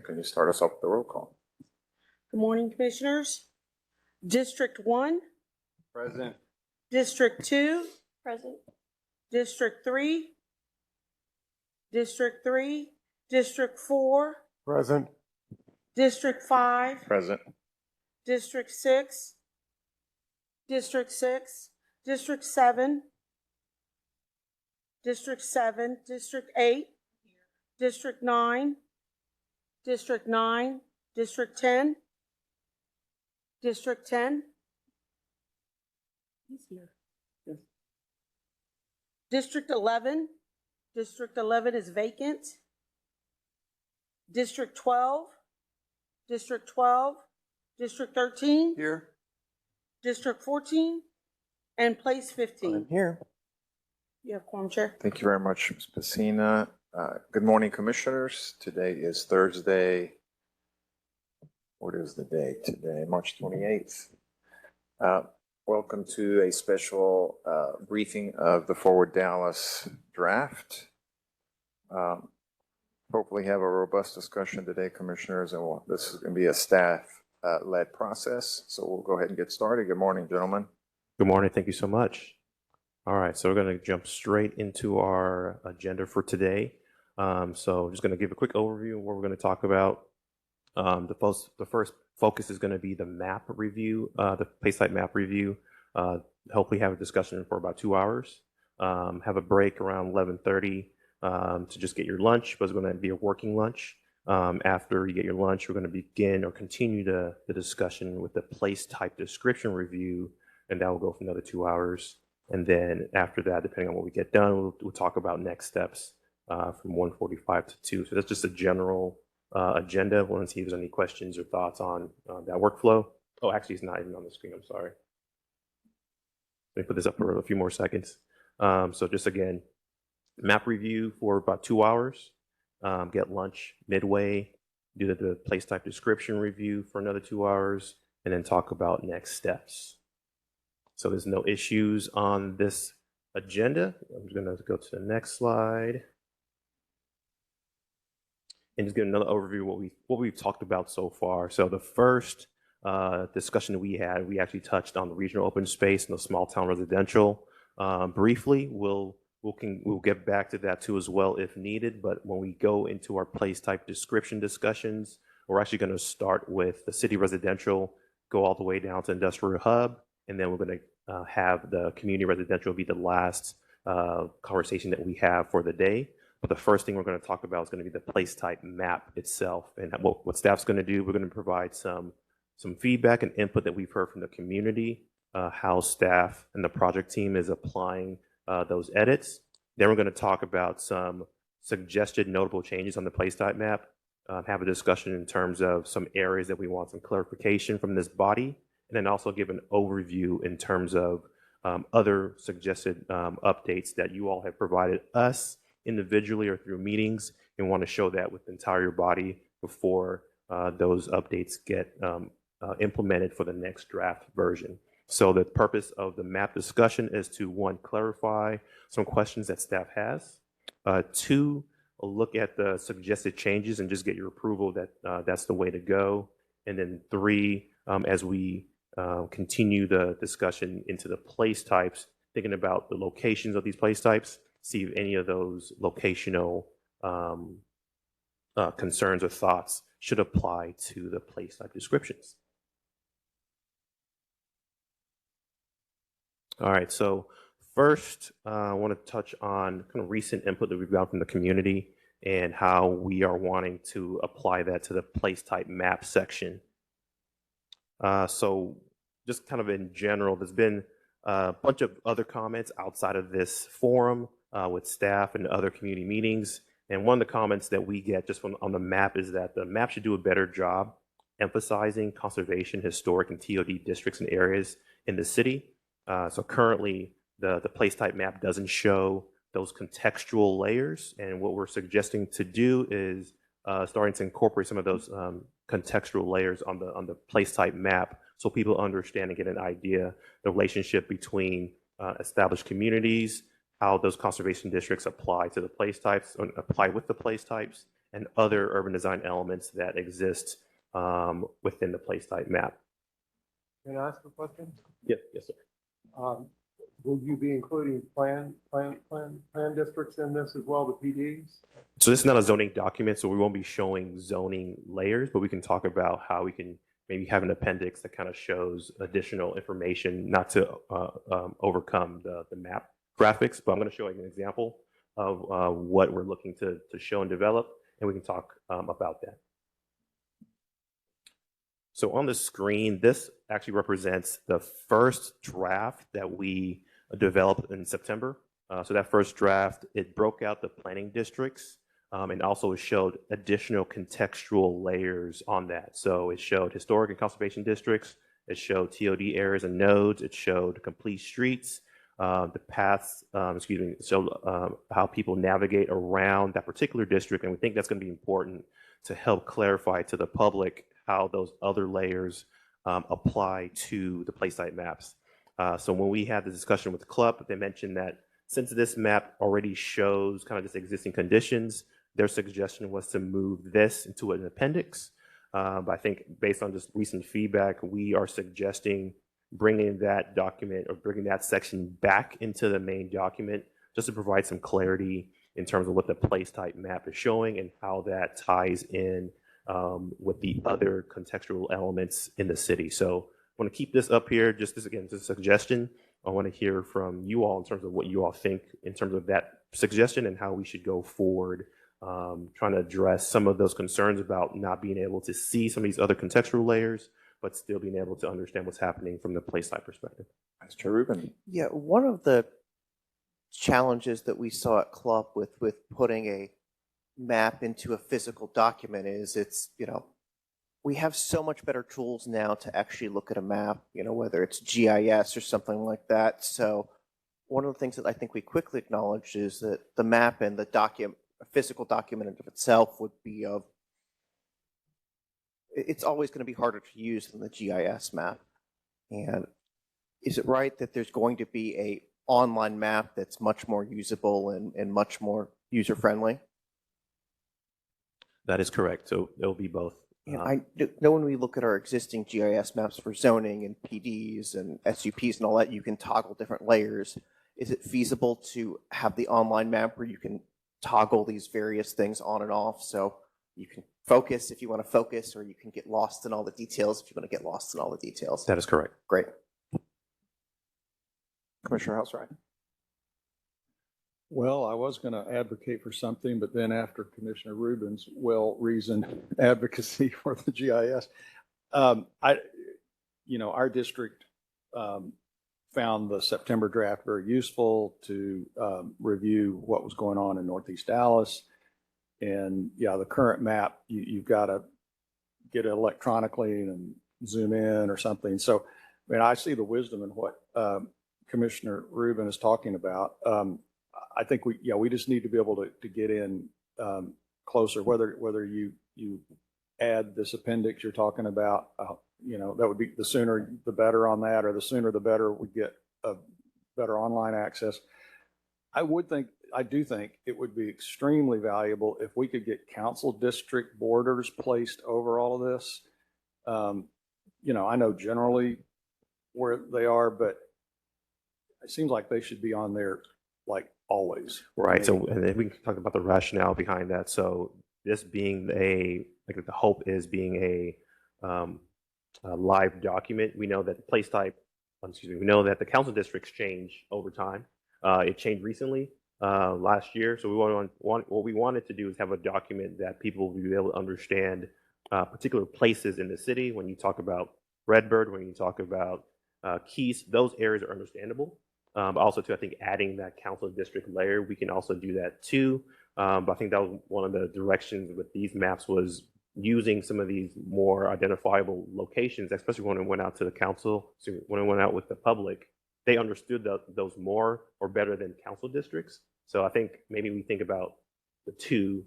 Can you start us off with the roll call? Good morning, Commissioners. District 1, Present. District 2, Present. District 3, District 3, District 4, Present. District 5, Present. District 6, District 6, District 7, District 7, District 8, District 9, District 9, District 10, District 10. He's here. Yes. District 11. District 11 is vacant. District 12. District 12. District 13. Here. District 14. And place 15. I'm here. You have quorum, Chair. Thank you very much, Ms. Pacina. Good morning, Commissioners. Today is Thursday. What is the date today? March 28th. Welcome to a special briefing of the Forward Dallas draft. Hopefully have a robust discussion today, Commissioners, and this is going to be a staff-led process. So we'll go ahead and get started. Good morning, gentlemen. Good morning. Thank you so much. All right, so we're going to jump straight into our agenda for today. So just going to give a quick overview of what we're going to talk about. The first focus is going to be the map review, the place site map review. Hopefully have a discussion for about 2 hours. Have a break around 11:30 to just get your lunch, but it's going to be a working lunch. After you get your lunch, we're going to begin or continue the discussion with the place type description review, and that will go for another 2 hours. And then after that, depending on what we get done, we'll talk about next steps from 1:45 to 2. So that's just a general agenda. I want to see if there's any questions or thoughts on that workflow. Oh, actually, it's not even on the screen. I'm sorry. Let me put this up for a few more seconds. So just again, map review for about 2 hours. Get lunch midway. Do the place type description review for another 2 hours, and then talk about next steps. So there's no issues on this agenda. I'm just going to go to the next slide and just give another overview of what we've talked about so far. So the first discussion that we had, we actually touched on the regional open space and the small town residential briefly. We'll get back to that too as well if needed. But when we go into our place type description discussions, we're actually going to start with the city residential, go all the way down to industrial hub, and then we're going to have the community residential be the last conversation that we have for the day. But the first thing we're going to talk about is going to be the place type map itself. And what staff's going to do, we're going to provide some feedback and input that we've heard from the community, how staff and the project team is applying those edits. Then we're going to talk about some suggested notable changes on the place type map, have a discussion in terms of some areas that we want some clarification from this body, and then also give an overview in terms of other suggested updates that you all have provided us individually or through meetings, and want to show that with the entire body before those updates get implemented for the next draft version. So the purpose of the map discussion is to, one, clarify some questions that staff has, two, look at the suggested changes and just get your approval that that's the way to go, and then three, as we continue the discussion into the place types, thinking about the locations of these place types, see if any of those locational concerns or thoughts should apply to the place type descriptions. All right, so first, I want to touch on kind of recent input that we've got from the community and how we are wanting to apply that to the place type map section. So just kind of in general, there's been a bunch of other comments outside of this forum with staff and other community meetings. And one of the comments that we get just on the map is that the map should do a better job emphasizing conservation, historic, and TOD districts and areas in the city. So currently, the place type map doesn't show those contextual layers. And what we're suggesting to do is starting to incorporate some of those contextual layers on the place type map so people understand and get an idea the relationship between established communities, how those conservation districts apply to the place types, or apply with the place types, and other urban design elements that exist within the place type map. Can I ask a question? Yes, sir. Will you be including plan districts in this as well, the PDs? So this is not a zoning document, so we won't be showing zoning layers, but we can talk about how we can maybe have an appendix that kind of shows additional information, not to overcome the map graphics, but I'm going to show you an example of what we're looking to show and develop, and we can talk about that. So on the screen, this actually represents the first draft that we developed in September. So that first draft, it broke out the planning districts and also showed additional contextual layers on that. So it showed historic and conservation districts, it showed TOD areas and nodes, it showed complete streets, the paths, so how people navigate around that particular district. And we think that's going to be important to help clarify to the public how those other layers apply to the place site maps. So when we had the discussion with the club, they mentioned that since this map already shows kind of just existing conditions, their suggestion was to move this into an appendix. But I think based on just recent feedback, we are suggesting bringing that document or bringing that section back into the main document just to provide some clarity in terms of what the place type map is showing and how that ties in with the other contextual elements in the city. So I want to keep this up here, just this again, just a suggestion. I want to hear from you all in terms of what you all think in terms of that suggestion and how we should go forward, trying to address some of those concerns about not being able to see some of these other contextual layers, but still being able to understand what's happening from the place type perspective. Vice Chair Rubin. Yeah, one of the challenges that we saw at Club with putting a map into a physical document is we have so much better tools now to actually look at a map, whether it's GIS or something like that. So one of the things that I think we quickly acknowledged is that the map and the document, a physical document of itself would be it's always going to be harder to use than the GIS map. And is it right that there's going to be a online map that's much more usable and much more user-friendly? That is correct. So it'll be both. And I know when we look at our existing GIS maps for zoning and PDs and SUPs and all that, you can toggle different layers. Is it feasible to have the online map where you can toggle these various things on and off so you can focus if you want to focus, or you can get lost in all the details if you want to get lost in all the details? That is correct. Great. Commissioner Houseright. Well, I was going to advocate for something, but then after Commissioner Rubin's well-reasoned advocacy for the GIS, our district found the September draft very useful to review what was going on in Northeast Dallas. And yeah, the current map, you've got to get it electronically and zoom in or something. So, I see the wisdom in what Commissioner Rubin is talking about. I think we just need to be able to get in closer, whether you add this appendix you're talking about, that would be the sooner the better on that, or the sooner the better we get a better online access. I do think it would be extremely valuable if we could get council district borders placed over all of this. I know generally where they are, but it seems like they should be on there like always. Right. So, and then we can talk about the rationale behind that. So this being the hope is being a live document. We know that the place type, we know that the council districts change over time. It changed recently last year. So what we wanted to do is have a document that people will be able to understand particular places in the city. When you talk about Redbird, when you talk about Keys, those areas are understandable. But also too, I think adding that council district layer, we can also do that too. But I think that was one of the directions with these maps, was using some of these more identifiable locations, especially when it went out to the council, so when it went out with the public, they understood those more or better than council districts. So I think maybe we think about the two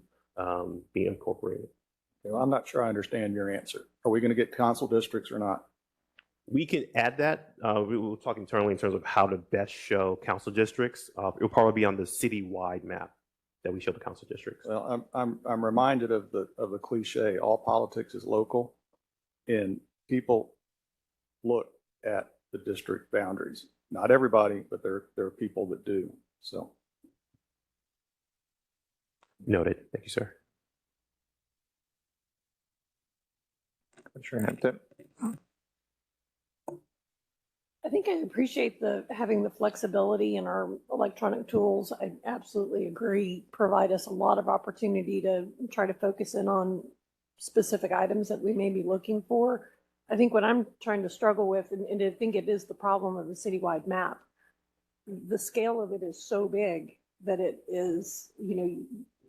being incorporated. Well, I'm not sure I understand your answer. Are we going to get council districts or not? We can add that. We will talk internally in terms of how to best show council districts. It will probably be on the citywide map. that we show the council districts. Well, I'm reminded of the cliche, all politics is local, and people look at the district boundaries. Not everybody, but there are people that do. So Noted. Thank you, sir. Commissioner Hampton? I think I appreciate having the flexibility in our electronic tools. I absolutely agree, provide us a lot of opportunity to try to focus in on specific items that we may be looking for. I think what I'm trying to struggle with, and I think it is the problem of the citywide map, the scale of it is so big that it is,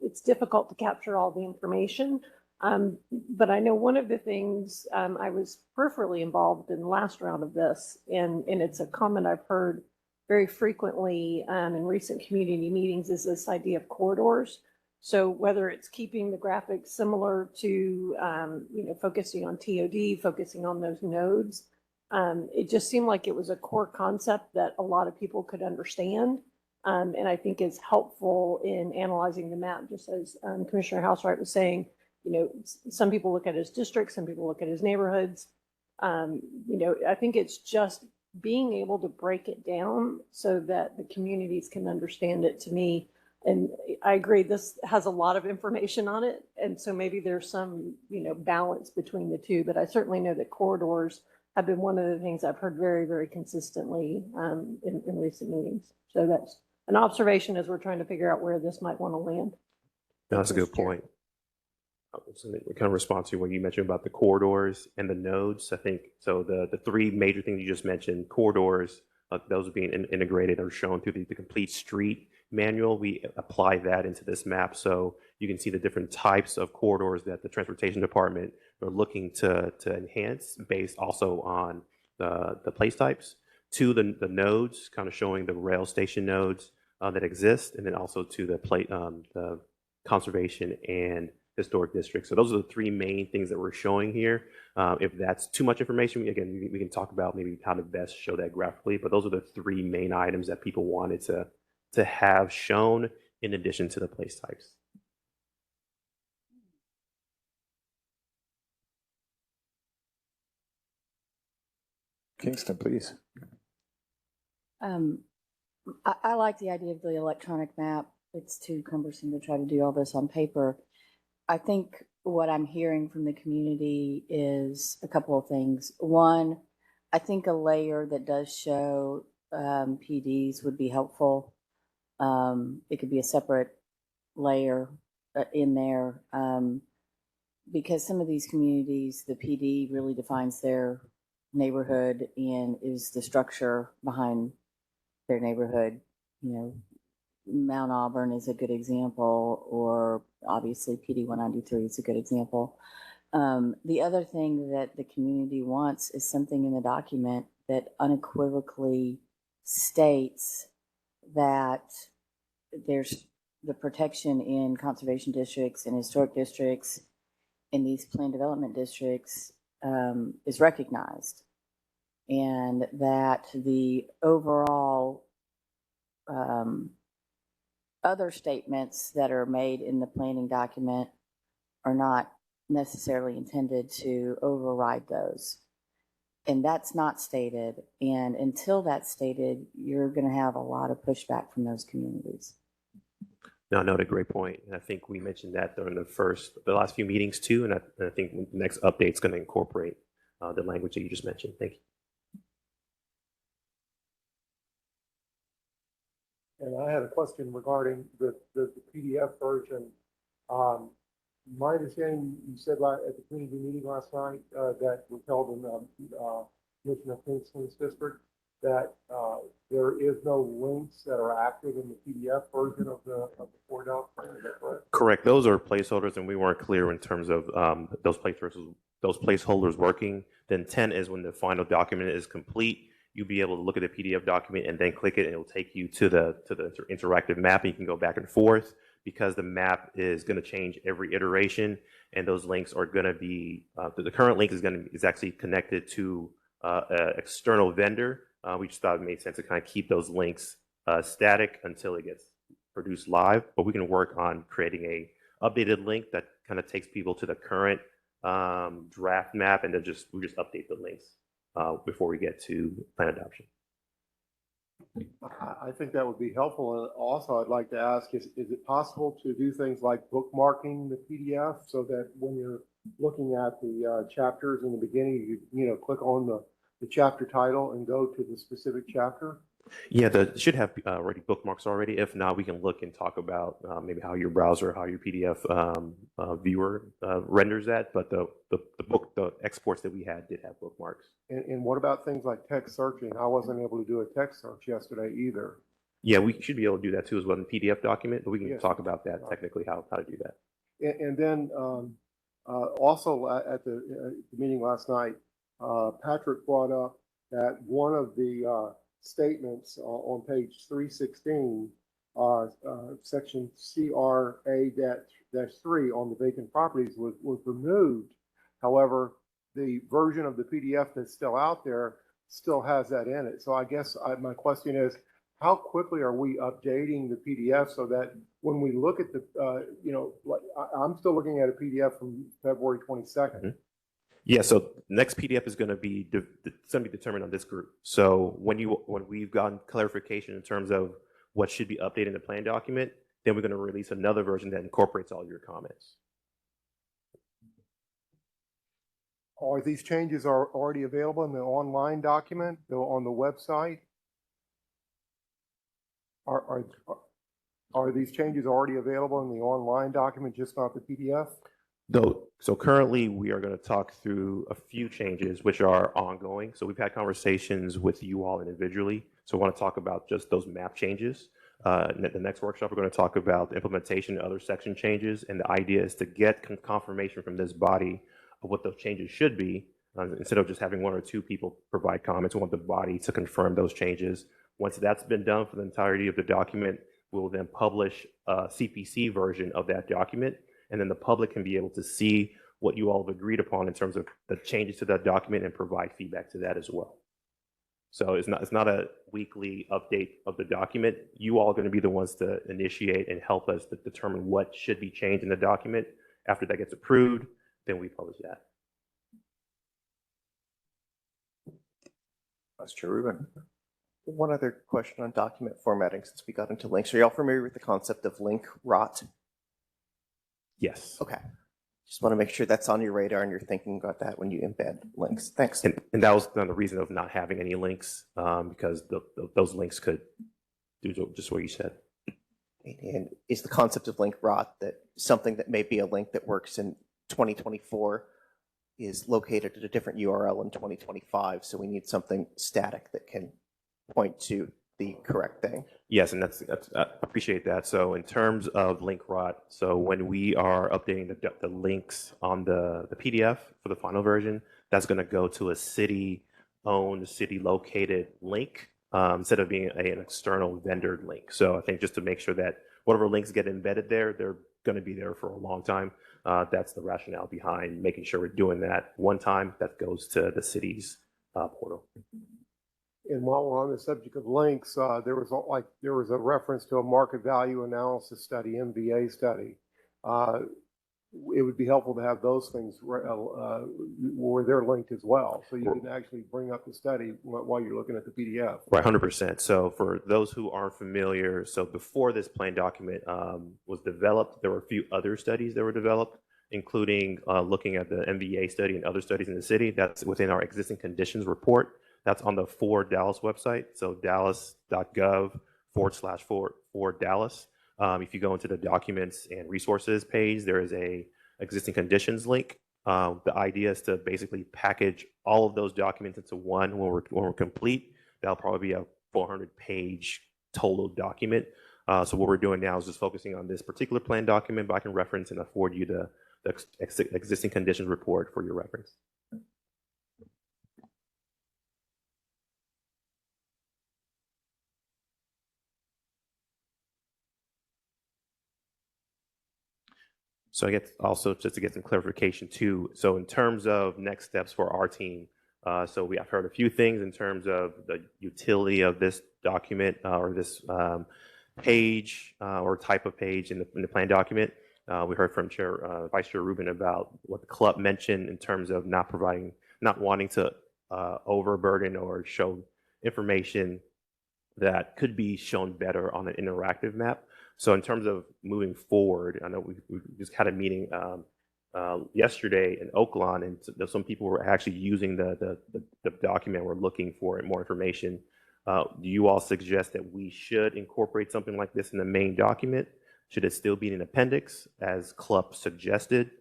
it's difficult to capture all the information. But I know one of the things, I was peripherally involved in the last round of this, and it's a comment I've heard very frequently in recent community meetings, is this idea of corridors. So whether it's keeping the graphics similar to, focusing on TOD, focusing on those nodes, it just seemed like it was a core concept that a lot of people could understand. And I think is helpful in analyzing the map, just as Commissioner Housewright was saying. Some people look at it as districts, some people look at it as neighborhoods. I think it's just being able to break it down so that the communities can understand it, to me. And I agree, this has a lot of information on it. And so maybe there's some, balance between the two, but I certainly know that corridors have been one of the things I've heard very, very consistently in recent meetings. So that's an observation as we're trying to figure out where this might want to land. No, that's a good point. So we kind of respond to what you mentioned about the corridors and the nodes. I think so. The three major things you just mentioned, corridors, those are being integrated or shown through the complete street manual. We apply that into this map, so you can see the different types of corridors that the transportation department are looking to enhance, based also on the place types. To the nodes, kind of showing the rail station nodes that exist, and then also to the conservation and historic districts. So those are the three main things that we're showing here. If that's too much information, we can talk about maybe how to best show that graphically, but those are the three main items that people wanted to have shown in addition to the place types. Kingston, please. I like the idea of the electronic map. It's too cumbersome to try to do all this on paper. I think what I'm hearing from the community is a couple of things. One, I think a layer that does show PDs would be helpful. It could be a separate layer in there, because some of these communities, the PD really defines their neighborhood and is the structure behind their neighborhood. Mount Auburn is a good example, or obviously PD 193 is a good example. The other thing that the community wants is something in the document that unequivocally states that there's the protection in conservation districts and historic districts in these planned development districts is recognized, and that the overall other statements that are made in the planning document are not necessarily intended to override those. And that's not stated. And until that's stated, you're going to have a lot of pushback from those communities. No, a great point. And I think we mentioned that during the last few meetings too. And I think the next update is going to incorporate the language that you just mentioned. Thank you. And I had a question regarding the PDF version. My understanding, you said at the community meeting last night that was held in Commissioner Kingston's district, that there is no links that are active in the PDF version of the Fort Dell plan. Is that correct? Correct. Those are placeholders, and we weren't clear in terms of those placeholders working. The intent is when the final document is complete, you'll be able to look at the PDF document and then click it, and it will take you to the interactive map, and you can go back and forth, because the map is going to change every iteration, and those links are going to be the current link is actually connected to an external vendor. We just thought it made sense to kind of keep those links static until it gets produce live, but we can work on creating a updated link that kind of takes people to the current draft map, and then we just update the links before we get to plan adoption. I think that would be helpful. And also, I'd like to ask, is it possible to do things like bookmarking the PDF so that when you're looking at the chapters in the beginning, you click on the chapter title and go to the specific chapter? Yeah, it should have already bookmarks already. If not, we can look and talk about maybe how your browser, how your PDF viewer renders that. But the exports that we had did have bookmarks. And what about things like text searching? I wasn't able to do a text search yesterday either. Yeah, we should be able to do that too as well in the PDF document, but we can Yes. talk about that technically, how to do that. And then also at the meeting last night, Patrick brought up that one of the statements on page 316, section CRA-3 on the vacant properties was removed. However, the version of the PDF that's still out there still has that in it. So I guess my question is, how quickly are we updating the PDF so that when we look at the, like I'm still looking at a PDF from February 22nd. Mm-hmm. Yeah, so next PDF is going to be determined on this group. So when we've gotten clarification in terms of what should be updated in the plan document, then we're going to release another version that incorporates all your comments. Are these changes already available in the online document on the website? Are these changes already available in the online document, just not the PDF? So currently we are going to talk through a few changes which are ongoing. So we've had conversations with you all individually. So I want to talk about just those map changes. The next workshop, we're going to talk about the implementation and other section changes. And the idea is to get confirmation from this body of what those changes should be. Instead of just having one or two people provide comments, we want the body to confirm those changes. Once that's been done for the entirety of the document, we'll then publish a CPC version of that document. And then the public can be able to see what you all have agreed upon in terms of the changes to that document and provide feedback to that as well. So it's not a weekly update of the document. You all are going to be the ones to initiate and help us to determine what should be changed in the document. After that gets approved, then we publish that. Vice Chair Rubin. One other question on document formatting since we got into links. Are y'all familiar with the concept of link rot? Yes. Okay. Just want to make sure that's on your radar and you're thinking about that when you embed links. Thanks. And that was the reason of not having any links, because those links could do just what you said. And is the concept of link rot that something that may be a link that works in 2024 is located at a different URL in 2025? So we need something static that can point to the correct thing. Yes, and that's I appreciate that. So in terms of link rot, so when we are updating the links on the PDF for the final version, that's going to go to a city-owned, city-located link instead of being an external vendor link. So I think just to make sure that whatever links get embedded there, they're going to be there for a long time. That's the rationale behind making sure we're doing that one time that goes to the city's portal. And while we're on the subject of links, there was a reference to a market value analysis study, MVA study. It would be helpful to have those things where they're linked as well, so you can actually bring up the study while you're looking at the PDF. Right, 100%. So for those who aren't familiar, so before this plan document was developed, there were a few other studies that were developed, including looking at the MVA study and other studies in the city. That's within our existing conditions report. That's on the For Dallas website, so dallas.gov/for Dallas. If you go into the documents and resources page, there is a existing conditions link. The idea is to basically package all of those documents into one when we're complete. That'll probably be a 400-page total document. So what we're doing now is just focusing on this particular plan document, but I can reference and afford you the existing conditions report for your reference. So I guess also just to get some clarification too. So in terms of next steps for our team, so I've heard a few things in terms of the utility of this document or this page or type of page in the plan document. We heard from Vice Chair Rubin about what the club mentioned in terms of not wanting to overburden or show information that could be shown better on an interactive map. So in terms of moving forward, I know we just had a meeting yesterday in Oaklawn, and some people were actually using the document. We're looking for more information. Do you all suggest that we should incorporate something like this in the main document? Should it still be in an appendix, as Club suggested?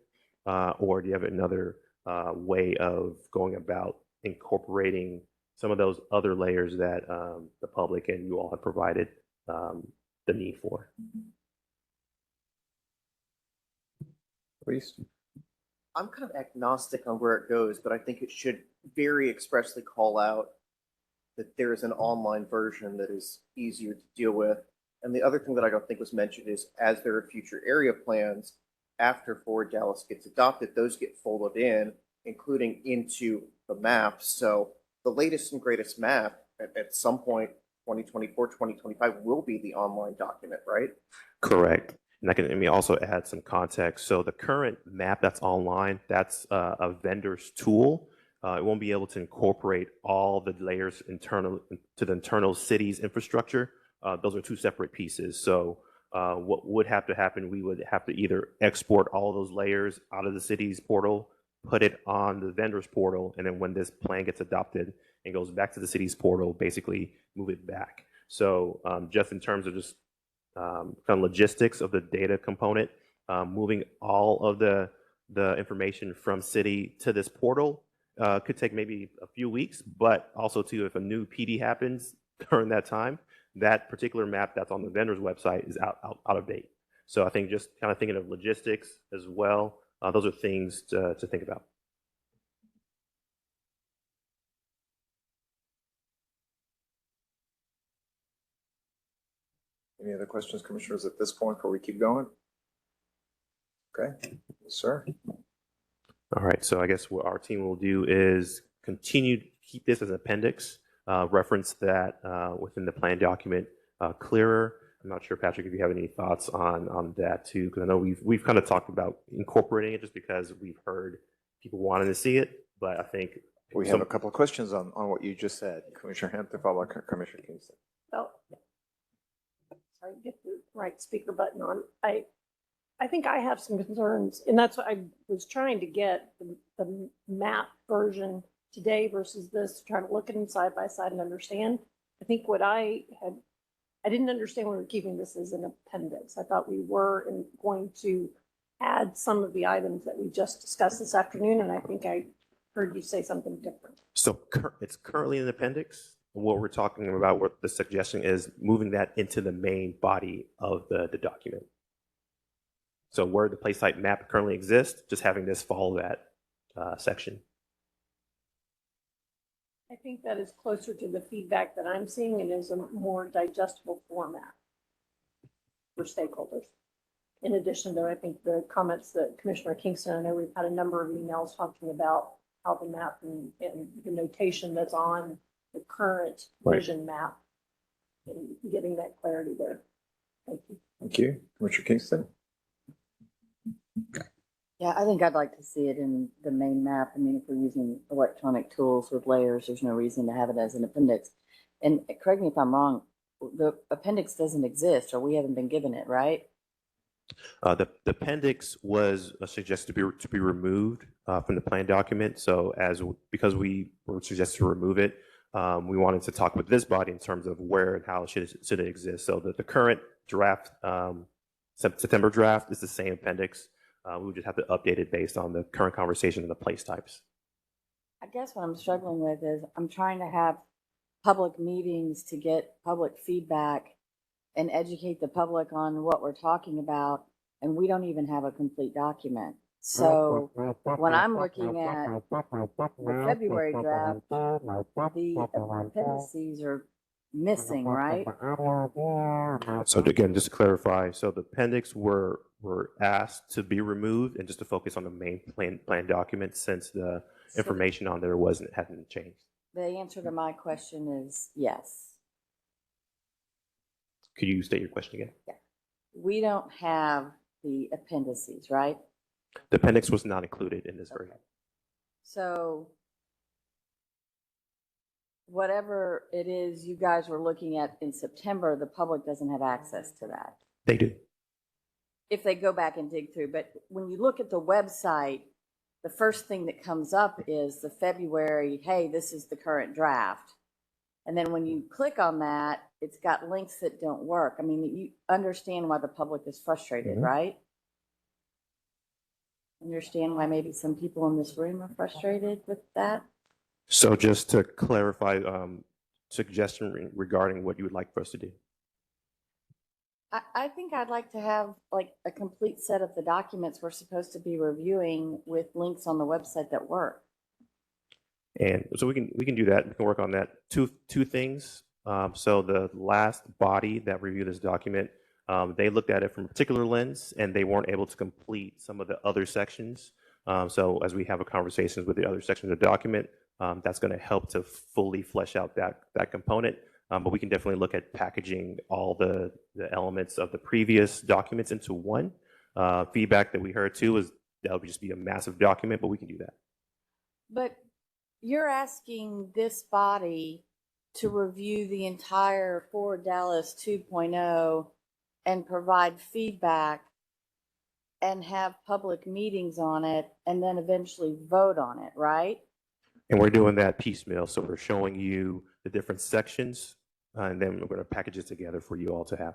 Or do you have another way of going about incorporating some of those other layers that the public and you all have provided the need for? Please. I'm kind of agnostic on where it goes, but I think it should very expressly call out that there is an online version that is easier to deal with. And the other thing that I don't think was mentioned is, as there are future area plans after Forward Dallas gets adopted, those get folded in, including into the map. So the latest and greatest map at some point, 2024, 2025, will be the online document, right? Correct. And let me also add some context. So the current map that's online, that's a vendor's tool. It won't be able to incorporate all the layers internal to the internal city's infrastructure. Those are two separate pieces. So what would have to happen, we would have to either export all those layers out of the city's portal, put it on the vendor's portal, and then when this plan gets adopted and goes back to the city's portal, basically move it back. So just in terms of just kind of logistics of the data component, moving all of the information from city to this portal could take maybe a few weeks, but also too, if a new PD happens during that time, that particular map that's on the vendor's website is out of date. So I think just kind of thinking of logistics as well, those are things to think about. Any other questions, commissioners, at this point before we keep going? Okay, yes, sir. All right, so I guess what our team will do is continue to keep this as an appendix, reference that within the plan document clearer. I'm not sure, Patrick, if you have any thoughts on that too, because I know we've kind of talked about incorporating it just because we've heard people wanting to see it, but I think We have a couple of questions on what you just said. Commissioner Hampton, followed by Commissioner Kingston. Oh, sorry, get the right speaker button on. I think I have some concerns, and that's what I was trying to get, the map version today versus this, try to look at them side by side and understand. I think what I didn't understand when we were keeping this as an appendix. I thought we were going to add some of the items that we just discussed this afternoon, and I think I heard you say something different. so. It's currently in the appendix. What we're talking about, what the suggestion is, moving that into the main body of the document. So where the place type map currently exists, just having this follow that section. I think that is closer to the feedback that I'm seeing and is a more digestible format for stakeholders. In addition to, I think the comments that Commissioner Kingston, I know we've had a number of emails talking about how the map and the notation that's on the current vision map and getting that clarity there. Thank you. Thank you. Commissioner Kingston? Yeah, I think I'd like to see it in the main map. I mean, if we're using electronic tools with layers, there's no reason to have it as an appendix. And correct me if I'm wrong, the appendix doesn't exist, or we haven't been given it, right? The appendix was suggested to be removed from the plan document. So because we were suggested to remove it, we wanted to talk with this body in terms of where and how should it exist. So the current draft, September draft, is the same appendix. We would just have to update it based on the current conversation and the place types. I guess what I'm struggling with is I'm trying to have public meetings to get public feedback and educate the public on what we're talking about, and we don't even have a complete document. So when I'm looking at the February draft, the appendices are missing, right? So again, just to clarify, so the appendix were asked to be removed and just to focus on the main plan document, since the information on there hadn't changed. The answer to my question is yes. Could you state your question again? We don't have the appendices, right? The appendix was not included in this version. So whatever it is you guys were looking at in September, the public doesn't have access to that They do. if they go back and dig through. But when you look at the website, the first thing that comes up is the February, hey, this is the current draft. And then when you click on that, it's got links that don't work. I mean, you understand why the public is frustrated, Mhm. right? Understand why maybe some people in this room are frustrated with that? So just to clarify, suggestion regarding what you would like for us to do. I think I'd like to have like a complete set of the documents we're supposed to be reviewing with links on the website that work. And so we can do that. We can work on that. Two things. So the last body that reviewed this document, they looked at it from a particular lens, and they weren't able to complete some of the other sections. So as we have a conversations with the other sections of the document, that's going to help to fully flesh out that component. But we can definitely look at packaging all the elements of the previous documents into one. Feedback that we heard too is that would just be a massive document, but we can do that. But you're asking this body to review the entire Forward Dallas 2.0 and provide feedback and have public meetings on it and then eventually vote on it, right? And we're doing that piecemeal. So we're showing you the different sections, and then we're going to package it together for you all to have.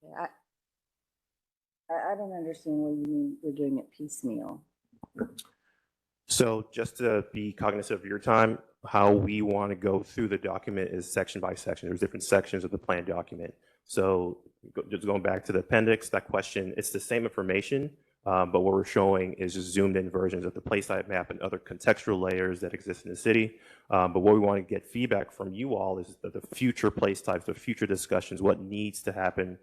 Okay, I don't understand what you mean we're doing it piecemeal. So just to be cognizant of your time, how we want to go through the document is section by section. There's different sections of the plan document. So just going back to the appendix, that question, it's the same information, but what we're showing is just zoomed in versions of the place site map and other contextual layers that exist in the city. But what we want to get feedback from you all is the future place types, the future discussions, what needs to happen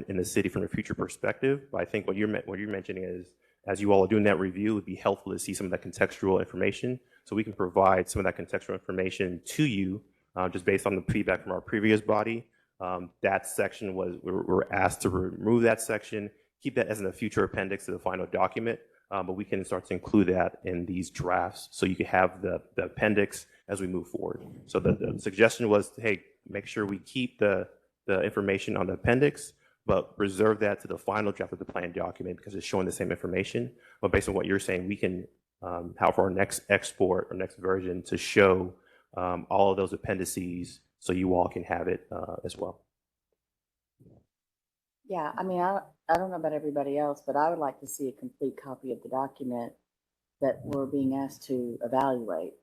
in the city from a future perspective. But I think what you're mentioning is, as you all are doing that review, it would be helpful to see some of that contextual information, so we can provide some of that contextual information to you just based on the feedback from our previous body. That section we're asked to remove that section, keep that as a future appendix to the final document, but we can start to include that in these drafts so you can have the appendix as we move forward. So the suggestion was, hey, make sure we keep the information on the appendix, but reserve that to the final draft of the plan document because it's showing the same information. But based on what you're saying, we can have our next export or next version to show all of those appendices so you all can have it as well. Yeah, I mean, I don't know about everybody else, but I would like to see a complete copy of the document that we're being asked to evaluate.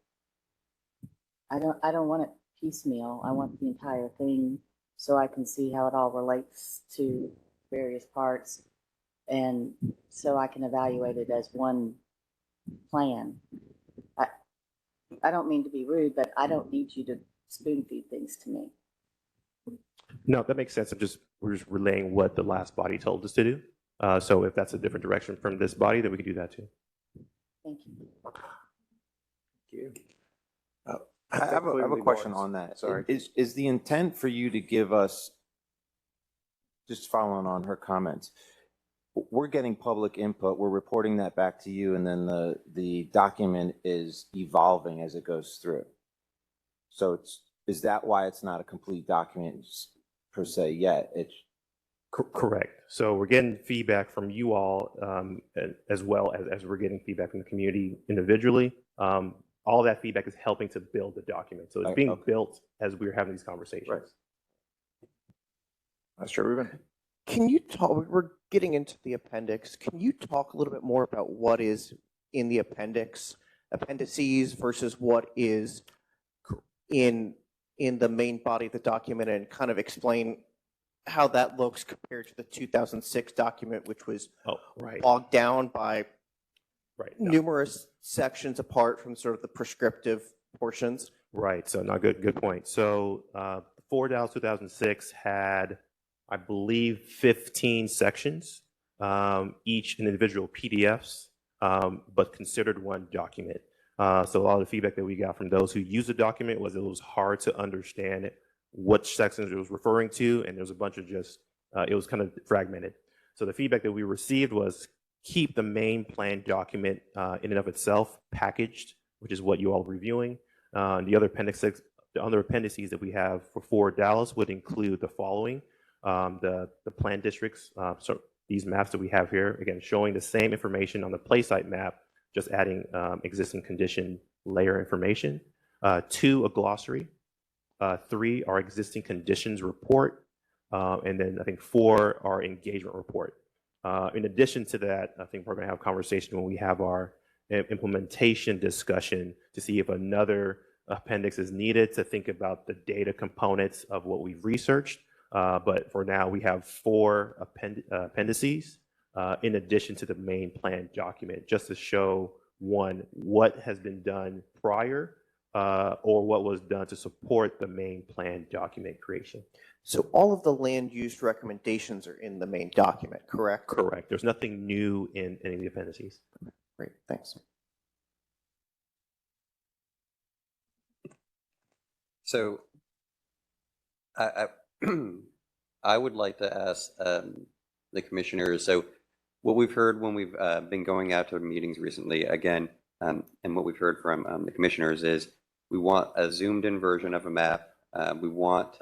I don't want it piecemeal. I want the entire thing so I can see how it all relates to various parts, and so I can evaluate it as one plan. I don't mean to be rude, but I don't need you to spoon feed things to me. No, that makes sense. We're just relaying what the last body told us to do. So if that's a different direction from this body, then we can do that too. Thank you. Thank you. I have a Clearly question was. on that. Sorry. Is the intent for you to give us, just following on her comments, we're getting public input, we're reporting that back to you, and then the document is evolving as it goes through. So is that why it's not a complete document per se yet? It's Correct. So we're getting feedback from you all as well as we're getting feedback from the community individually. All of that feedback is helping to build the document. So it's being built as we're having these conversations. Right. Mr. Rubin? Can you talk, we're getting into the appendix. Can you talk a little bit more about what is in the appendices versus what is in the main body of the document, and kind of explain how that looks compared to the 2006 document, which was bogged down by numerous sections apart from sort of the prescriptive portions? Right. So not good point. So Forward Dallas 2006 had, I believe, 15 sections, each in individual PDFs. but considered one document. So a lot of the feedback that we got from those who used the document was it was hard to understand which sections it was referring to, and there was a bunch of just, it was kind of fragmented. So the feedback that we received was keep the main plan document in and of itself packaged, which is what you all are reviewing. The other appendices that we have for Dallas would include the following: the plan districts. So these maps that we have here, again, showing the same information on the play site map, just adding existing condition layer information. 2, a glossary. 3, our existing conditions report. And then I think 4, our engagement report. In addition to that, I think we're going to have a conversation when we have our implementation discussion to see if another appendix is needed to think about the data components of what we've researched. But for now, we have 4 appendices in addition to the main plan document, just to show, one, what has been done prior or what was done to support the main plan document creation. So all of the land use recommendations are in the main document, correct? Correct. There's nothing new in any of the appendices. Great, thanks. So I I would like to ask the commissioners, so what we've heard when we've been going out to meetings recently, again, and what we've heard from the commissioners is we want a zoomed in version of a map. We want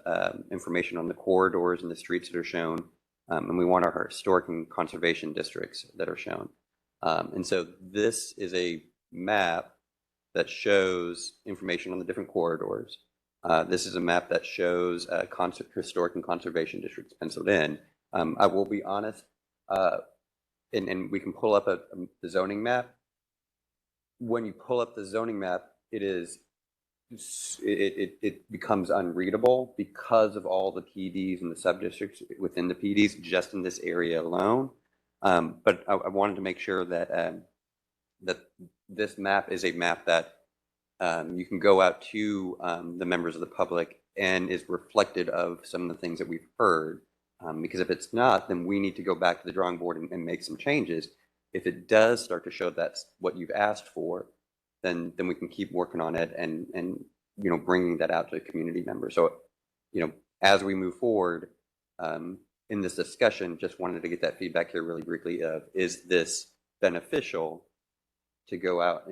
information on the corridors and the streets that are shown, and we want our historic and conservation districts that are shown. And so this is a map that shows information on the different corridors. This is a map that shows historic and conservation districts penciled in. I will be honest, and we can pull up the zoning map. When you pull up the zoning map, it becomes unreadable because of all the PDs and the subdistricts within the PDs just in this area alone. But I wanted to make sure that that this map is a map that you can go out to the members of the public and is reflected of some of the things that we've heard. Because if it's not, then we need to go back to the drawing board and make some changes. If it does start to show that's what you've asked for, then we can keep working on it and bringing that out to the community members. So as we move forward in this discussion, just wanted to get that feedback here really briefly of, is this beneficial to go out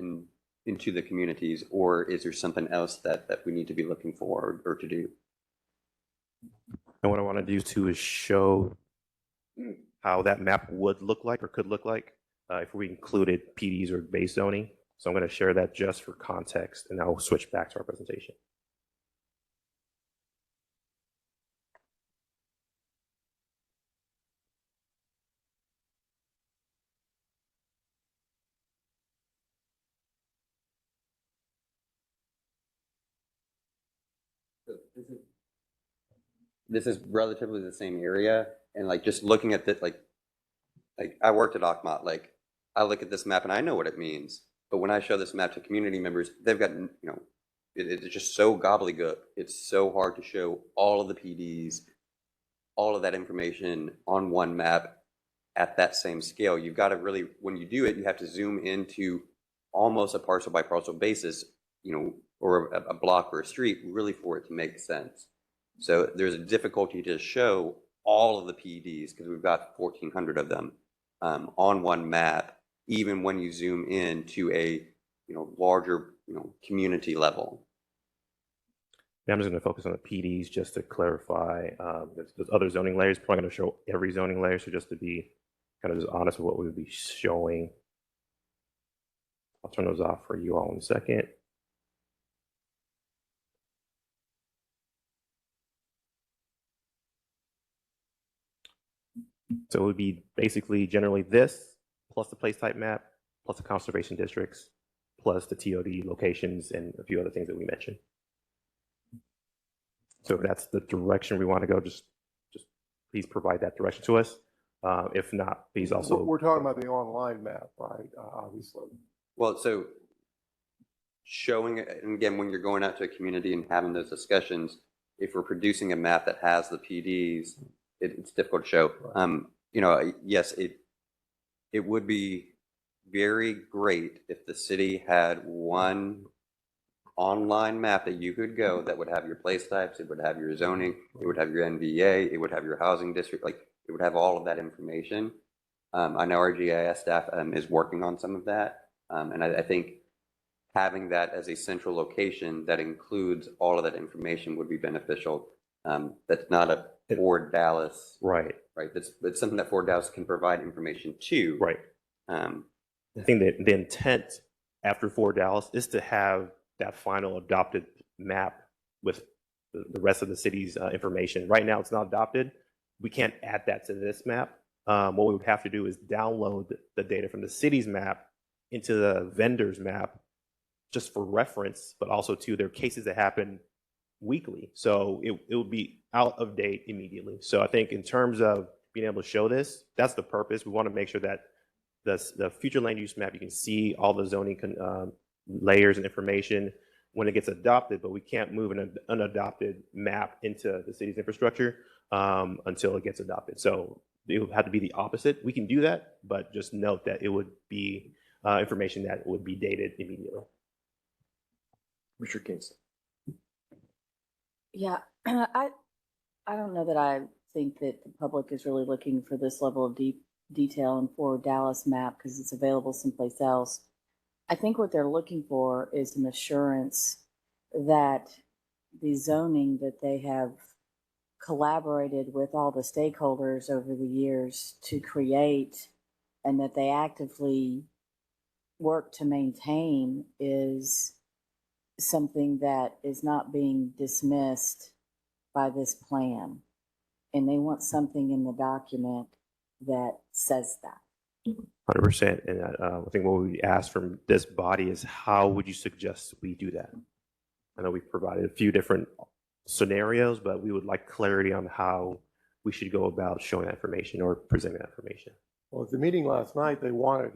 into the communities, or is there something else that we need to be looking for or to do? And what I want to do too is show how that map would look like or could look like if we included PDs or base zoning. So I'm going to share that just for context, and I'll switch back to our presentation. This is relatively the same area, and just looking at that, like I worked at Okhmat, I look at this map and I know what it means, but when I show this map to community members, they've got it's just so gobbledygook. It's so hard to show all of the PDs, all of that information on one map at that same scale. You've got to really, when you do it, you have to zoom into almost a parcel by parcel basis, or a block or a street, really for it to make sense. So there's a difficulty to show all of the PDs because we've got 1,400 of them on one map, even when you zoom in to a larger community level. Yeah, I'm just going to focus on the PDs just to clarify. There's other zoning layers. Probably going to show every zoning layer, so just to be kind of just honest with what we would be showing. I'll turn those off for you all in a second. So it would be basically generally this, plus the place type map, plus the conservation districts, plus the TOD locations, and a few other things that we mentioned. So if that's the direction we want to go, just please provide that direction to us. If not, please also. We're talking about the online map, right? Obviously. Well, so showing it, and again, when you're going out to a community and having those discussions, if we're producing a map that has the PDs, it's difficult to show. Yes, it would be very great if the city had one online map that you could go that would have your place types, it would have your zoning, it would have your NVA, it would have your housing district, like it would have all of that information. I know our GIS staff is working on some of that. And I think having that as a central location that includes all of that information would be beneficial. That's not a Ford Dallas, Right, right? That's something that Ford Dallas can provide information to. right. I think that the intent after Fort Dallas is to have that final adopted map with the rest of the city's information. Right now, it's not adopted. We can't add that to this map. What we would have to do is download the data from the city's map into the vendor's map just for reference, but also to their cases that happen weekly. So it will be out of date immediately. So I think in terms of being able to show this, that's the purpose. We want to make sure that the future land use map, you can see all the zoning layers and information when it gets adopted, but we can't move an unadopted map into the city's infrastructure until it gets adopted. So it would have to be the opposite. We can do that, but just note that it would be information that would be dated immediately. Commissioner Kingston. Yeah, I don't know that I think that the public is really looking for this level of detail in Fort Dallas map because it's available someplace else. I think what they're looking for is an assurance that the zoning that they have collaborated with all the stakeholders over the years to create and that they actively work to maintain is something that is not being dismissed by this plan. And they want something in the document that says that. 100%. And I think what we ask from this body is how would you suggest we do that? I know we've provided a few different scenarios, but we would like clarity on how we should go about showing that information or presenting that information. Well, at the meeting last night, they wanted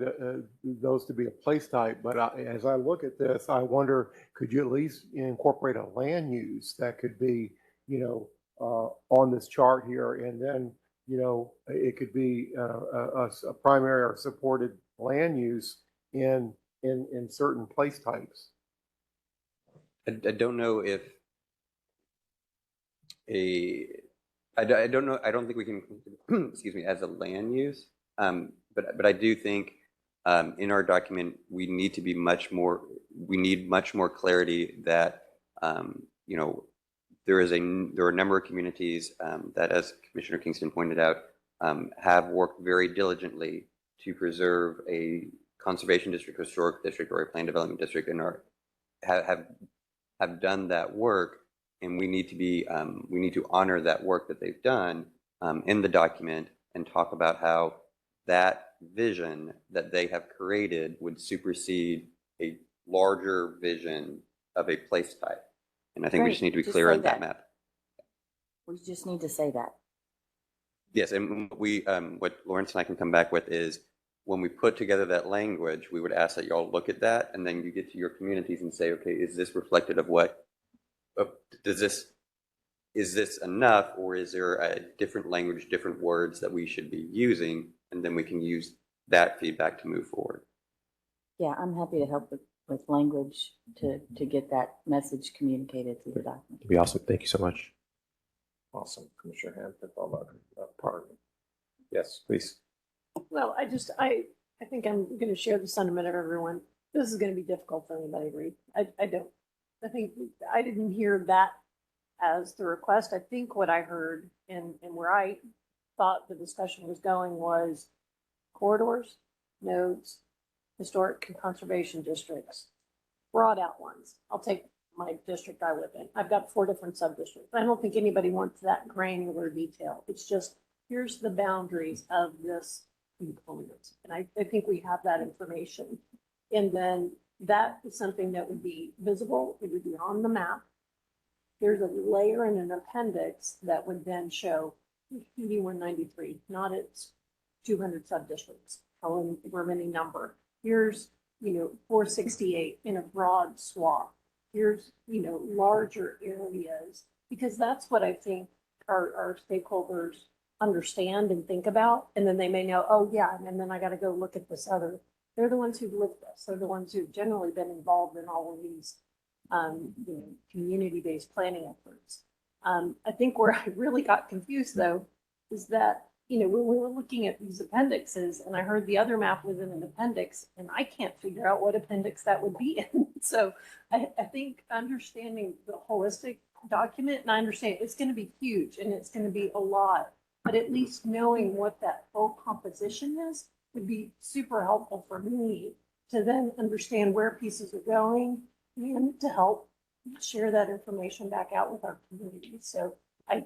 those to be a place type, but as I look at this, I wonder, could you at least incorporate a land use that could be, on this chart here, and then, it could be a primary or supported land use in certain place types. I don't know if I don't know. I don't think we can, excuse me, as a land use. But I do think in our document we need to be much more. We need much more clarity that there are a number of communities that, as Commissioner Kingston pointed out, have worked very diligently to preserve a conservation district, historic district, or a planned development district, and have done that work. And we need to honor that work that they've done in the document and talk about how that vision that they have created would supersede a larger vision of a place type. And I think we just need to be Just clear say on that that. map. We just need to say that. Yes, and what Lawrence and I can come back with is when we put together that language, we would ask that y'all look at that, and then you get to your communities and say, okay, is this reflective of what? Is this enough, or is there a different language, different words that we should be using, and then we can use that feedback to move forward. Yeah, I'm happy to help with language to get that message communicated through the document. It'd be awesome. Thank you so much. Awesome. Commissioner Hampton, pardon. Yes, please. Well, I think I'm going to share the sentiment of everyone. This is going to be difficult for anybody to read. I think I didn't hear that as the request. I think what I heard and where I thought the discussion was going was corridors, nodes, historic and conservation districts, broad outlines. I'll take my district I live in. I've got 4 different sub-districts. I don't think anybody wants that granular detail. It's just, here's the boundaries of this component. And I think we have that information. And then that is something that would be visible. It would be on the map. There's a layer and an appendix that would then show PD 193, not its 200 sub-districts, however many number. Here's, 468 in a broad swath. Here's, larger areas, because that's what I think our stakeholders understand and think about. And then they may know, oh yeah, and then I got to go look at this other They're the ones who've lived this. They're the ones who've generally been involved in all of these, community-based planning efforts. I think where I really got confused though, is that, when we were looking at these appendixes and I heard the other map was in an appendix and I can't figure out what appendix that would be in. So I think understanding the holistic document, and I understand it's going to be huge and it's going to be a lot, but at least knowing what that full composition is would be super helpful for me to then understand where pieces are going and to help share that information back out with our community. So I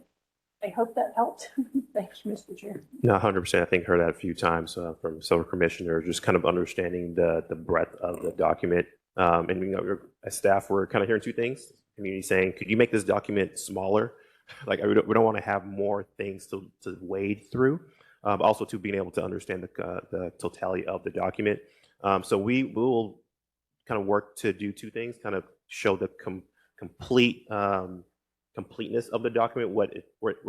hope that helped. Thanks, Mr. Chair. No, 100%. I think heard that a few times from several commissioners, just kind of understanding the breadth of the document. And as staff, we're kind of hearing two things. Community saying, could you make this document smaller? Like, we don't want to have more things to wade through. Also, to being able to understand the totality of the document. So we will kind of work to do two things, kind of show the completeness of the document, where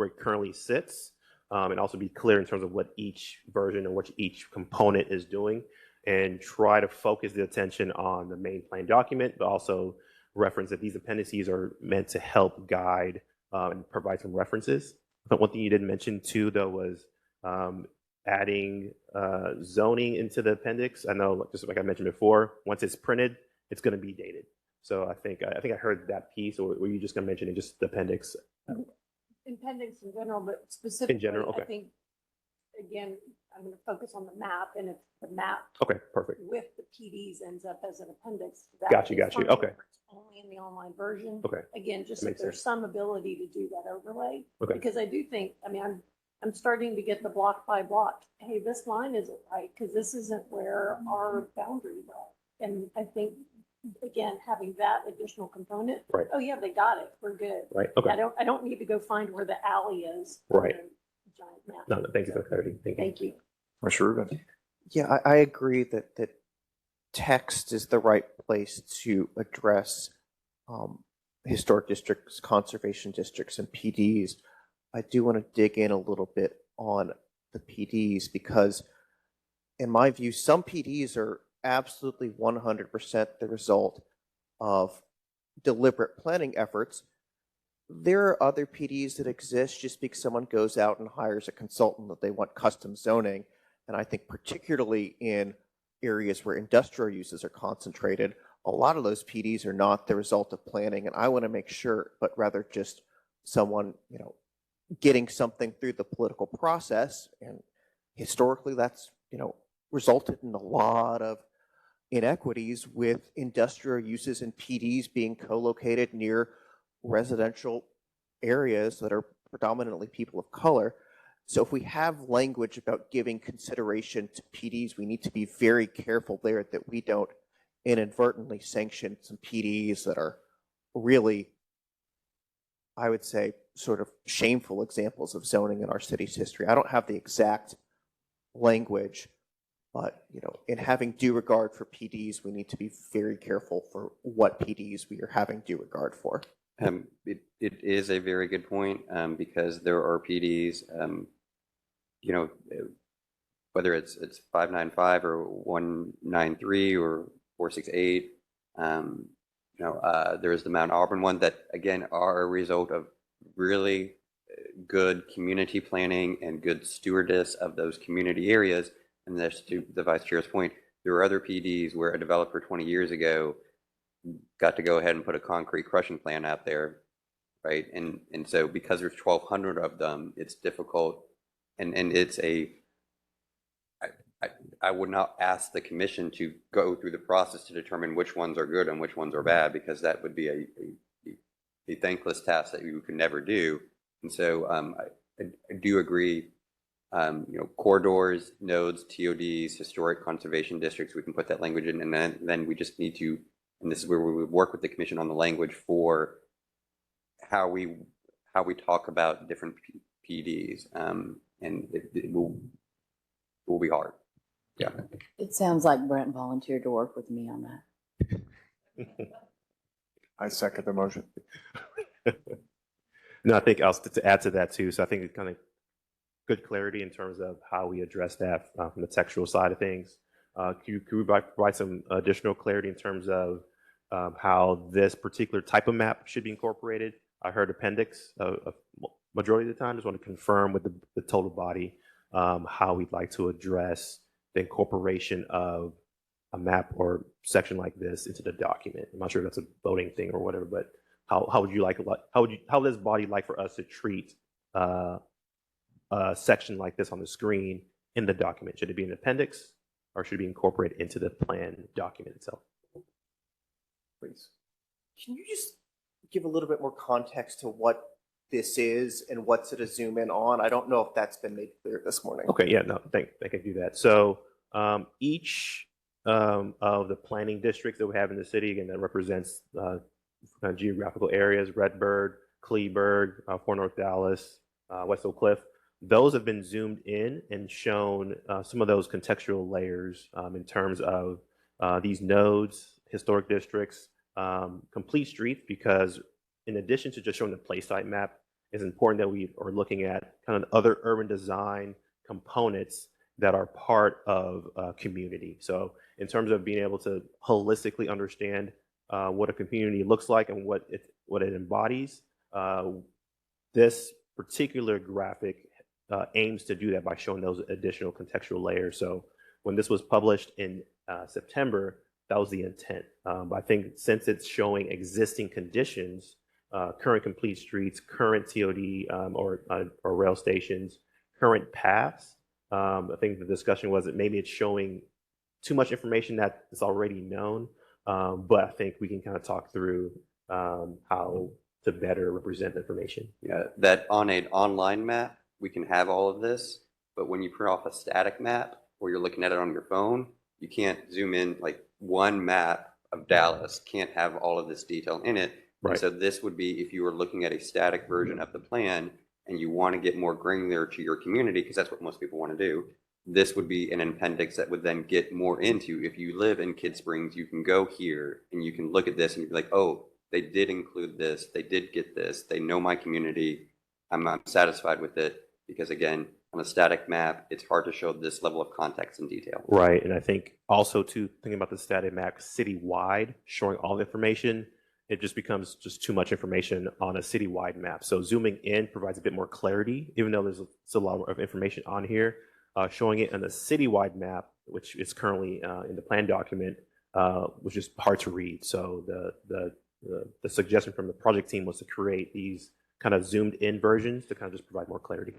it currently sits, and also be clear in terms of what each version and what each component is doing, and try to focus the attention on the main plan document, but also reference that these appendices are meant to help guide and provide some references. But one thing you didn't mention too, though, was adding zoning into the appendix. I know, just like I mentioned before, once it's printed, it's going to be dated. So I think I heard that piece, or were you just going to mention it, just the appendix? Appendix in general, but specifically, In general, okay. I think, again, I'm going to focus on the map, and if the map Okay, perfect. with the PDs ends up as an appendix. Got you. is fine. Okay. If it's only in the online version. Okay. Again, just That if makes there's some ability to do that overlay. Okay. Because I do think, I'm starting to get the block by block. Hey, this line isn't right because this isn't where our boundaries are. And I think, again, having that additional component. Right. Oh yeah, they got it. We're good. Right. Okay. I don't need to go find where the alley is. Right. on the Giant map. No, thank you for the clarity. Thank you. Thank you. Commissioner Rubin? Yeah, I agree that text is the right place to address historic districts, conservation districts, and PDs. I do want to dig in a little bit on the PDs because, in my view, some PDs are absolutely 100% the result of deliberate planning efforts. There are other PDs that exist just because someone goes out and hires a consultant that they want custom zoning. And I think particularly in areas where industrial uses are concentrated, a lot of those PDs are not the result of planning. And I want to make sure, but rather just someone, getting something through the political process. And historically, that's, resulted in a lot of inequities with industrial uses and PDs being co-located near residential areas that are predominantly people of color. So if we have language about giving consideration to PDs, we need to be very careful there that we don't inadvertently sanction some PDs that are really, I would say, sort of shameful examples of zoning in our city's history. I don't have the exact language, but in having due regard for PDs, we need to be very careful for what PDs we are having due regard for. It is a very good point because there are PDs, whether it's 595 or 193 or 468. There's the Mount Auburn one that, again, are a result of really good community planning and good stewardess of those community areas. And that's to the Vice Chair's point. There are other PDs where a developer 20 years ago got to go ahead and put a concrete crushing plant out there, right? And so because there's 1,200 of them, it's difficult, and it's I would not ask the commission to go through the process to determine which ones are good and which ones are bad, because that would be a thankless task that you could never do. And so I do agree. Corridors, nodes, TODs, historic conservation districts, we can put that language in, and then we just need to, and this is where we would work with the commission on the language for how we talk about different PDs, and it will be hard. Yeah. It sounds like Brent volunteered to work with me on that. I second the motion. No, I think I'll to add to that too. So I think it's kind of good clarity in terms of how we address that from the textual side of things. Could we provide some additional clarity in terms of how this particular type of map should be incorporated? I heard appendix a majority of the time. Just want to confirm with the total body how we'd like to address the incorporation of a map or section like this into the document. I'm not sure if that's a voting thing or whatever, but how would you like how does body like for us to treat a section like this on the screen in the document? Should it be an appendix or should it be incorporated into the plan document itself? Please. Can you just give a little bit more context to what this is and what's it a zoom in on? I don't know if that's been made clear this morning. Okay, yeah, no, I can do that. So each of the planning districts that we have in the city, again, that represents geographical areas, Redbird, Kleberg, Fort North Dallas, West Oak Cliff, those have been zoomed in and shown some of those contextual layers in terms of these nodes, historic districts, complete streets, because in addition to just showing the place site map, it's important that we are looking at kind of other urban design components that are part of a community. So in terms of being able to holistically understand what a community looks like and what it embodies, this particular graphic aims to do that by showing those additional contextual layers. So when this was published in September, that was the intent. But I think since it's showing existing conditions, current complete streets, current TOD or rail stations, current paths, I think the discussion was that maybe it's showing too much information that is already known. But I think we can kind of talk through how to better represent the information. Yeah, that on an online map, we can have all of this, but when you print off a static map or you're looking at it on your phone, you can't zoom in. Like one map of Dallas can't have all of this detail in it. Right. And so this would be if you were looking at a static version of the plan and you want to get more granular to your community, because that's what most people want to do, this would be an appendix that would then get more into, if you live in Kid Springs, you can go here and you can look at this and you'd be like, oh, they did include this, they did get this, they know my community, I'm satisfied with it. Because again, on a static map, it's hard to show this level of context and detail. Right, and I think also too, thinking about the static map citywide, showing all the information, it just becomes just too much information on a citywide map. So zooming in provides a bit more clarity, even though there's still a lot of information on here. Showing it on the citywide map, which is currently in the plan document, was just hard to read. So the suggestion from the project team was to create these kind of zoomed in versions to kind of just provide more clarity.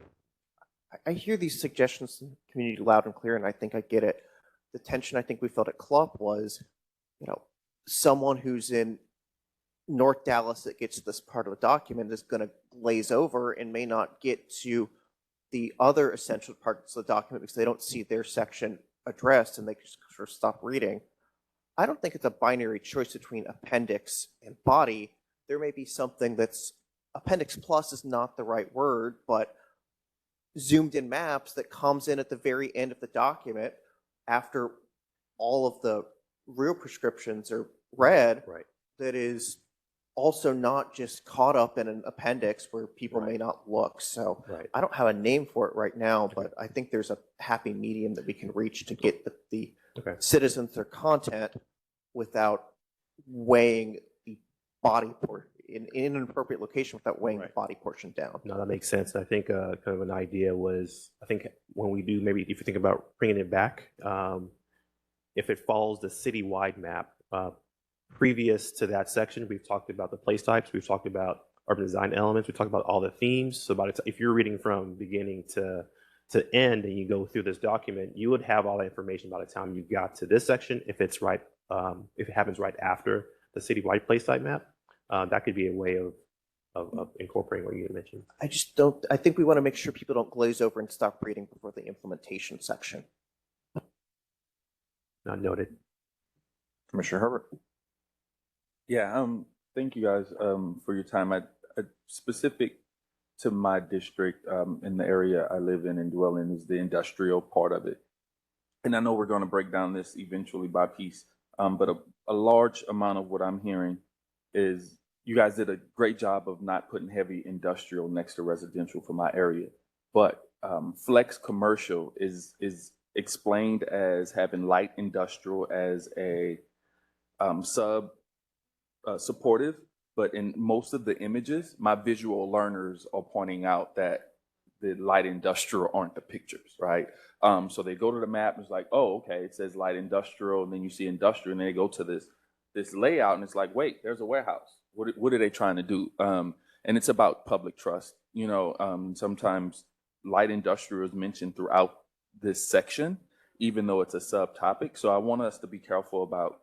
I hear these suggestions in the community loud and clear, and I think I get it. The tension I think we felt at CLUP was, someone who's in North Dallas that gets to this part of the document is going to glaze over and may not get to the other essential parts of the document because they don't see their section addressed and they just sort of stop reading. I don't think it's a binary choice between appendix and body. There may be something that's appendix plus is not the right word, but zoomed in maps that comes in at the very end of the document after all of the real prescriptions are read. Right. That is also not just caught up in an appendix where people Right. may not look. So Right. I don't have a name for it right now, but I think there's a happy medium that we can reach to get the Okay. citizens their content without weighing the body portion in an appropriate location without weighing Right. the body portion down. No, that makes sense. I think kind of an idea was, I think when we do, maybe if you think about bringing it back, if it follows the citywide map, previous to that section, we've talked about the place types, we've talked about urban design elements, we've talked about all the themes. So if you're reading from beginning to end and you go through this document, you would have all that information by the time you got to this section. If it's right, if it happens right after the citywide place type map, that could be a way of incorporating what you had mentioned. I think we want to make sure people don't glaze over and stop reading before the implementation section. Not noted. Commissioner Herbert. Yeah, thank you guys for your time. Specific to my district, in the area I live in and dwell in, is the industrial part of it. And I know we're going to break down this eventually by piece, but a large amount of what I'm hearing is you guys did a great job of not putting heavy industrial next to residential for my area, but flex commercial is explained as having light industrial as a supportive, but in most of the images, my visual learners are pointing out that the light industrial aren't the pictures, right? So they go to the map and it's like, oh, okay, it says light industrial, and then you see industrial, and then they go to this layout, and it's like, wait, there's a warehouse. What are they trying to do? And it's about public trust. Sometimes light industrial is mentioned throughout this section, even though it's a subtopic. So I want us to be careful about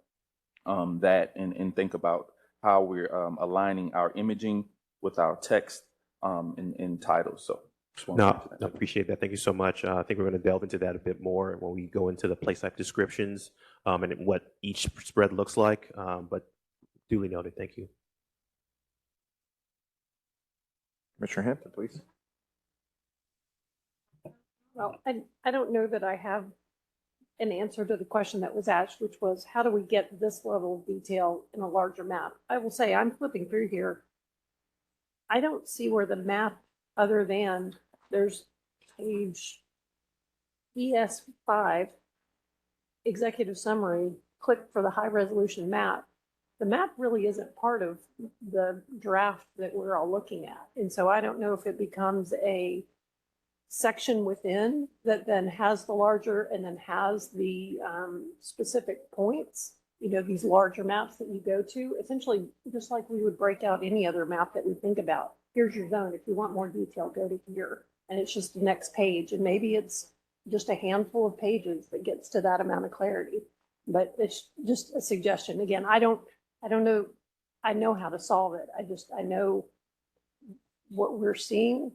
that and think about how we're aligning our imaging with our text in titles. So just want to No, mention I that. appreciate that. Thank you so much. I think we're going to delve into that a bit more when we go into the place type descriptions and what each spread looks like. But duly noted. Thank you. Commissioner Hampton, please. Well, I don't know that I have an answer to the question that was asked, which was how do we get this level of detail in a larger map? I will say I'm flipping through here. I don't see where the map, other than there's page ES5, executive summary, click for the high resolution map. The map really isn't part of the draft that we're all looking at. And so I don't know if it becomes a section within that then has the larger and then has the specific points, these larger maps that you go to, essentially just like we would break out any other map that we think about. Here's your zone. If you want more detail, go to here. And it's just the next page. And maybe it's just a handful of pages that gets to that amount of clarity. But it's just a suggestion. Again, I don't know. I know how to solve it. I know what we're seeing.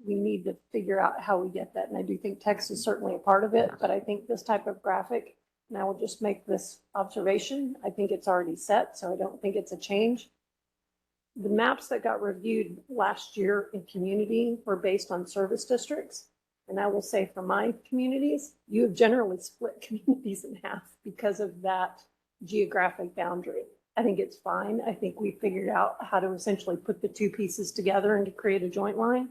We need to figure out how we get that. And I do think text is certainly a part of it, but I think this type of graphic, and I will just make this observation, I think it's already set, so I don't think it's a change. The maps that got reviewed last year in community were based on service districts. And I will say for my communities, you have generally split communities in half because of that geographic boundary. I think it's fine. I think we figured out how to essentially put the two pieces together and to create a joint line.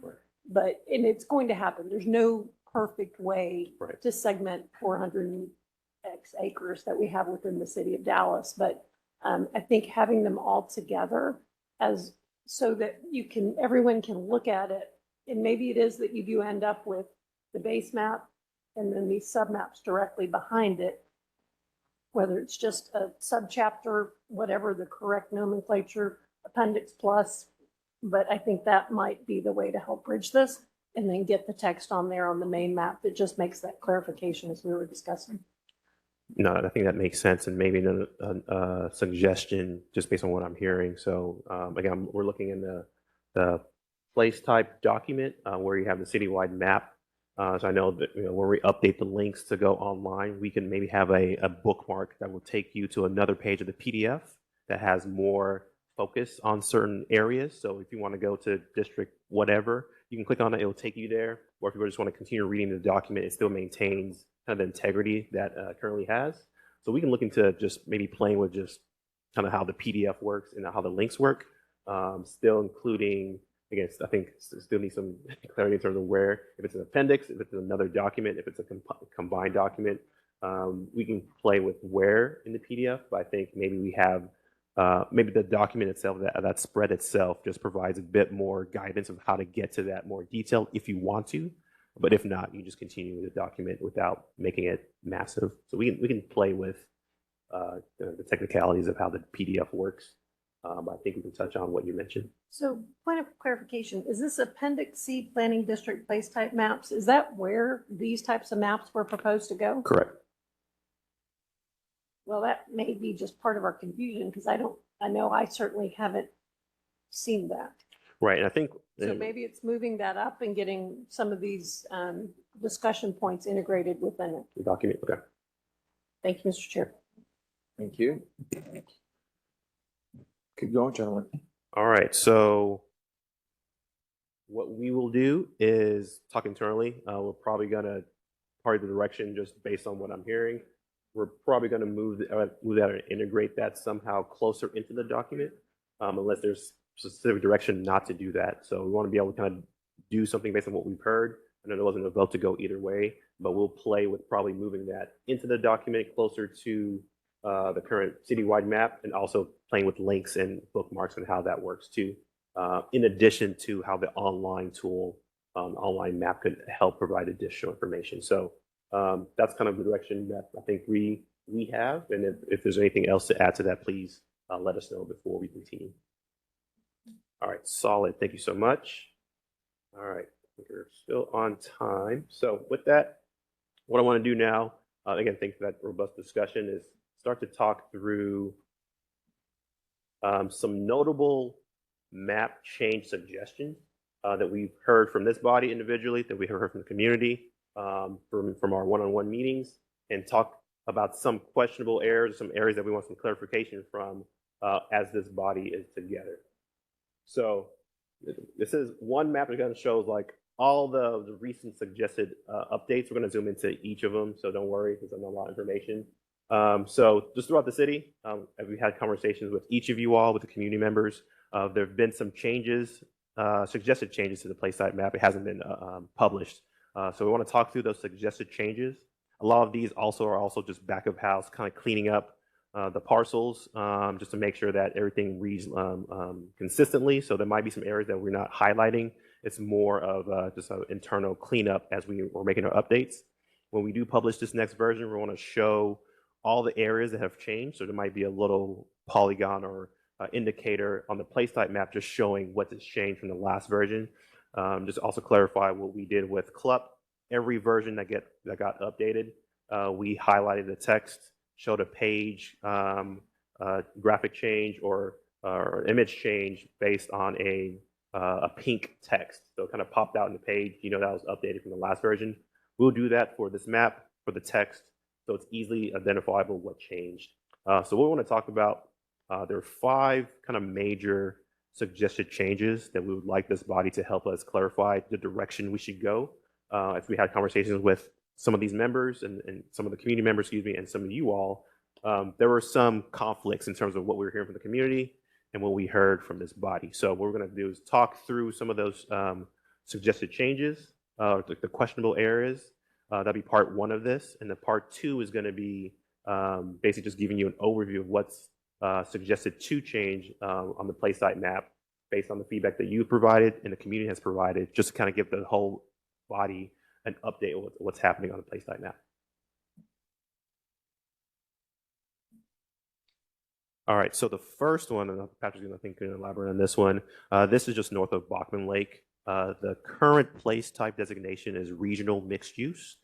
And it's going to happen. There's no perfect way to segment 400 X acres that we have within the city of Dallas. But I think having them all together so that everyone can look at it. And maybe it is that you do end up with the base map and then these submaps directly behind it, whether it's just a subchapter, whatever the correct nomenclature, appendix plus. But I think that might be the way to help bridge this and then get the text on there on the main map that just makes that clarification as we were discussing. No, I think that makes sense, and maybe a suggestion just based on what I'm hearing. So again, we're looking in the place type document where you have the citywide map. So I know that when we update the links to go online, we can maybe have a bookmark that will take you to another page of the PDF that has more focus on certain areas. So if you want to go to district whatever, you can click on it, it'll take you there. Or if you just want to continue reading the document, it still maintains kind of the integrity that currently has. So we can look into just maybe playing with just kind of how the PDF works and how the links work, still including, again, I think still need some clarity in terms of where, if it's an appendix, if it's another document, if it's a combined document, we can play with where in the PDF, but I think maybe we have maybe the document itself, that spread itself just provides a bit more guidance of how to get to that more detail if you want to. But if not, you just continue with the document without making it massive. So we can play with the technicalities of how the PDF works. But I think we can touch on what you mentioned. So point of clarification, is this Appendix C Planning District Place Type Maps? Is that where these types of maps were proposed to go? Correct. Well, that may be just part of our confusion because I know I certainly haven't seen that. Right, and I think So maybe it's moving that up and getting some of these discussion points integrated within it. the document. Okay. Thank you, Mr. Chair. Thank you. Keep going, gentlemen. All right. So what we will do is talk internally. We're probably gonna part of the direction just based on what I'm hearing. We're probably going to move that and integrate that somehow closer into the document, unless there's specific direction not to do that. So we want to be able to kind of do something based on what we've heard. I know there wasn't a vote to go either way, but we'll play with probably moving that into the document closer to the current citywide map, and also playing with links and bookmarks and how that works too. In addition to how the online tool, online map could help provide additional information. So that's kind of the direction that I think we have. And if there's anything else to add to that, please let us know before we continue. All right, solid. Thank you so much. All right, we're still on time. So with that, what I want to do now, again, thanks for that robust discussion, is start to talk through some notable map change suggestions that we've heard from this body individually, that we have heard from the community, from our one-on-one meetings, and talk about some questionable areas, some areas that we want some clarification from as this body is together. So this is one map that kind of shows like all the recent suggested updates. We're going to zoom into each of them, so don't worry, because I'm not a lot of information. So just throughout the city, as we had conversations with each of you all, with the community members, there have been some changes, suggested changes to the place site map. It hasn't been published. So we want to talk through those suggested changes. A lot of these are just back of house, kind of cleaning up the parcels, just to make sure that everything reads consistently. So there might be some areas that we're not highlighting. It's more of just an internal cleanup as we're making our updates. When we do publish this next version, we want to show all the areas that have changed. So there might be a little polygon or indicator on the place type map just showing what has changed from the last version. Just also clarify what we did with CLUP. Every version that got updated, we highlighted the text, showed a page, graphic change or image change based on a pink text. So it kind of popped out in the page, that was updated from the last version. We'll do that for this map, for the text, so it's easily identifiable what changed. So what we want to talk about, there are 5 kind of major suggested changes that we would like this body to help us clarify the direction we should go. As we had conversations with some of these members and some of the community members, and some of you all, there were some conflicts in terms of what we were hearing from the community and what we heard from this body. So what we're going to do is talk through some of those suggested changes, the questionable areas. That'll be part 1 of this. And the part 2 is going to be basically just giving you an overview of what's suggested to change on the place site map based on the feedback that you provided and the community has provided, just to kind of give the whole body an update of what's happening on the place site map. All right, so the first one, and Patrick's going to elaborate on this one. This is just north of Bachman Lake. The current place type designation is regional mixed use.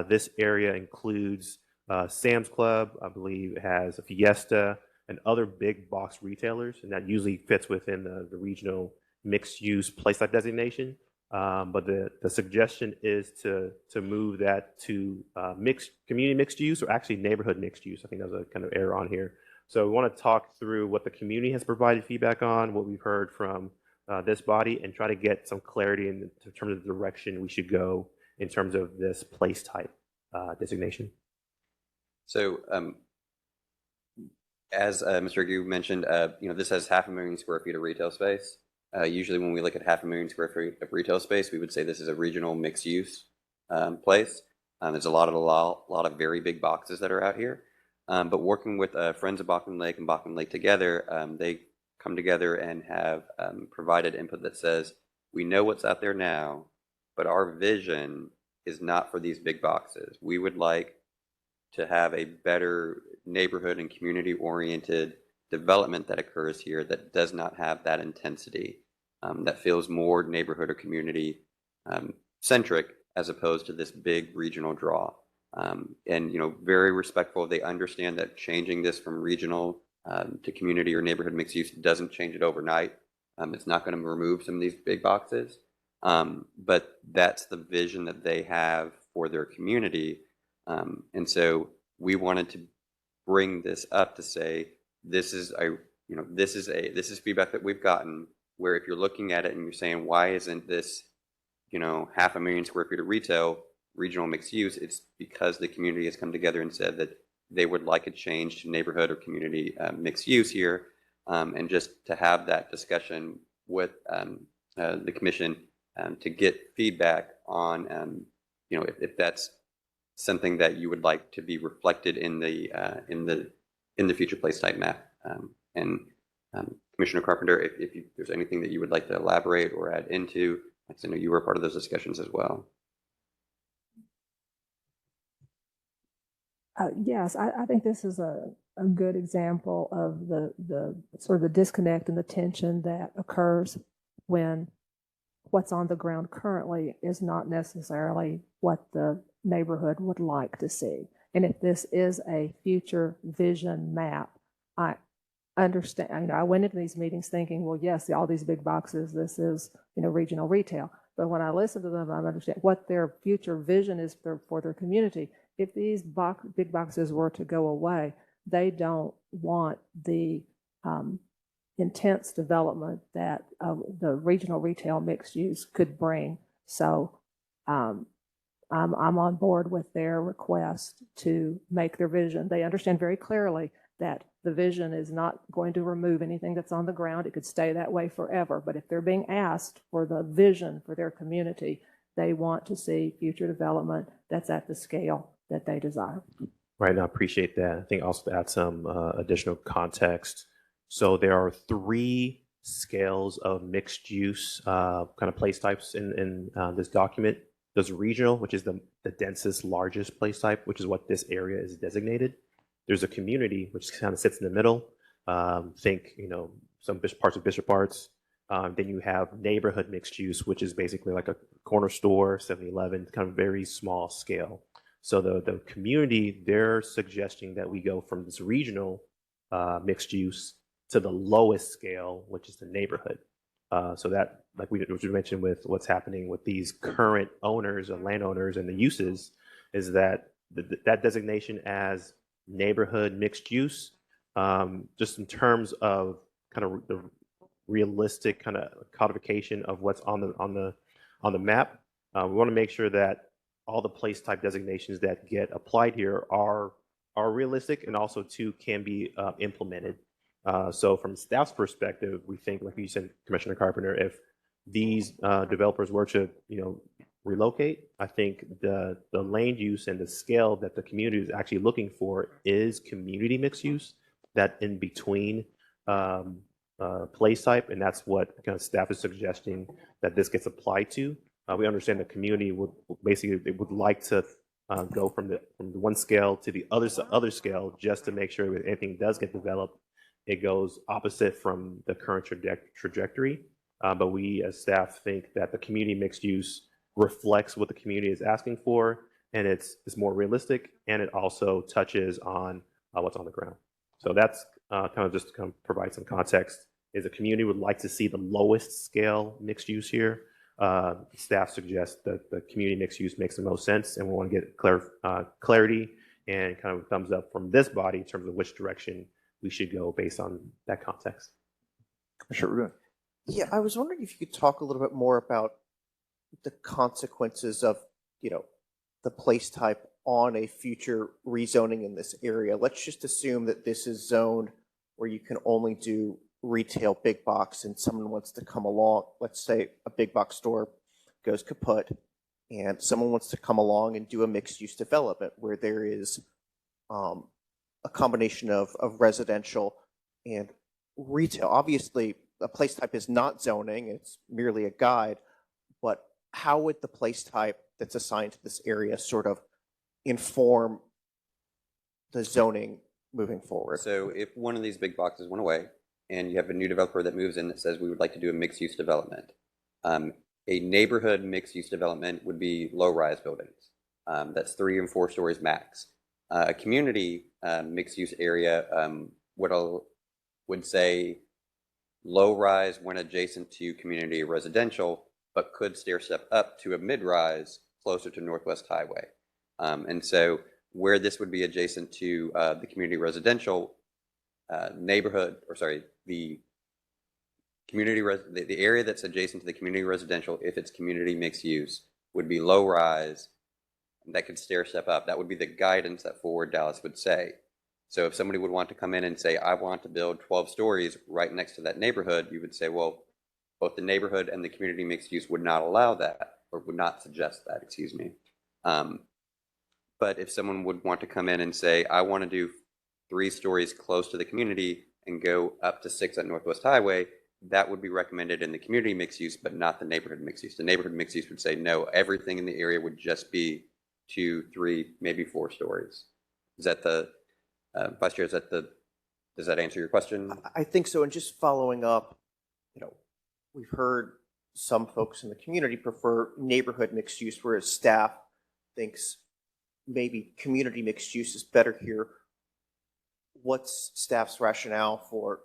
This area includes Sam's Club, I believe it has a Fiesta, and other big box retailers, and that usually fits within the regional mixed use place type designation. But the suggestion is to move that to community mixed use, or actually neighborhood mixed use. I think there's a kind of error on here. So we want to talk through what the community has provided feedback on, what we've heard from this body, and try to get some clarity in terms of the direction we should go in terms of this place type designation. So as Mr. Agu mentioned, this has 500,000 square feet of retail space. Usually when we look at 500,000 square feet of retail space, we would say this is a regional mixed use place. There's a lot of very big boxes that are out here. But working with Friends of Bachman Lake and Bachman Lake together, they come together and have provided input that says, we know what's out there now, but our vision is not for these big boxes. We would like to have a better neighborhood and community oriented development that occurs here that does not have that intensity, that feels more neighborhood or community centric as opposed to this big regional draw. And very respectful. They understand that changing this from regional to community or neighborhood mixed use doesn't change it overnight. It's not going to remove some of these big boxes, but that's the vision that they have for their community. And so we wanted to bring this up to say, this is feedback that we've gotten, where if you're looking at it and you're saying, why isn't this 500,000 square feet of retail regional mixed use? It's because the community has come together and said that they would like a change to neighborhood or community mixed use here. And just to have that discussion with the commission to get feedback on, if that's something that you would like to be reflected in the future place type map. Commissioner Carpenter, if there's anything that you would like to elaborate or add into, I know you were part of those discussions as well. Yes, I think this is a good example of the sort of the disconnect and the tension that occurs when what's on the ground currently is not necessarily what the neighborhood would like to see. And if this is a future vision map, I understand, I went into these meetings thinking, well, yes, all these big boxes, this is, regional retail. But when I listen to them, I understand what their future vision is for their community. If these big boxes were to go away, they don't want the intense development that the regional retail mixed use could bring. So I'm on board with their request to make their vision. They understand very clearly that the vision is not going to remove anything that's on the ground. It could stay that way forever. But if they're being asked for the vision for their community, they want to see future development that's at the scale that they desire. Right, and I appreciate that. I think also to add some additional context. So there are 3 scales of mixed use kind of place types in this document. There's regional, which is the densest, largest place type, which is what this area is designated. There's a community, which kind of sits in the middle. Think, some parts of Bishop Arts. Then you have neighborhood mixed use, which is basically like a corner store, 7-Eleven, kind of very small scale. So the community, they're suggesting that we go from this regional mixed use to the lowest scale, which is the neighborhood. So that, like we mentioned with what's happening with these current owners and landowners and the uses, is that that designation as neighborhood mixed use, just in terms of kind of the realistic kind of codification of what's on the map, we want to make sure that all the place type designations that get applied here are realistic and also too can be implemented. So from staff's perspective, we think, like you said, Commissioner Carpenter, if these developers were to, relocate, I think the land use and the scale that the community is actually looking for is community mixed use, that in between place type, and that's what kind of staff is suggesting that this gets applied to. We understand the community would like to go from the one scale to the other scale, just to make sure that anything does get developed, it goes opposite from the current trajectory. But we as staff think that the community mixed use reflects what the community is asking for, and it's more realistic, and it also touches on what's on the ground. So that's kind of just to kind of provide some context. Is the community would like to see the lowest scale mixed use here. Staff suggests that the community mixed use makes the most sense, and we want to get clarity and kind of thumbs up from this body in terms of which direction we should go based on that context. Commissioner Rubin. Yeah, I was wondering if you could talk a little bit more about the consequences of, the place type on a future rezoning in this area. Let's just assume that this is zoned where you can only do retail big box and someone wants to come along. Let's say a big box store goes kaput and someone wants to come along and do a mixed use development where there is a combination of residential and retail. Obviously, a place type is not zoning, it's merely a guide, but how would the place type that's assigned to this area sort of inform the zoning moving forward? So if one of these big boxes went away and you have a new developer that moves in that says we would like to do a mixed use development, a neighborhood mixed use development would be low rise buildings. That's 3 and 4 stories max. A community mixed use area would say low rise when adjacent to community residential, but could stair step up to a mid rise closer to Northwest Highway. And so where this would be adjacent to the community residential the area that's adjacent to the community residential, if it's community mixed use, would be low rise that could stair step up. That would be the guidance that Forward Dallas would say. So if somebody would want to come in and say, I want to build 12 stories right next to that neighborhood, you would say, well, both the neighborhood and the community mixed use would not allow that, or would not suggest that, excuse me. But if someone would want to come in and say, I want to do 3 stories close to the community and go up to 6 at Northwest Highway, that would be recommended in the community mixed use, but not the neighborhood mixed use. The neighborhood mixed use would say, no, everything in the area would just be 2, 3, maybe 4 stories. Is that the, Vice Chair, does that answer your question? I think so. And just following up, we've heard some folks in the community prefer neighborhood mixed use, whereas staff thinks maybe community mixed use is better here. What's staff's rationale for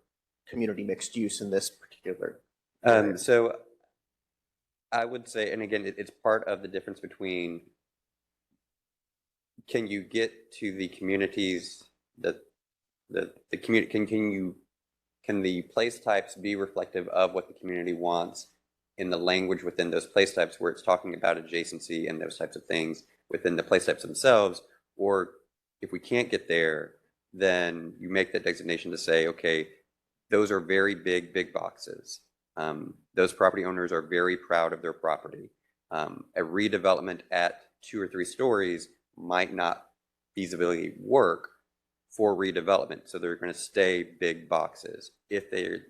community mixed use in this particular area? So I would say, and again, it's part of the difference between, can you get to the communities that the community, can the place types be reflective of what the community wants in the language within those place types, where it's talking about adjacency and those types of things within the place types themselves? Or if we can't get there, then you make that designation to say, okay, those are very big boxes. Those property owners are very proud of their property. A redevelopment at 2 or 3 stories might not feasibly work for redevelopment, so they're going to stay big boxes. If there's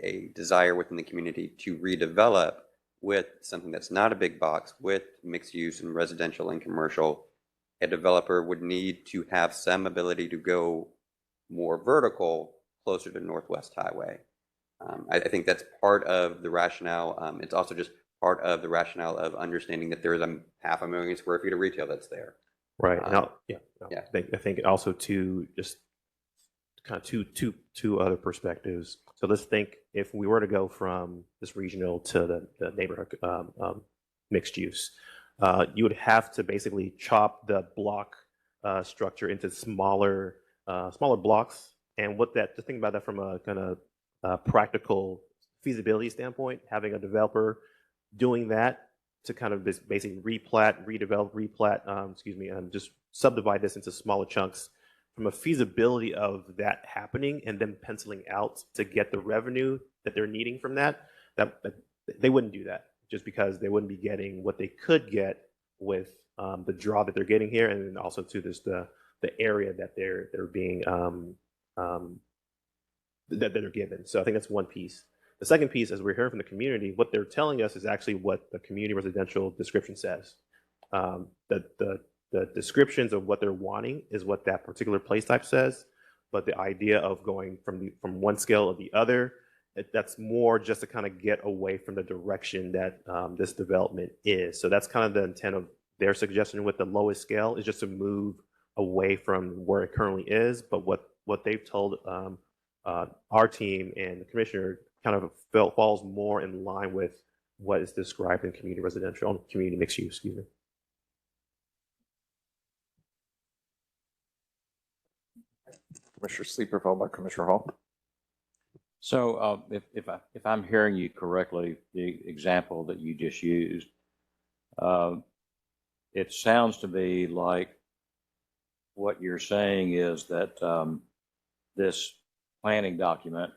a desire within the community to redevelop with something that's not a big box, with mixed use and residential and commercial, a developer would need to have some ability to go more vertical, closer to Northwest Highway. I think that's part of the rationale. It's also just part of the rationale of understanding that there is 500,000 square feet of retail that's there. Right. Yeah. I think also to just kind of two other perspectives. So let's think if we were to go from this regional to the neighborhood mixed use, you would have to basically chop the block structure into smaller blocks. And just think about that from a kind of practical feasibility standpoint, having a developer doing that to kind of basically just subdivide this into smaller chunks from a feasibility of that happening, and then penciling out to get the revenue that they're needing from that they wouldn't do that, just because they wouldn't be getting what they could get with the draw that they're getting here, and then also to this the area that they're being that they're given. So I think that's one piece. The second piece, as we're hearing from the community, what they're telling us is actually what the community residential description says. The descriptions of what they're wanting is what that particular place type says, but the idea of going from one scale to the other, that's more just to kind of get away from the direction that this development is. So that's kind of the intent of their suggestion with the lowest scale, is just to move away from where it currently is. But what they've told our team and the commissioner kind of falls more in line with what is described in community residential, community mixed use, excuse me. Commissioner Sleeper, followed by Commissioner Hall. So if I'm hearing you correctly, the example that you just used, it sounds to me like what you're saying is that this planning document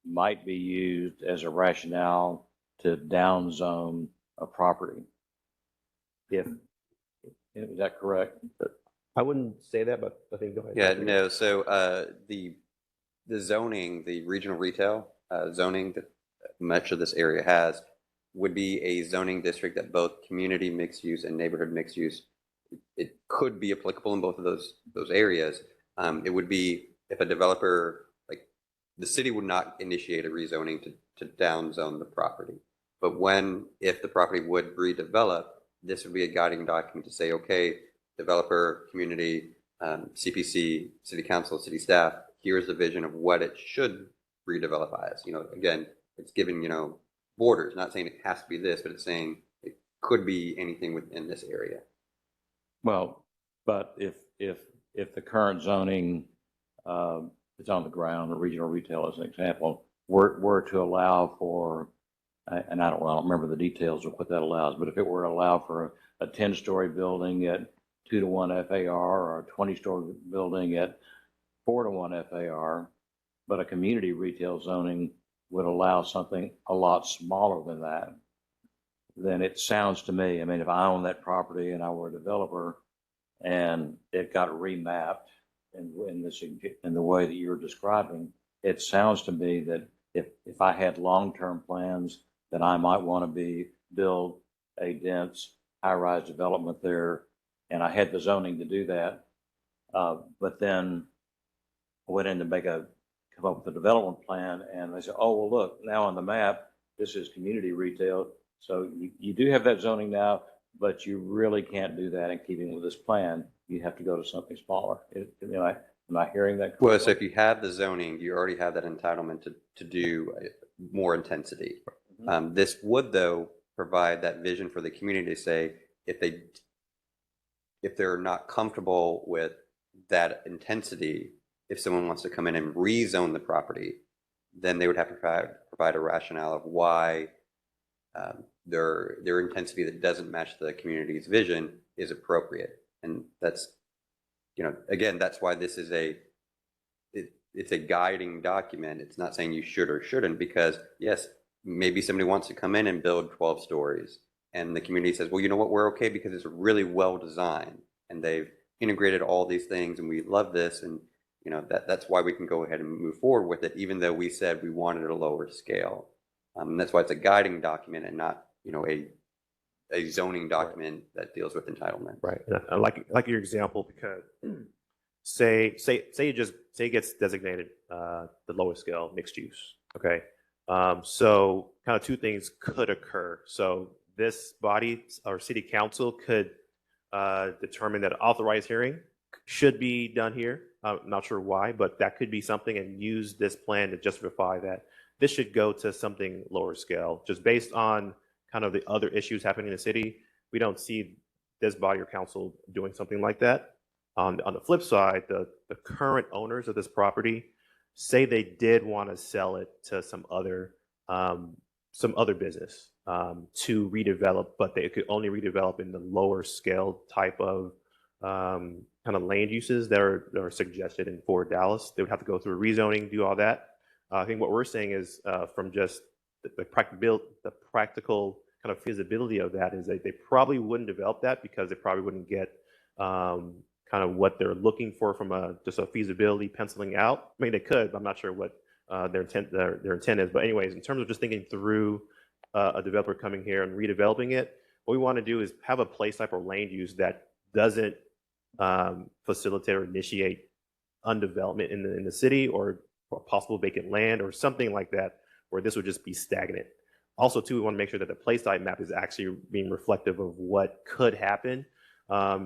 might be used as a rationale to downzone a property. Is that correct? I wouldn't say that, but I think go ahead. Yeah, no. So the zoning, the regional retail zoning that much of this area has, would be a zoning district that both community mixed use and neighborhood mixed use, it could be applicable in both of those areas. It would be if a developer, like the city would not initiate a rezoning to downzone the property. But if the property would redevelop, this would be a guiding document to say, okay, developer, community, CPC, city council, city staff, here's the vision of what it should redevelop as. Again, it's giving, borders, not saying it has to be this, but it's saying it could be anything within this area. Well, but if the current zoning is on the ground, the regional retail as an example, were to allow for, and I don't remember the details of what that allows, but if it were to allow for a 10-story building at 2-to-1 FAR, or a 20-story building at 4-to-1 FAR, but a community retail zoning would allow something a lot smaller than that, then it sounds to me, I mean, if I own that property and I were a developer and it got remapped in the way that you're describing, it sounds to me that if I had long-term plans, that I might want to build a dense high-rise development there, and I had the zoning to do that, but then I went in to come up with a development plan, and they said, oh, well, look, now on the map, this is community retail, so you do have that zoning now, but you really can't do that in keeping with this plan. You have to go to something smaller. Am I hearing that correctly? Well, so if you have the zoning, you already have that entitlement to do more intensity. This would, though, provide that vision for the community to say, if they're not comfortable with that intensity, if someone wants to come in and rezone the property, then they would have to provide a rationale of why their intensity that doesn't match the community's vision is appropriate. And that's, again, that's why this is it's a guiding document. It's not saying you should or shouldn't, because yes, maybe somebody wants to come in and build 12 stories and the community says, well, you know what, we're okay because it's really well designed and they've integrated all these things and we love this, and that's why we can go ahead and move forward with it, even though we said we wanted a lower scale. And that's why it's a guiding document and not a zoning document that deals with entitlement. Right. And I like your example, because say it gets designated the lowest scale mixed use. Okay. So kind of two things could occur. So this body or city council could determine that an authorized hearing should be done here. I'm not sure why, but that could be something, and use this plan to justify that this should go to something lower scale, just based on kind of the other issues happening in the city. We don't see this body or council doing something like that. On the flip side, the current owners of this property say they did want to sell it to some other business to redevelop, but they could only redevelop in the lower scale type of kind of land uses that are suggested in Fort Dallas. They would have to go through rezoning, do all that. I think what we're saying is from just the practical kind of feasibility of that is that they probably wouldn't develop that, because they probably wouldn't get kind of what they're looking for from just a feasibility penciling out. I mean, they could, but I'm not sure what their intent is. But anyways, in terms of just thinking through a developer coming here and redeveloping it, what we want to do is have a place type or land use that doesn't facilitate or initiate undevelopment in the city, or possible vacant land or something like that, where this would just be stagnant. Also, too, we want to make sure that the place type map is actually being reflective of what could happen,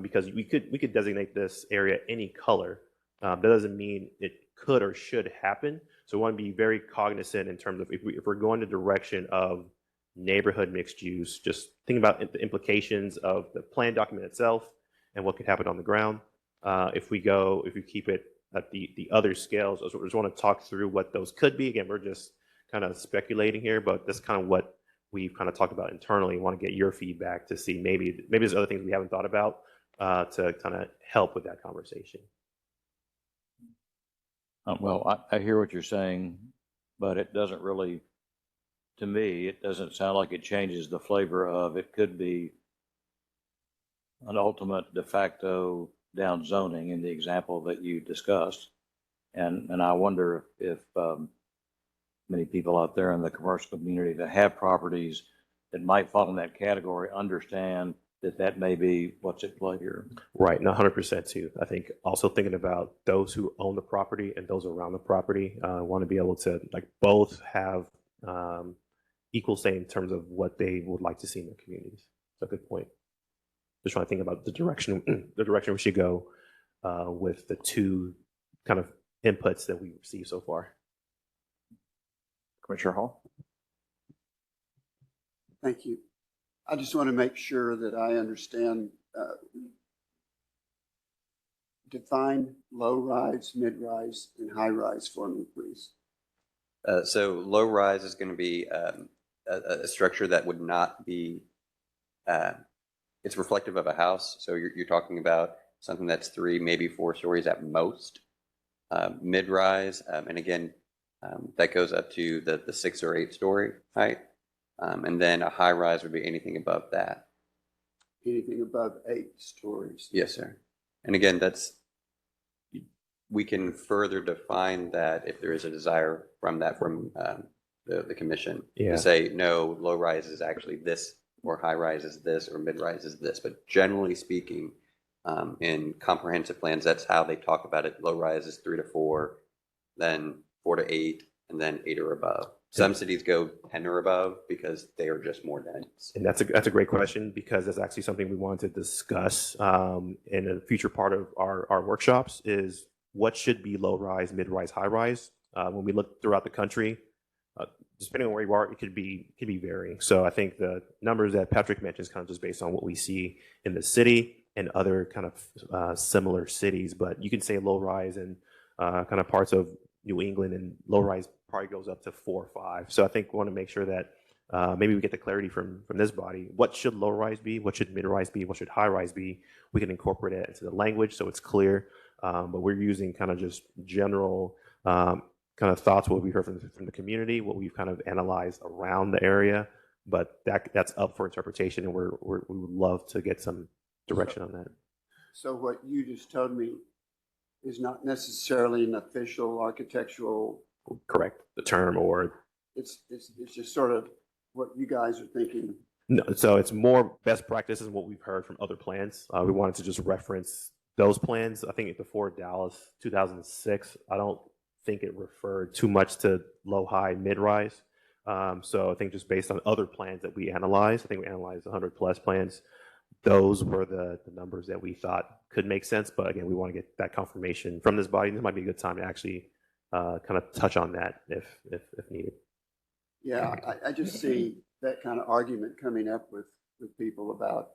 because we could designate this area any color. That doesn't mean it could or should happen. So we want to be very cognizant in terms of if we're going the direction of neighborhood mixed use, just think about the implications of the plan document itself and what could happen on the ground. If we keep it at the other scales, I just want to talk through what those could be. Again, we're just kind of speculating here, but that's kind of what we've kind of talked about internally. We want to get your feedback to see maybe there's other things we haven't thought about to kind of help with that conversation. Well, I hear what you're saying, but it doesn't really, to me, it doesn't sound like it changes the flavor of it. Could be an ultimate de facto down zoning in the example that you discussed. And I wonder if many people out there in the commercial community that have properties that might fall in that category understand that may be what's at play here. Right, and 100% too. I think also thinking about those who own the property and those around the property want to be able to both have equal say in terms of what they would like to see in their communities. That's a good point. Just trying to think about the direction we should go with the two kind of inputs that we received so far. Commissioner Hall? Thank you. I just want to make sure that I understand, define low rise, mid rise, and high rise for me, please. So low rise is going to be a structure that would not be, it's reflective of a house. So you're talking about something that's 3, maybe 4 stories at most. Mid rise, and again, That goes up to the 6 or 8 story height. And then a high rise would be anything above that. Anything above 8 stories. Yes, sir. And again, we can further define that if there is a desire from the commission Yeah. to say, no, low rise is actually this, or high rise is this, or mid rise is this. But generally speaking, in comprehensive plans, that's how they talk about it. Low rise is 3 to 4, then 4 to 8, and then 8 or above. Some cities go 10 or above because they are just more dense. And that's a great question, because that's actually something we wanted to discuss in a future part of our workshops is what should be low rise, mid rise, high rise. When we look throughout the country, depending on where you are, it could be varying. So I think the numbers that Patrick mentioned is kind of just based on what we see in the city and other kind of similar cities. But you can say low rise in kind of parts of New England, and low rise probably goes up to 4 or 5. So I think we want to make sure that maybe we get the clarity from this body. What should low rise be? What should mid rise be? What should high rise be? We can incorporate it into the language so it's clear. But we're using kind of just general kind of thoughts, what we heard from the community, what we've kind of analyzed around the area. But that's up for interpretation, and we would love to get some direction on that. So what you just told me is not necessarily an official architectural. Correct. The term, or It's just sort of what you guys are thinking. no. So it's more best practices, what we've heard from other plans. We wanted to just reference those plans. I think before Dallas 2006, I don't think it referred too much to low, high, mid rise. So I think just based on other plans that we analyzed, I think we analyzed 100 plus plans. Those were the numbers that we thought could make sense. But again, we want to get that confirmation from this body. This might be a good time to actually kind of touch on that if needed. Yeah, I just see that kind of argument coming up with people about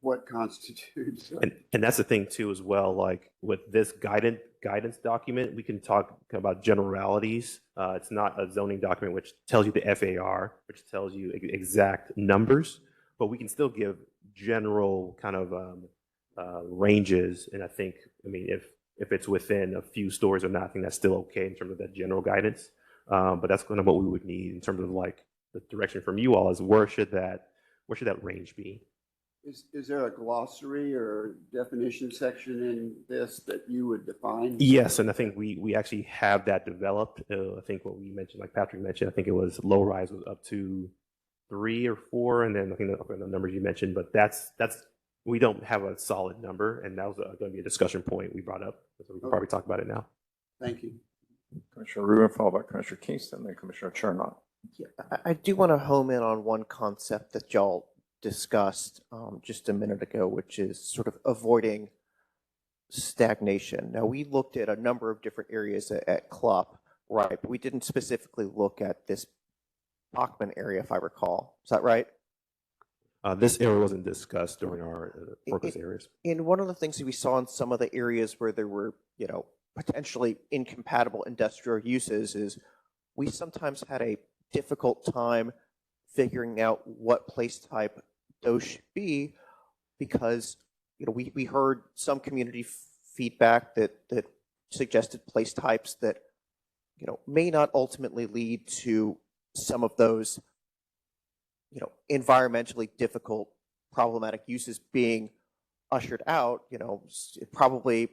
what constitutes. And that's the thing too, as well. Like with this guidance document, we can talk about generalities. It's not a zoning document which tells you the FAR, which tells you exact numbers, but we can still give general kind of ranges. And I mean, if it's within a few stories or not, I think that's still okay in terms of that general guidance. But that's kind of what we would need in terms of like the direction from you all is where should that range be? Is there a glossary or definition section in this that you would define? Yes, and I think we actually have that developed. I think what we mentioned, like Patrick mentioned, I think it was low rise was up to 3 or 4, and then I think the numbers you mentioned, but that's we don't have a solid number, and that was going to be a discussion point we brought up, so we can probably talk about it now. Thank you. Commissioner Rubin, followed by Commissioner Kingston, then Commissioner Chernot. Yeah, I do want to home in on one concept that y'all discussed just a minute ago, which is sort of avoiding stagnation. Now, we looked at a number of different areas at CLUP, right? But we didn't specifically look at this Bachman area, if I recall. Is that right? This area wasn't discussed during our focus areas. And one of the things that we saw in some of the areas where there were, potentially incompatible industrial uses is we sometimes had a difficult time figuring out what place type those should be because, we heard some community feedback that suggested place types that, may not ultimately lead to some of those, environmentally difficult, problematic uses being ushered out, probably,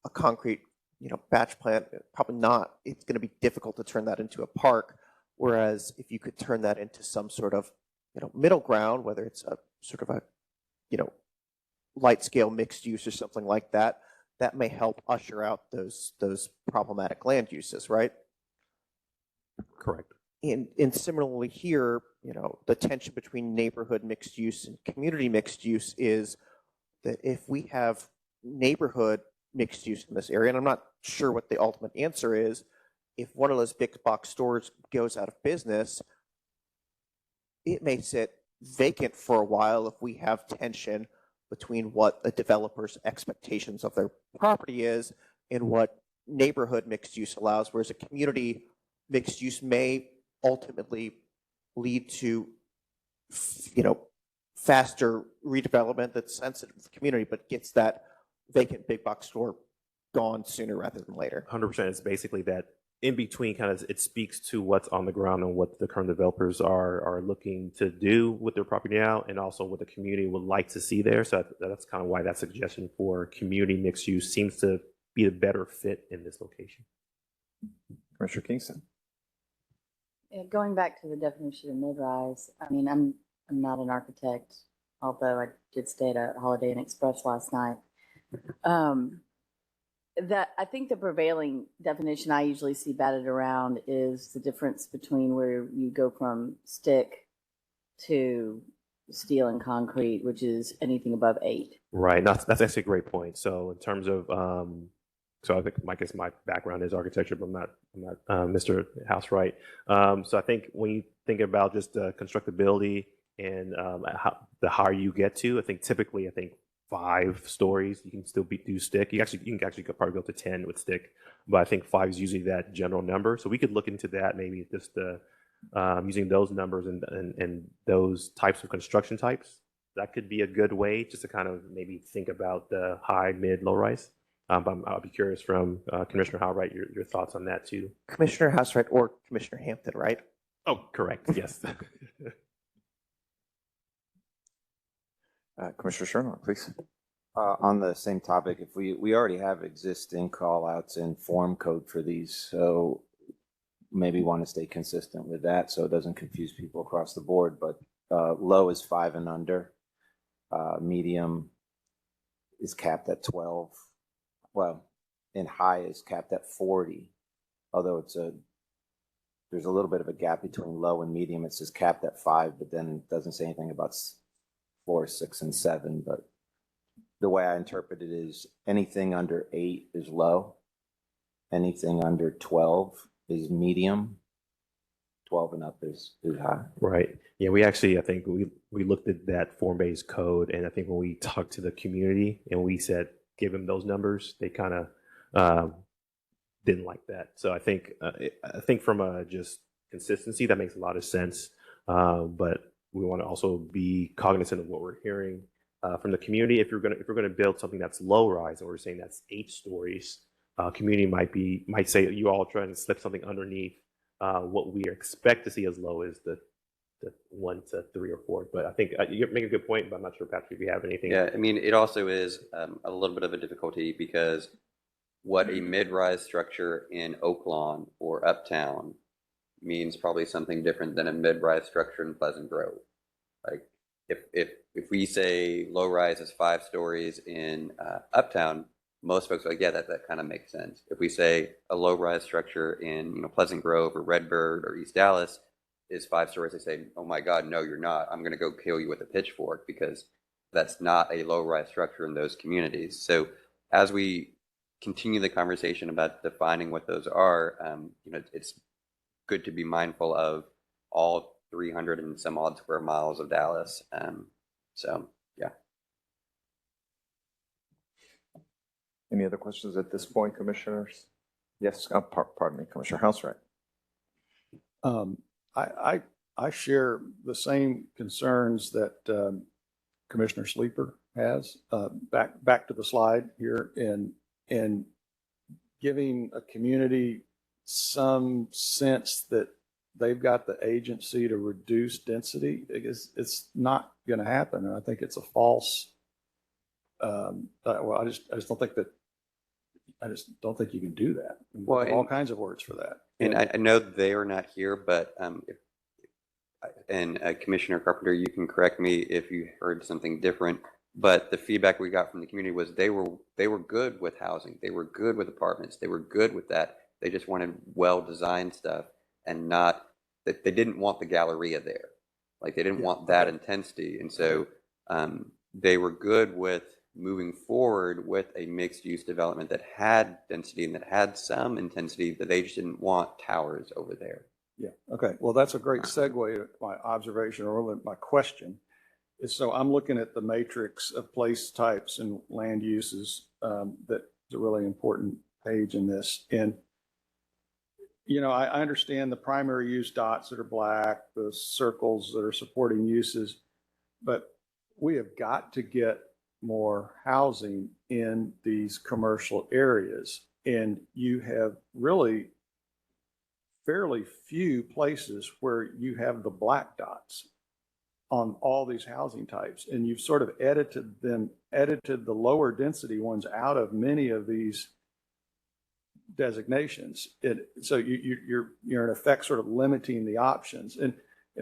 a concrete, batch plant, probably not. It's going to be difficult to turn that into a park. Whereas if you could turn that into some sort of, middle ground, whether it's a sort of a, light scale mixed use or something like that, that may help usher out those problematic land uses, right? Correct. And similarly here, the tension between neighborhood mixed use and community mixed use is that if we have neighborhood mixed use in this area, and I'm not sure what the ultimate answer is, if one of those big box stores goes out of business, it may sit vacant for a while if we have tension between what the developer's expectations of their property is and what neighborhood mixed use allows, whereas a community mixed use may ultimately lead to, faster redevelopment that's sensitive to the community, but gets that vacant big box store gone sooner rather than later. 100%. It's basically that in between kind of, it speaks to what's on the ground and what the current developers are looking to do with their property now, and also what the community would like to see there. So that's kind of why that suggestion for community mixed use seems to be a better fit in this location. Commissioner Kingston. Yeah, going back to the definition of mid-rise, I mean, I'm not an architect, although I did stay at a Holiday Inn Express last night. That I think the prevailing definition I usually see batted around is the difference between where you go from stick to steel and concrete, which is anything above 8. Right. That's actually a great point. So in terms of, so I think, I guess my background is architecture, but I'm not Mr. Housewright. So I think when you think about just constructability and the higher you get to, I think typically, 5 stories you can still do stick. You can actually probably go to 10 with stick, but I think 5 is usually that general number. So we could look into that, maybe just using those numbers and those types of construction types. That could be a good way just to kind of maybe think about the high, mid, low rise. But I'll be curious from Commissioner Housewright your thoughts on that too. Commissioner Housewright or Commissioner Hampton, right? Oh, correct. Yes. Commissioner Shernock, please. On the same topic, if we already have existing call outs in form code for these, so maybe want to stay consistent with that so it doesn't confuse people across the board, but low is 5 and under, medium is capped at 12, well, and high is capped at 40, although there's a little bit of a gap between low and medium. It says capped at 5, but then it doesn't say anything about 4, 6, and 7. But the way I interpret it is anything under 8 is low, anything under 12 is medium, 12 and up is high. Right. Yeah, we actually, I think we looked at that form-based code, and I think when we talked to the community and we said, give them those numbers, they kind of didn't like that. So I think from a just consistency, that makes a lot of sense. But we want to also be cognizant of what we're hearing from the community. If you're gonna build something that's low rise, and we're saying that's 8 stories, community might say you all are trying to slip something underneath what we expect to see as low as the 1 to 3 or 4. But I think you make a good point, but I'm not sure, Patrick, if you have anything. Yeah, I mean, it also is a little bit of a difficulty because what a mid-rise structure in Oaklawn or Uptown means probably something different than a mid-rise structure in Pleasant Grove. Like if we say low-rise is 5 stories in Uptown, most folks are like, yeah, that kind of makes sense. If we say a low-rise structure in Pleasant Grove or Redbird or East Dallas is 5 stories, they say, oh my God, no, you're not. I'm going to go kill you with a pitchfork, because that's not a low-rise structure in those communities. So as we continue the conversation about defining what those are, it's good to be mindful of all 300 and some odd square miles of Dallas. So yeah. Any other questions at this point, commissioners? Yes, pardon me, Commissioner Housewright. I share the same concerns that Commissioner Sleeper has. Back to the slide here, and giving a community some sense that they've got the agency to reduce density. It's not going to happen. And I think it's a false. I just don't think that. I just don't think you can do that. Well, all kinds of words for that. And I know they are not here, but Commissioner Carpenter, you can correct me if you heard something different. But the feedback we got from the community was they were good with housing, they were good with apartments, they were good with that. They just wanted well-designed stuff, and not that they didn't want the Galleria there. Like they didn't want that intensity, and so they were good with moving forward with a mixed-use development that had density and that had some intensity, that they just didn't want towers over there. Yeah. Okay. Well, that's a great segue to my observation, or my question. Is so I'm looking at the matrix of place types and land uses. That's a really important page in this. And I understand the primary use dots that are black, the circles that are supporting uses, but we have got to get more housing in these commercial areas. And you have really fairly few places where you have the black dots on all these housing types. And you've sort of edited the lower density ones out of many of these designations. So you're in effect sort of limiting the options. And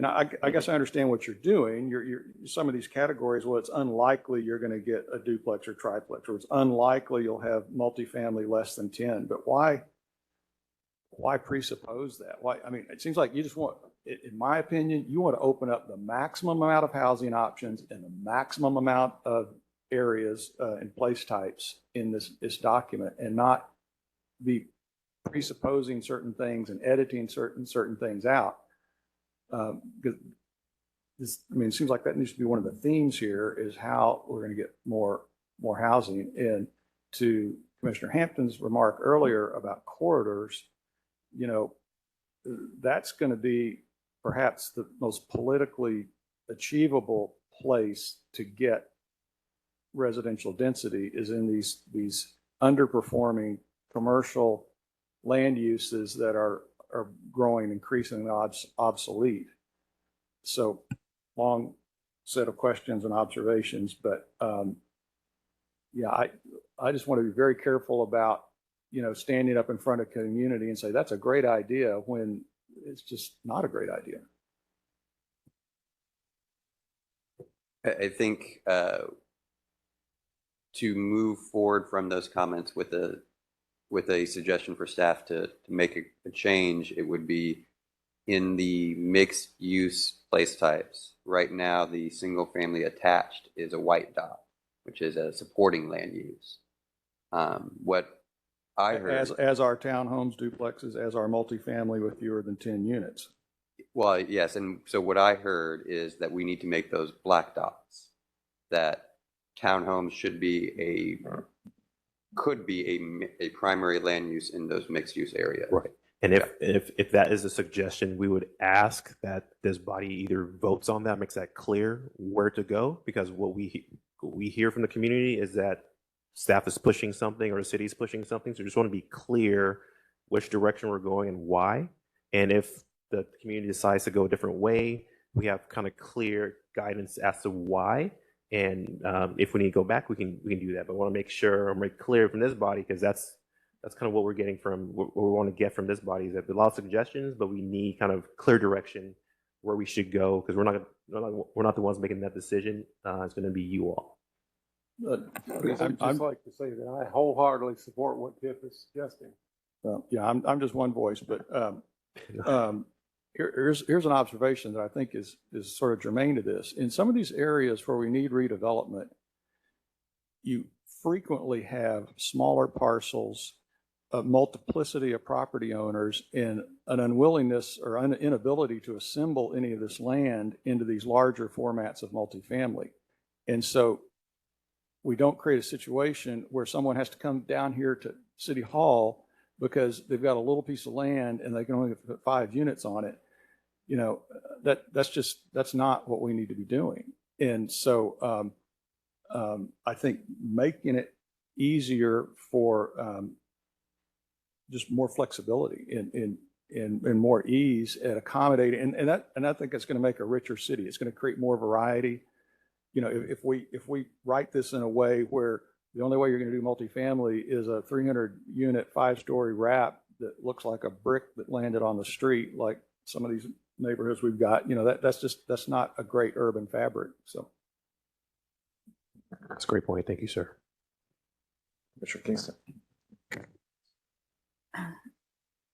I guess I understand what you're doing. You're some of these categories, well, it's unlikely you're going to get a duplex or triplex, or it's unlikely you'll have multifamily less than 10. But why presuppose that? Why? I mean, it seems like you just want, in my opinion, you want to open up the maximum amount of housing options and the maximum amount of areas and place types in this document, and not be presupposing certain things and editing certain things out. Because it seems like that needs to be one of the themes here, is how we're going to get more housing. And to Commissioner Hampton's remark earlier about corridors, that's going to be perhaps the most politically achievable place to get residential density, is in these underperforming commercial land uses that are growing increasingly obsolete. So, long set of questions and observations, but I just want to be very careful about standing up in front of community and say that's a great idea when it's just not a great idea. I think to move forward from those comments with a suggestion for staff to make a change, it would be in the mixed use place types. Right now, the single family attached is a white dot, which is a supporting land use. What I heard, as our townhomes, duplexes, as our multifamily with fewer than 10 units. well, yes, and so what I heard is that we need to make those black dots, that townhomes could be a primary land use in those mixed use areas. Right. And if that is a suggestion, we would ask that this body either votes on that, makes that clear where to go, because what we hear from the community is that staff is pushing something or the city is pushing something. So we just want to be clear which direction we're going and why. And if the community decides to go a different way, we have kind of clear guidance as to why. And if we need to go back, we can do that. But I want to make sure or make clear from this body, because that's kind of what we're getting from what we want to get from this body, is that there's a lot of suggestions, but we need kind of clear direction where we should go, because we're not the ones making that decision. It's going to be you all. I'd just like to say that I wholeheartedly support what Tiff is suggesting. I'm just one voice, but here's an observation that I think is sort of germane to this. In some of these areas where we need redevelopment, you frequently have smaller parcels, a multiplicity of property owners, and an unwillingness or inability to assemble any of this land into these larger formats of multifamily. And so we don't create a situation where someone has to come down here to City Hall because they've got a little piece of land and they can only put 5 units on it. That's not what we need to be doing. And so I think making it easier for just more flexibility and more ease at accommodating, and I think it's going to make a richer city. It's going to create more variety. If we write this in a way where the only way you're going to do multifamily is a 300-unit, 5-story wrap that looks like a brick that landed on the street, like some of these neighborhoods we've got, that's not a great urban fabric. So that's a great point. Thank you, sir. Mr. Kingston.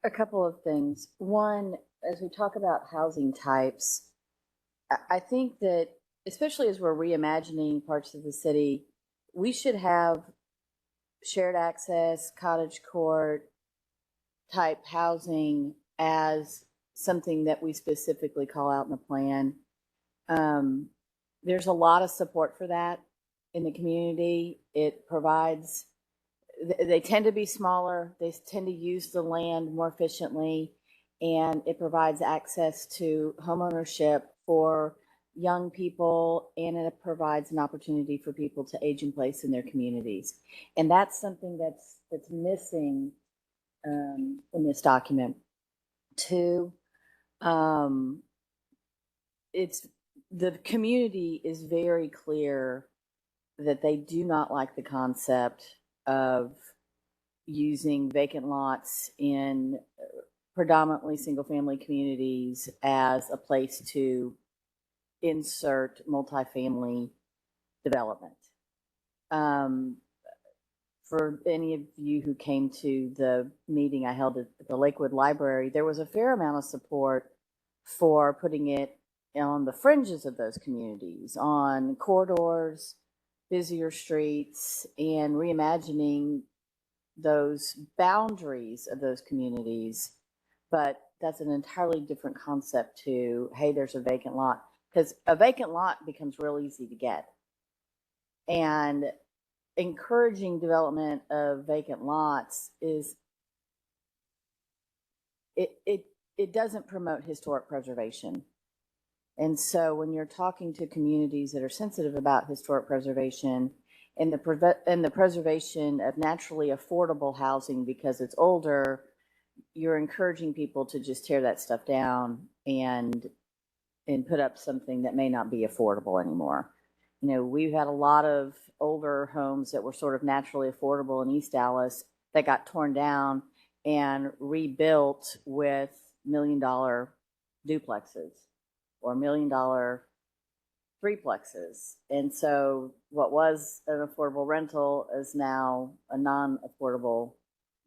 A couple of things. One, as we talk about housing types, I think that especially as we're reimagining parts of the city, we should have shared access, cottage court type housing as something that we specifically call out in the plan. There's a lot of support for that in the community. It provides, they tend to be smaller, they tend to use the land more efficiently, and it provides access to homeownership for young people, and it provides an opportunity for people to age in place in their communities. And that's something that's missing in this document. Two, it's the community is very clear that they do not like the concept of using vacant lots in predominantly single-family communities as a place to insert multifamily development. For any of you who came to the meeting I held at the Lakewood Library, there was a fair amount of support for putting it on the fringes of those communities, on corridors, busier streets, and reimagining those boundaries of those communities. But that's an entirely different concept to, hey, there's a vacant lot, because a vacant lot becomes real easy to get. And encouraging development of vacant lots is, it doesn't promote historic preservation. And so when you're talking to communities that are sensitive about historic preservation and the preservation of naturally affordable housing because it's older, you're encouraging people to just tear that stuff down and put up something that may not be affordable anymore. You know, we've had a lot of older homes that were sort of naturally affordable in East Dallas that got torn down and rebuilt with $1 million duplexes or $1 million threeplexes. And so what was an affordable rental is now a non-affordable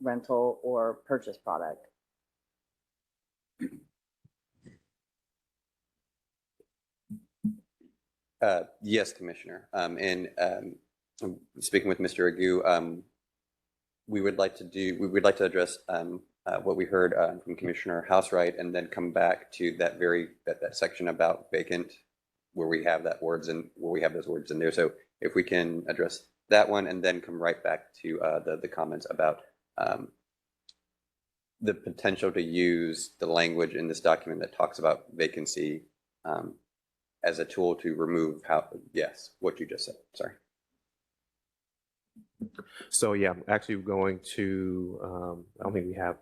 rental or purchase product. Yes, Commissioner. Speaking with Mr. Agu, we would like to address what we heard from Commissioner Housewright, and then come back to that that section about vacant, where we have those words in there. So if we can address that one, and then come right back to the comments about the potential to use the language in this document that talks about vacancy as a tool to remove what you just said. Sorry. So yeah, I'm actually going to, I don't think we have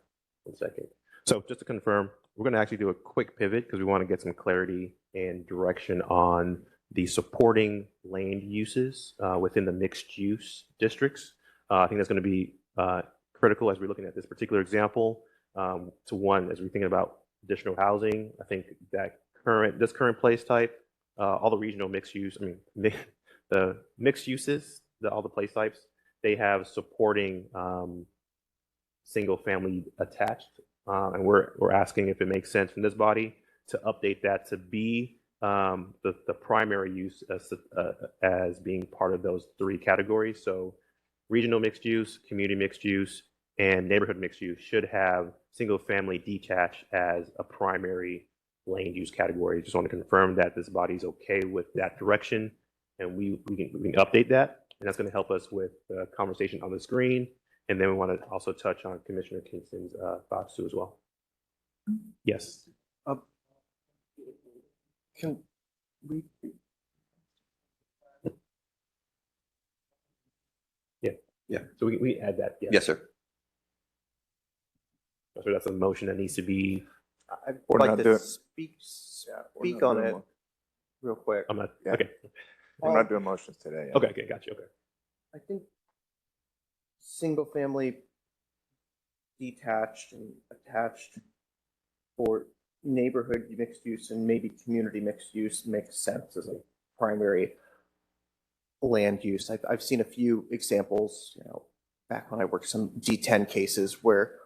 1 second. So just to confirm, we're going to actually do a quick pivot because we want to get some clarity and direction on the supporting land uses within the mixed use districts. I think that's going to be critical as we're looking at this particular example. To one, as we're thinking about additional housing, I think that this current place type, all the regional mixed use, the mixed uses, all the place types, they have supporting single family attached. And we're asking if it makes sense in this body to update that to be the primary use as being part of those 3 categories. So regional mixed use, community mixed use, and neighborhood mixed use should have single family detached as a primary land use category. Just want to confirm that this body is okay with that direction, and we can update that, and that's going to help us with the conversation on the screen. And then we want to also touch on Commissioner Kingston's thoughts too as well. Yes. Can we? Yeah. So we add that. Yes, sir. So that's a motion that needs to be. I'd We're like not to doing- speak on it real quick. I'm not. Yeah. Okay. We're not doing motions today. Okay. Gotcha. Okay. I think single family detached and attached for neighborhood mixed use and maybe community mixed use makes sense as a primary land use. I've seen a few examples, back when I worked some D10 cases where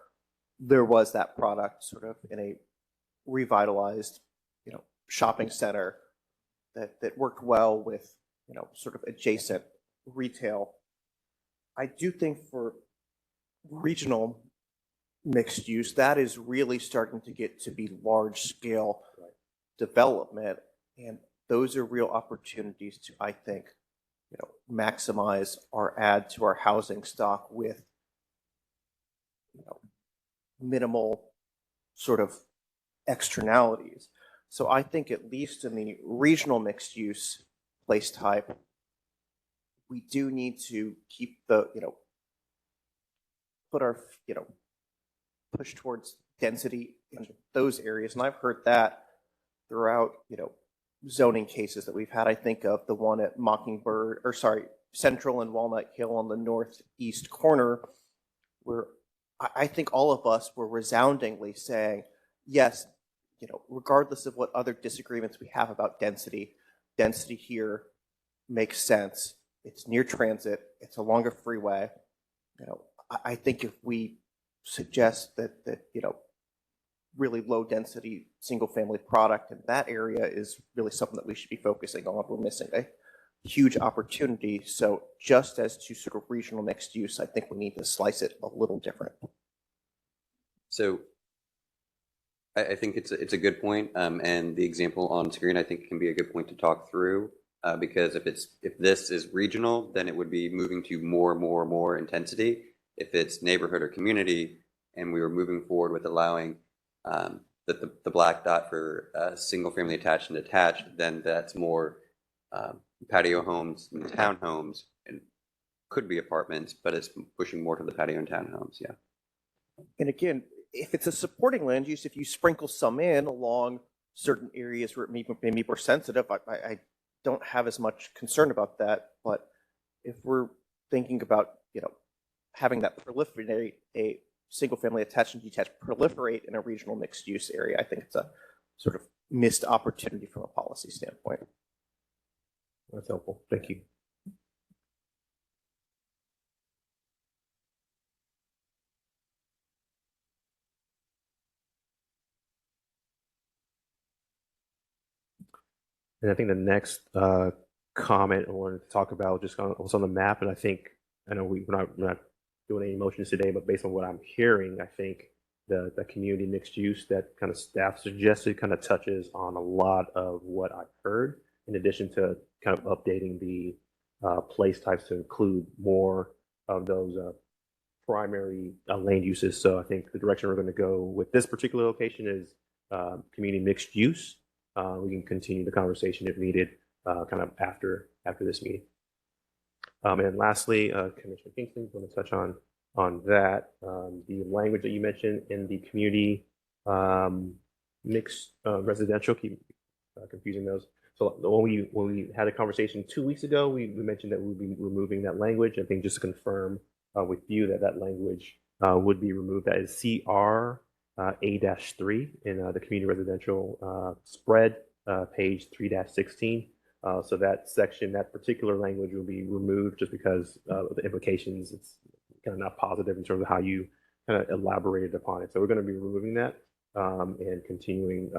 there was that product sort of in a revitalized, shopping center that worked well with, sort of adjacent retail. I do think for regional mixed use, that is really starting to get to be large scale development. And those are real opportunities to, I think, maximize or add to our housing stock with, minimal sort of externalities. So I think at least in the regional mixed use place type, we do need to keep the, put our, push towards density in those areas. And I've heard that throughout, zoning cases that we've had. I think of the one at Central and Walnut Hill on the northeast corner, where I think all of us were resoundingly saying, yes, regardless of what other disagreements we have about density here makes sense. It's near transit. It's a longer freeway. I think if we suggest that really low density single family product in that area is really something that we should be focusing on, we're missing a huge opportunity. So just as to sort of regional mixed use, I think we need to slice it a little different. So I think it's a good point, and the example on screen I think can be a good point to talk through, because if this is regional, then it would be moving to more intensity. If it's neighborhood or community, and we were moving forward with allowing the black dot for single family attached and detached, then that's more patio homes and townhomes, and could be apartments, but it's pushing more to the patio and townhomes. Yeah. And again, if it's a supporting land use, if you sprinkle some in along certain areas where it may be more sensitive, I don't have as much concern about that. But if we're thinking about, having that proliferate, a single family attached and detached proliferate in a regional mixed use area, I think it's a sort of missed opportunity from a policy standpoint. That's helpful. Thank you. And I think the next comment I wanted to talk about just was on the map, and I know we're not doing any motions today, but based on what I'm hearing, I think the community mixed use that kind of staff suggested kind of touches on a lot of what I've heard, in addition to kind of updating the place types to include more of those primary land uses. So I think the direction we're going to go with this particular location is community mixed use. We can continue the conversation if needed, kind of after this meeting. And lastly, Commissioner Kingston, going to touch on that. The language that you mentioned in the community mixed residential, keep confusing those. So when we had a conversation 2 weeks ago, we mentioned that we'll be removing that language. I think just to confirm with you that language would be removed. That is CR A-3 in the community residential spread, page 3-16. So that section, that particular language will be removed just because of the implications. It's kind of not positive in terms of how you kind of elaborated upon it. So we're going to be removing that and continuing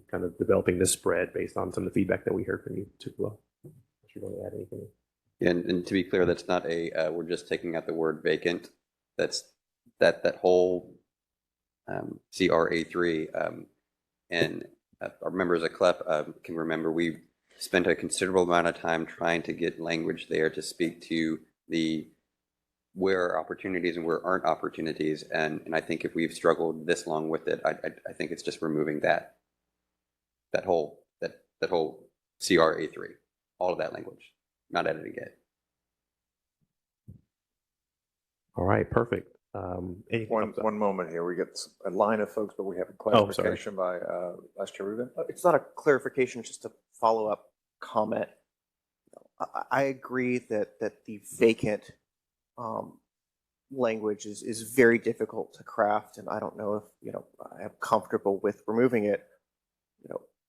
kind of developing this spread based on some of the feedback that we heard from you too. Well, if you want to add anything. And to be clear, that's not we're just taking out the word vacant. That's that whole CRA3. And our members of CLEP can remember we spent a considerable amount of time trying to get language there to speak to where are opportunities and where aren't opportunities. And I think if we've struggled this long with it, I think it's just removing that whole CRA3, all of that language, not editing it. All right, perfect. One moment here. We get a line of folks, but we have a clarification by Vice Chair Rubin. It's not a clarification, just a follow-up comment. I agree that the vacant language is very difficult to craft, and I don't know if I'm comfortable with removing it.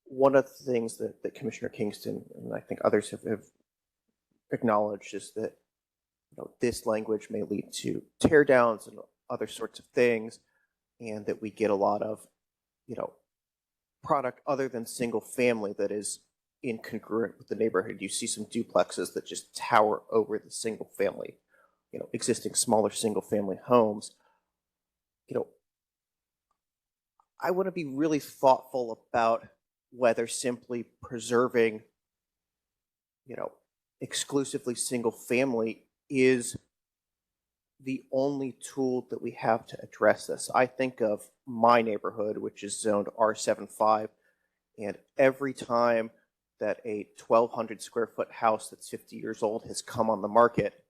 One of the things that Commissioner Kingston and I think others have acknowledged is that this language may lead to tear downs and other sorts of things, and that we get a lot of product other than single family that is incongruent with the neighborhood. You see some duplexes that just tower over the single family, existing smaller single family homes. I want to be really thoughtful about whether simply preserving, exclusively single family is the only tool that we have to address this. I think of my neighborhood, which is zoned R75, And every time that a 1,200 square foot house that's 50 years old has come on the market,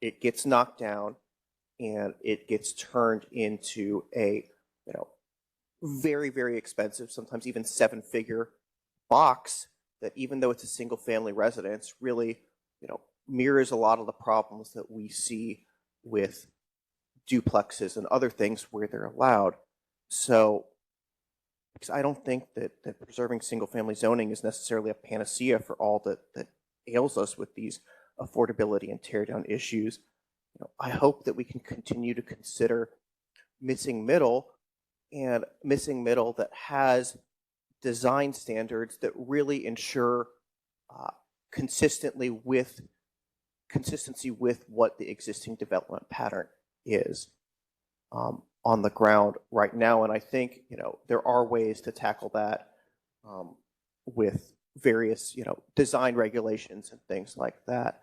it gets knocked down and it gets turned into a, very, very expensive, sometimes even 7-figure box that, even though it's a single family residence, really, mirrors a lot of the problems that we see with duplexes and other things where they're allowed. So, because I don't think that preserving single family zoning is necessarily a panacea for all that ails us with these affordability and tear down issues. I hope that we can continue to consider missing middle, and missing middle that has design standards that really ensure consistency with what the existing development pattern is on the ground right now. And I think, there are ways to tackle that with various, design regulations and things like that.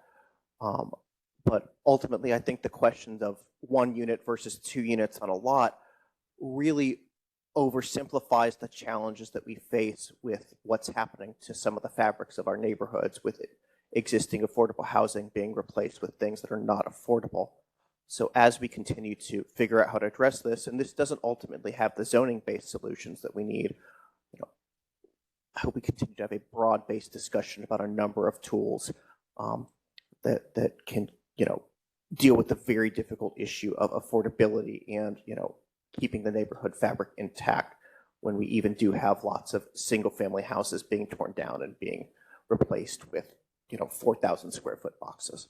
But ultimately, I think the questions of 1 unit versus 2 units on a lot really oversimplifies the challenges that we face with what's happening to some of the fabrics of our neighborhoods, with existing affordable housing being replaced with things that are not affordable. So as we continue to figure out how to address this, and this doesn't ultimately have the zoning-based solutions that we need, I hope we continue to have a broad-based discussion about a number of tools that can, deal with the very difficult issue of affordability and, keeping the neighborhood fabric intact when we even do have lots of single-family houses being torn down and being replaced with, 4,000 square foot boxes.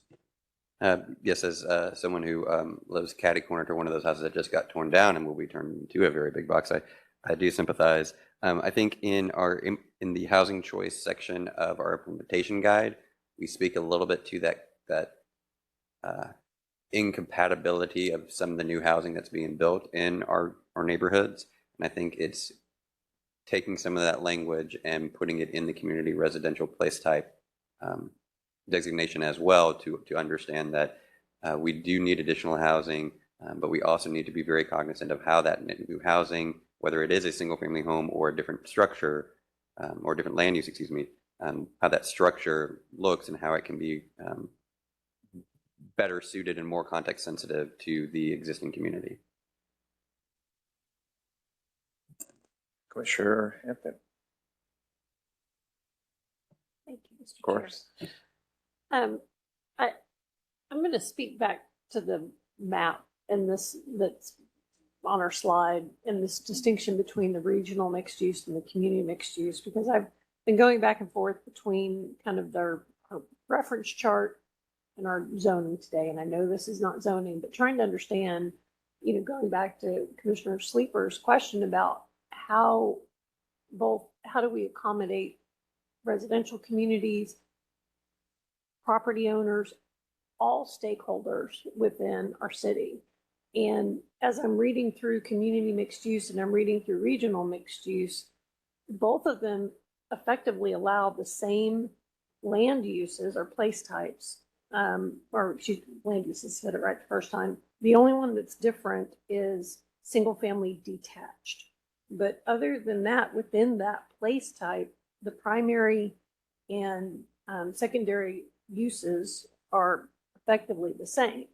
Yes, as someone who lives catty corner to one of those houses that just got torn down and will be turned into a very big box, I do sympathize. I think in the housing choice section of our implementation guide, we speak a little bit to that incompatibility of some of the new housing that's being built in our neighborhoods. And I think it's taking some of that language and putting it in the community residential place type designation as well, to understand that we do need additional housing, but we also need to be very cognizant of how that new housing, whether it is a single family home or a different structure or different land use, how that structure looks and how it can be better suited and more context sensitive to the existing community. Commissioner Hampton. Thank you, Mr. Of course. Chair. I'm going to speak back to the map and this that's on our slide, and this distinction between the regional mixed use and the community mixed use, because I've been going back and forth between kind of our reference chart and our zoning today. And I know this is not zoning, but trying to understand, going back to Commissioner Sleeper's question about how do we accommodate residential communities, property owners, all stakeholders within our city. And as I'm reading through community mixed use and I'm reading through regional mixed use, both of them effectively allow the same land uses or place types, land uses, said it right the first time. The only one that's different is single family detached. But other than that, within that place type, the primary and secondary uses are effectively the same.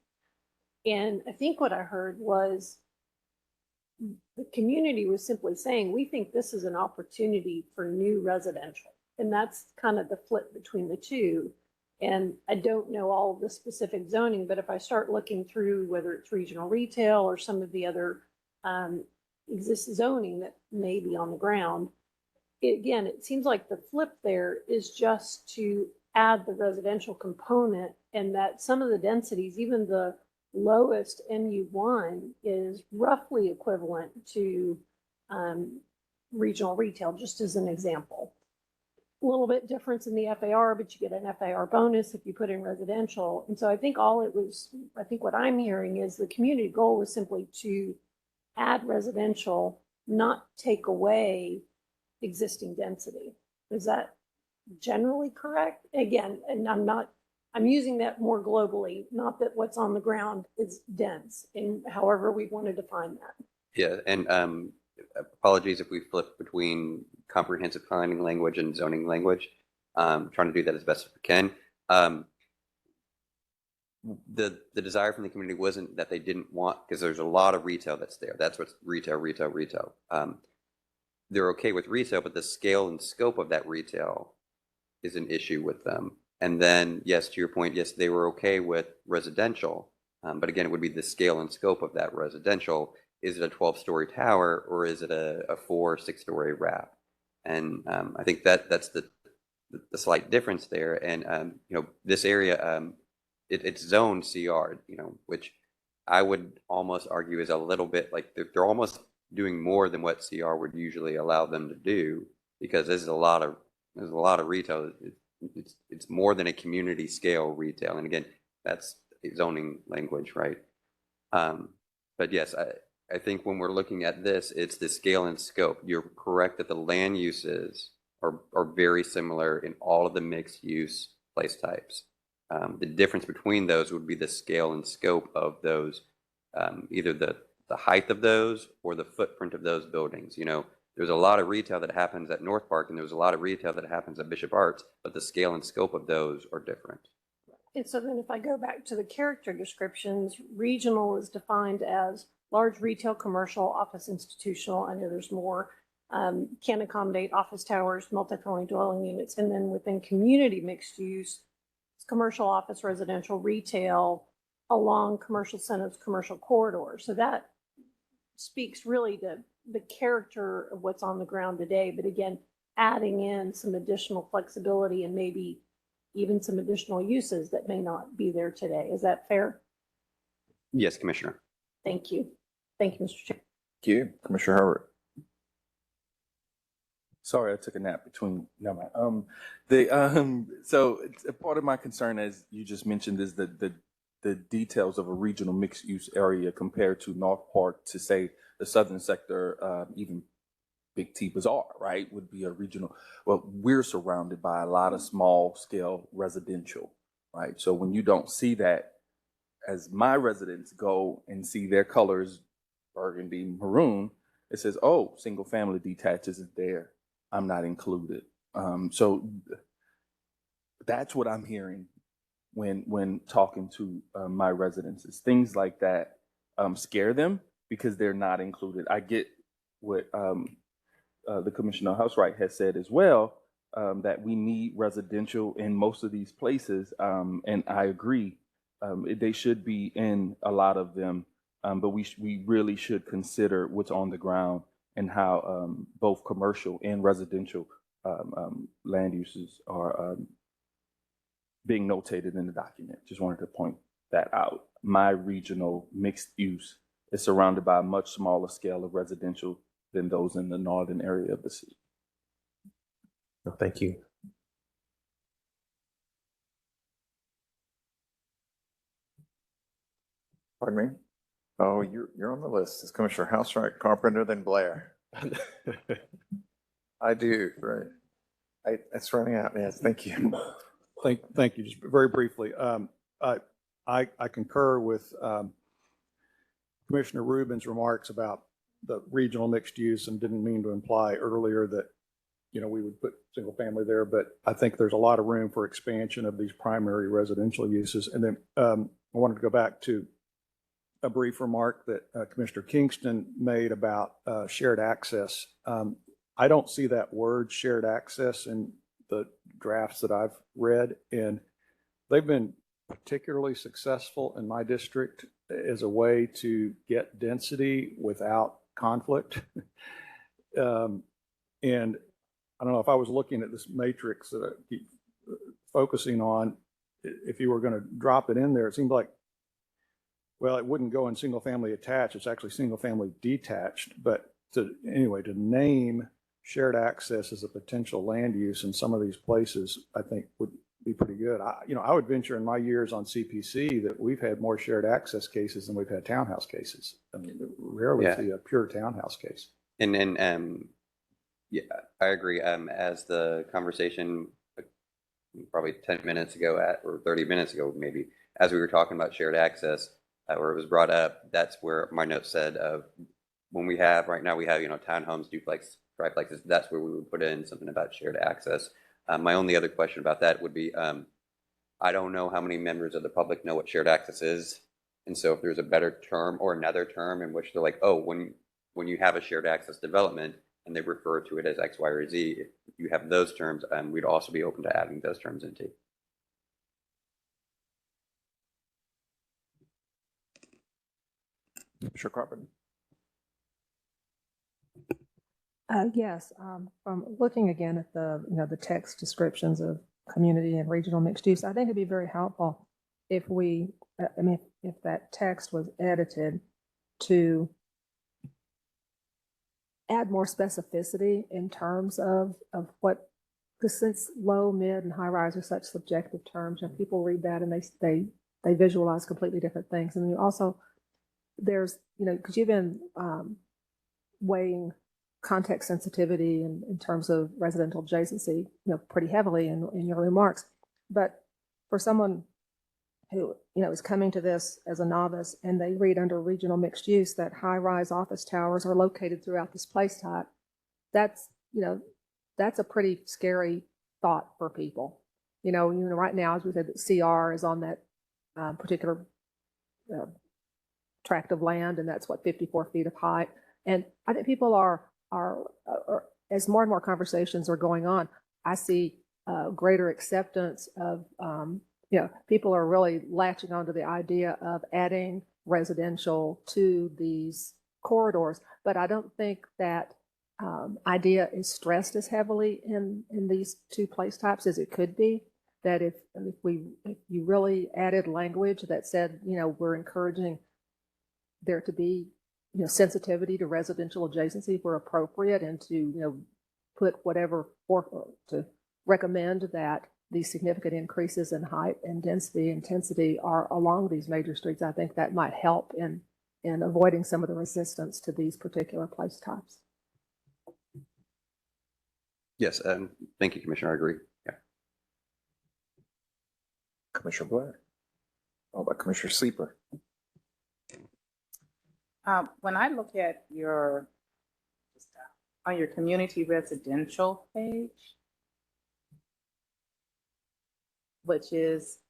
And I think what I heard was the community was simply saying, we think this is an opportunity for new residential. And that's kind of the flip between the two. And I don't know all of the specific zoning, but if I start looking through whether it's regional retail or some of the other existing zoning that may be on the ground, it seems like the flip there is just to add the residential component, and that some of the densities, even the lowest MU1, is roughly equivalent to regional retail, just as an example. A little bit difference in the FAR, but you get an FAR bonus if you put in residential. And so I think what I'm hearing is the community goal was simply to add residential, not take away existing density. Is that generally correct? Again, and I'm using that more globally, not that what's on the ground is dense, and however we want to define that. Yeah, and apologies if we flip between comprehensive planning language and zoning language. Trying to do that as best as we can. The desire from the community wasn't that they didn't want, because there's a lot of retail that's there. That's what's retail. They're okay with retail, but the scale and scope of that retail is an issue with them. And then, yes, to your point, yes, they were okay with residential, but again, it would be the scale and scope of that residential. Is it a 12-story tower, or is it a 4 or 6-story wrap? And I think that's the slight difference there. And this area, it's zoned CR, which I would almost argue is a little bit like they're almost doing more than what CR would usually allow them to do, because there's a lot of retail. It's more than a community scale retail, and again, that's zoning language, right? But yes, I think when we're looking at this, it's the scale and scope. You're correct that the land uses are very similar in all of the mixed use place types. The difference between those would be the scale and scope of those, either the height of those or the footprint of those buildings. There's a lot of retail that happens at North Park, and there's a lot of retail that happens at Bishop Arts, but the scale and scope of those are different. And so then if I go back to the character descriptions, regional is defined as large retail, commercial, office, institutional. I know there's more. Can accommodate office towers, multifamily dwelling units, and then within community mixed use, it's commercial, office, residential, retail, along commercial centers, commercial corridors. So that speaks really to the character of what's on the ground today. But again, adding in some additional flexibility and maybe even some additional uses that may not be there today. Is that fair? Yes, Commissioner. Thank you. Thank you, Mr. Chair. Thank you, Commissioner Herbert. Sorry, I took a nap between. No, so it's, a part of my concern, as you just mentioned, is the details of a regional mixed use area compared to North Park, to say the southern sector, even Big T Bazaar, right, would be a regional. Well, we're surrounded by a lot of small scale residential, right? So when you don't see that, as my residents go and see their colors, burgundy, maroon, it says, oh, single family detaches is there. I'm not included. So that's what I'm hearing when talking to my residents, is things like that scare them because they're not included. I get what the Commissioner Housewright has said as well, that we need residential in most of these places, and I agree. They should be in a lot of them, but we really should consider what's on the ground and how both commercial and residential land uses are being notated in the document. Just wanted to point that out. My regional mixed use is surrounded by a much smaller scale of residential than those in the northern area of the city. No, thank you. Pardon me? Oh, you're on the list. It's Commissioner Housewright, Carpenter, then Blair. I do, right. It's running out. Yes, thank you. Thank you. Just very briefly, I concur with Commissioner Rubin's remarks about the regional mixed use, and didn't mean to imply earlier that we would put single family there, but I think there's a lot of room for expansion of these primary residential uses. And then I wanted to go back to a brief remark that Commissioner Kingston made about shared access. I don't see that word shared access in the drafts that I've read, and they've been particularly successful in my district as a way to get density without conflict. And I don't know, if I was looking at this matrix that I keep focusing on, if you were going to drop it in there, it seemed like, well, it wouldn't go in single family attached. It's actually single family detached. But to name shared access as a potential land use in some of these places, I think would be pretty good. I would venture in my years on CPC that we've had more shared access cases than we've had townhouse cases. I mean, rarely see a pure townhouse case. And yeah, I agree. As the conversation probably 10 minutes ago or 30 minutes ago, maybe, as we were talking about shared access, where it was brought up, that's where my note said of when we have, right now we have, townhomes, duplex, triplexes, that's where we would put in something about shared access. My only other question about that would be, I don't know how many members of the public know what shared access is. And so if there's a better term or another term in which they're like, oh, when you have a shared access development and they refer to it as X, Y, or Z, if you have those terms, we'd also be open to adding those terms into. Commissioner Carpenter. Yes, from looking again at the text descriptions of community and regional mixed use, I think it'd be very helpful if if that text was edited to add more specificity in terms of what, because since low, mid, and high rise are such subjective terms, and people read that and they visualize completely different things. And you also, there's, because you've been weighing context sensitivity in terms of residential adjacency, pretty heavily in your remarks. But for someone who, is coming to this as a novice and they read under regional mixed use that high-rise office towers are located throughout this place type, that's a pretty scary thought for people. Right now, as we said, CR is on that particular tract of land, and that's 54 feet of height. And I think people are as more and more conversations are going on, I see greater acceptance of, people are really latching onto the idea of adding residential to these corridors. But I don't think that idea is stressed as heavily in these two place types as it could be. That if you really added language that said, we're encouraging there to be sensitivity to residential adjacency where appropriate, and to put whatever to recommend that these significant increases in height and density intensity are along these major streets, I think that might help in avoiding some of the resistance to these particular place types. Yes, thank you, Commissioner. I agree. Yeah. Commissioner Blair. How about Commissioner Sleeper? When I look at on your community residential page, which is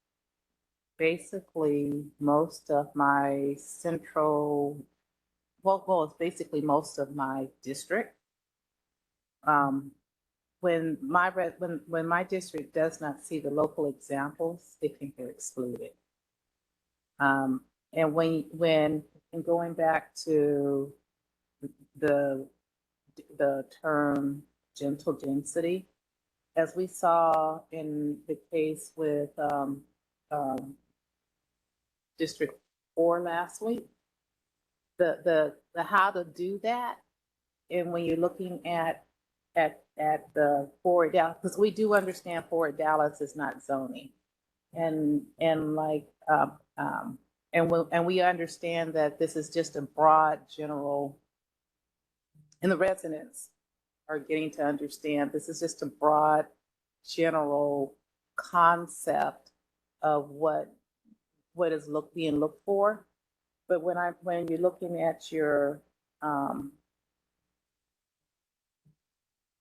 basically most of my central, it's basically most of my district. When my district does not see the local examples, they think they're excluded. And going back to the term gentle density, as we saw in the case with District 4 last week, the how to do that, and when you're looking at the Fort Dallas, because we do understand Fort Dallas is not zoning, and we understand that this is just a broad general, and the residents are getting to understand this is just a broad general concept of what is being looked for. But when you're looking at your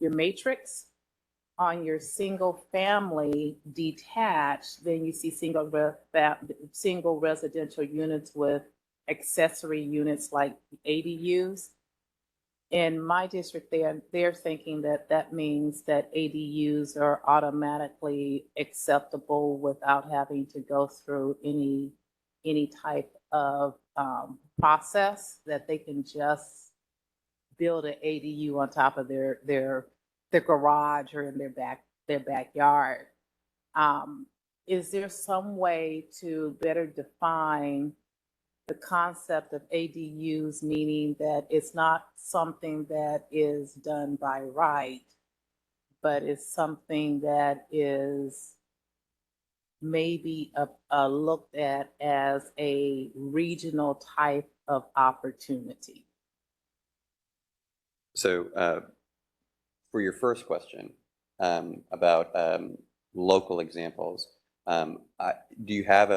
matrix on your single family detached, then you see single residential units with accessory units like ADUs. In my district, they're thinking that means that ADUs are automatically acceptable without having to go through any type of process, that they can just build an ADU on top of their garage or in their backyard. Is there some way to better define the concept of ADUs, meaning that it's not something that is done by right, but it's something that is maybe looked at as a regional type of opportunity? So for your first question about local examples, do you have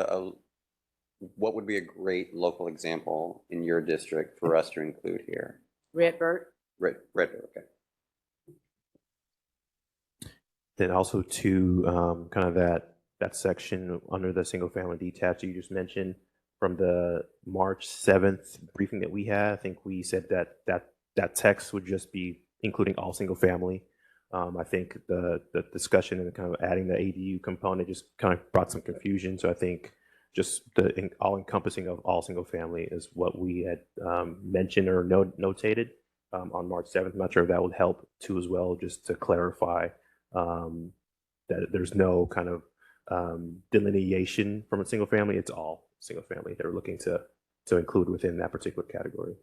what would be a great local example in your district for us to include here? Redbird. Redbird, okay. Then also to kind of that section under the single family detached you just mentioned from the March 7th briefing that we had, I think we said that text would just be including all single family. I think the discussion and kind of adding the ADU component just kind of brought some confusion. So I think just the all encompassing of all single family is what we had mentioned or notated on March 7th. I'm not sure if that would help too as well, just to clarify that there's no kind of delineation from a single family. It's all single family that we're looking to include within that particular category.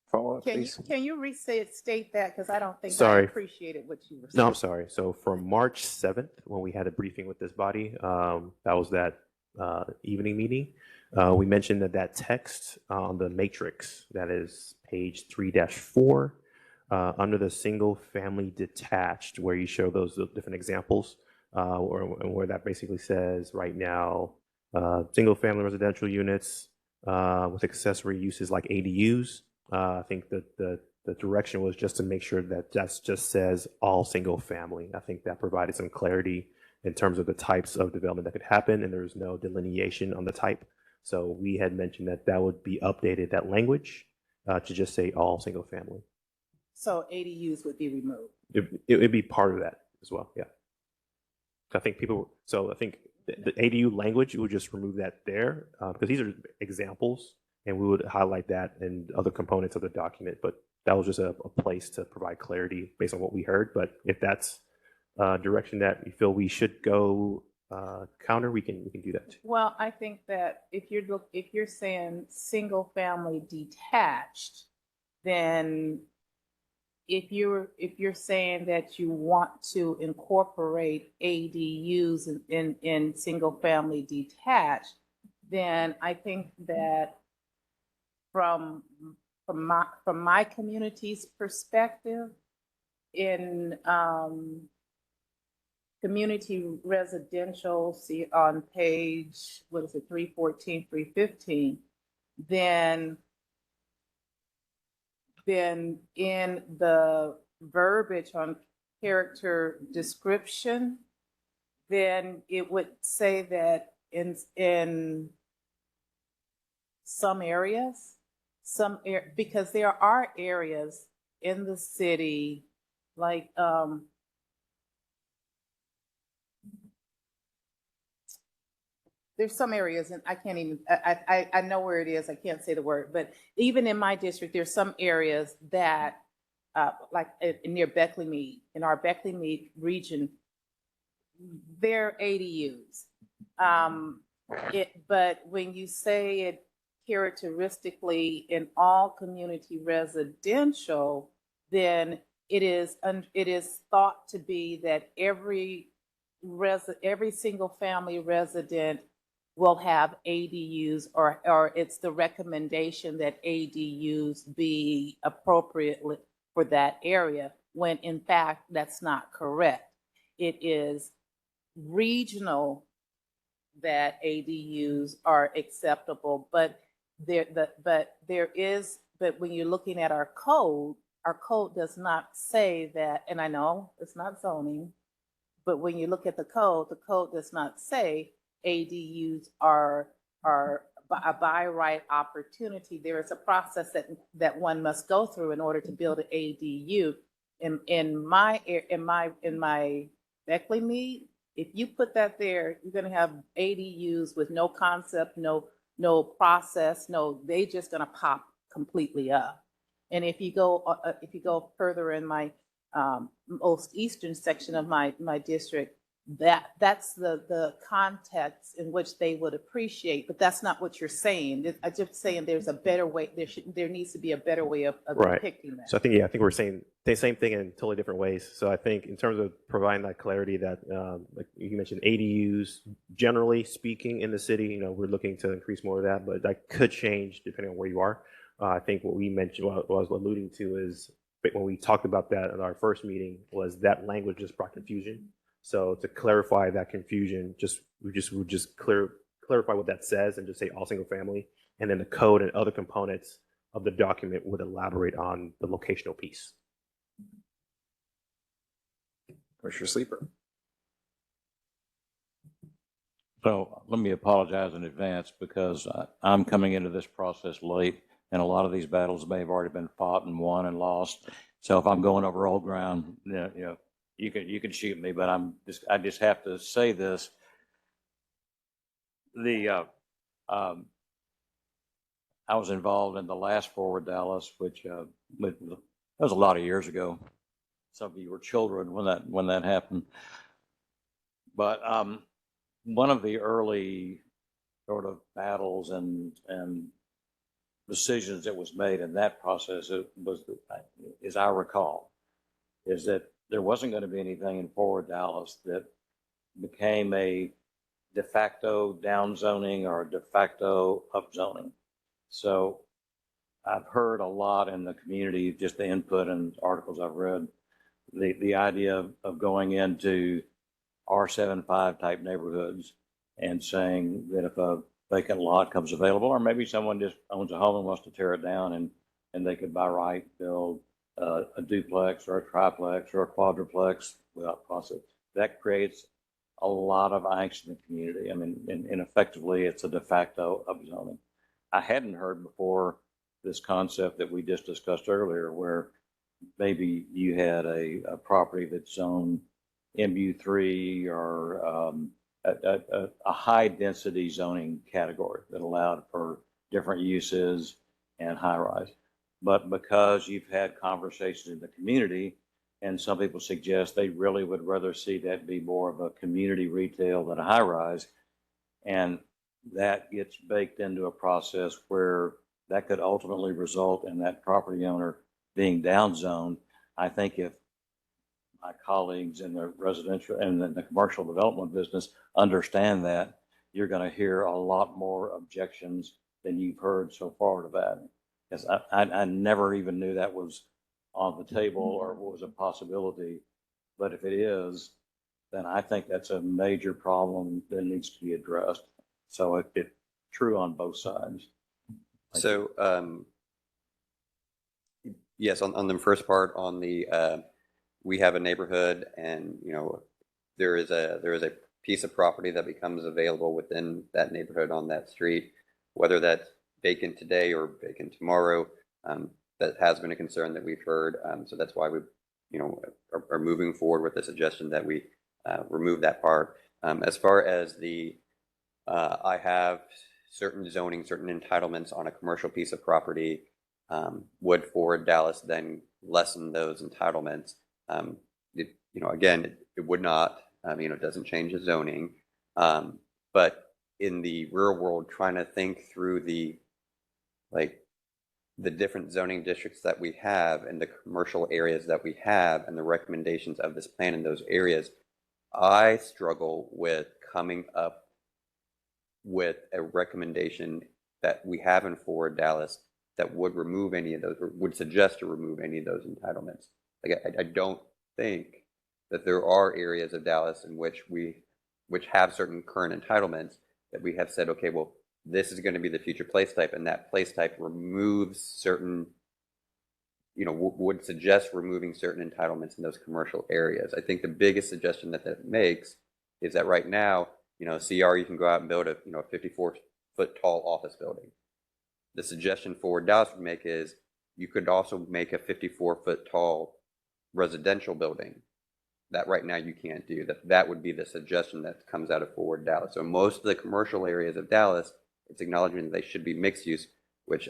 Follow up, Can you, please. can you restate that? Because I don't think I Sorry. appreciated what you were saying. No, I'm sorry. So from March 7th, when we had a briefing with this body, that was that evening meeting. We mentioned that text on the matrix, that is page 3-4, under the single family detached, where you show those different examples, where that basically says right now, single family residential units with accessory uses like ADUs. I think that the direction was just to make sure that just says all single family. I think that provided some clarity in terms of the types of development that could happen, and there's no delineation on the type. So we had mentioned that would be updated, that language, to just say all single family. So ADUs would be removed. It would be part of that as well, yeah. I think I think the ADU language, we would just remove that there, because these are examples, and we would highlight that in other components of the document, but that was just a place to provide clarity based on what we heard. But if that's a direction that we feel we should go counter, we can do that too. Well, I think that if you're saying single family detached, then if you're saying that you want to incorporate ADUs in single family detached, then I think that from my community's perspective, in community residential, see on page, 314, 315, then in the verbiage on character description, then it would say that in some areas, because there are areas in the city, like there's some areas, and I can't even, I know where it is, I can't say the word, but even in my district, there's some areas that, like near Beckley Mead, in our Beckley Mead region, they're ADUs. But when you say it characteristically in all community residential, then it is thought to be that every single family resident will have ADUs, or it's the recommendation that ADUs be appropriate for that area, when in fact that's not correct. It is regional that ADUs are acceptable, but when you're looking at our code does not say that, and I know it's not zoning, but when you look at the code does not say ADUs are a by right opportunity. There is a process that one must go through in order to build an ADU. In my Beckley Mead, if you put that there, you're going to have ADUs with no concept, no process, they just going to pop completely up. And if you go further in my most eastern section of my district, that's the context in which they would appreciate, but that's not what you're saying. I'm just saying there's a better way. There needs to be a better way of depicting that. So I think we're saying the same thing in totally different ways. So I think in terms of providing that clarity, that like you mentioned, ADUs generally speaking in the city, we're looking to increase more of that, but that could change depending on where you are. I think what we mentioned, what I was alluding to, is when we talked about that at our first meeting, was that language just brought confusion. So to clarify that confusion, we would just clarify what that says and just say all single family. And then the code and other components of the document would elaborate on the locational piece. Commissioner Sleeper. So let me apologize in advance because I'm coming into this process late, and a lot of these battles may have already been fought and won and lost. So if I'm going over old ground, you can shoot me, but I just have to say this. I was involved in the last Forward Dallas, which that was a lot of years ago. Some of you were children when that happened. But one of the early sort of battles and decisions that was made in that process as I recall, is that there wasn't going to be anything in Forward Dallas that became a de facto down zoning or de facto up zoning. So I've heard a lot in the community, just the input and articles I've read, the idea of going into R75 type neighborhoods and saying that if a vacant lot comes available, or maybe someone just owns a home and wants to tear it down and they could by right build a duplex or a triplex or a quadruplex without process. That creates a lot of angst in the community. I mean, and effectively it's a de facto upzoning. I hadn't heard before this concept that we just discussed earlier, where maybe you had a property that's zoned MU3 or a high density zoning category that allowed for different uses and high rise. But because you've had conversations in the community, and some people suggest they really would rather see that be more of a community retail than a high rise, and that gets baked into a process where that could ultimately result in that property owner being downzoned. I think if my colleagues in the residential and the commercial development business understand that, you're going to hear a lot more objections than you've heard so far to that. Because I never even knew that was on the table or was a possibility. But if it is, then I think that's a major problem that needs to be addressed. So it's true on both sides. So, yes, on the first part, on the we have a neighborhood, and there is a piece of property that becomes available within that neighborhood on that street, whether that's vacant today or vacant tomorrow. That has been a concern that we've heard. So that's why we, are moving forward with the suggestion that we remove that part. As far as I have certain zoning, certain entitlements on a commercial piece of property. Would Forward Dallas then lessen those entitlements? Again, it would not. It doesn't change the zoning. But in the real world, trying to think through the different zoning districts that we have and the commercial areas that we have and the recommendations of this plan in those areas, I struggle with coming up with a recommendation that we have in Forward Dallas that would remove any of those, or would suggest to remove any of those entitlements. I don't think that there are areas of Dallas in which have certain current entitlements that we have said, okay, well, this is going to be the future place type, and that place type removes certain, would suggest removing certain entitlements in those commercial areas. I think the biggest suggestion that makes is that right now, CR, you can go out and build a 54-foot tall office building. The suggestion Forward Dallas would make is you could also make a 54-foot tall residential building. That right now you can't do. That would be the suggestion that comes out of Forward Dallas. So most of the commercial areas of Dallas, it's acknowledging that they should be mixed use, which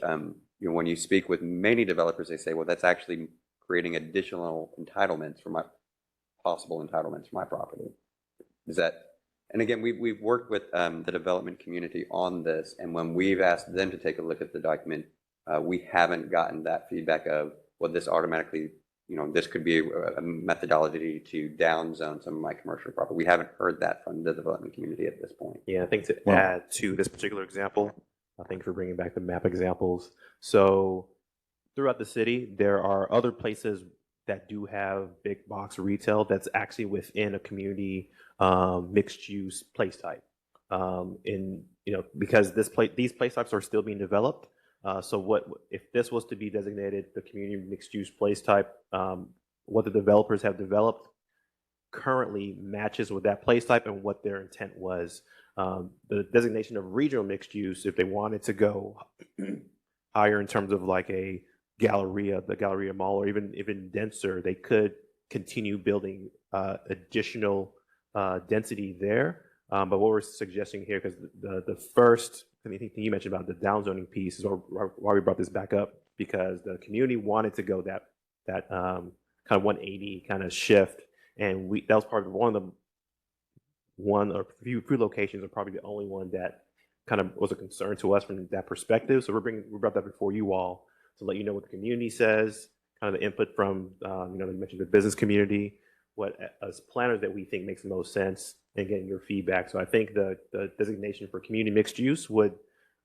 when you speak with many developers, they say, well, that's actually creating additional entitlements for possible entitlements for my property. And again, we've worked with the development community on this, and when we've asked them to take a look at the document, we haven't gotten that feedback of, well, this automatically, this could be a methodology to downzone some of my commercial property. We haven't heard that from the development community at this point. Yeah, I think to add to this particular example, thank you for bringing back the map examples. So throughout the city, there are other places that do have big box retail that's actually within a community mixed use place type. In because these place types are still being developed. So what if this was to be designated the community mixed use place type? What the developers have developed currently matches with that place type and what their intent was. The designation of regional mixed use, if they wanted to go higher in terms of like the Galleria Mall, or even denser, they could continue building additional density there. But what we're suggesting here, because the first thing you mentioned about the downzoning piece is why we brought this back up, because the community wanted to go that kind of 180 kind of shift, and that was part of one or few locations, are probably the only one that kind of was a concern to us from that perspective. So we brought that before you all to let you know what the community says, kind of the input from you mentioned the business community, what as planners that we think makes the most sense, and getting your feedback. So I think the designation for community mixed use would,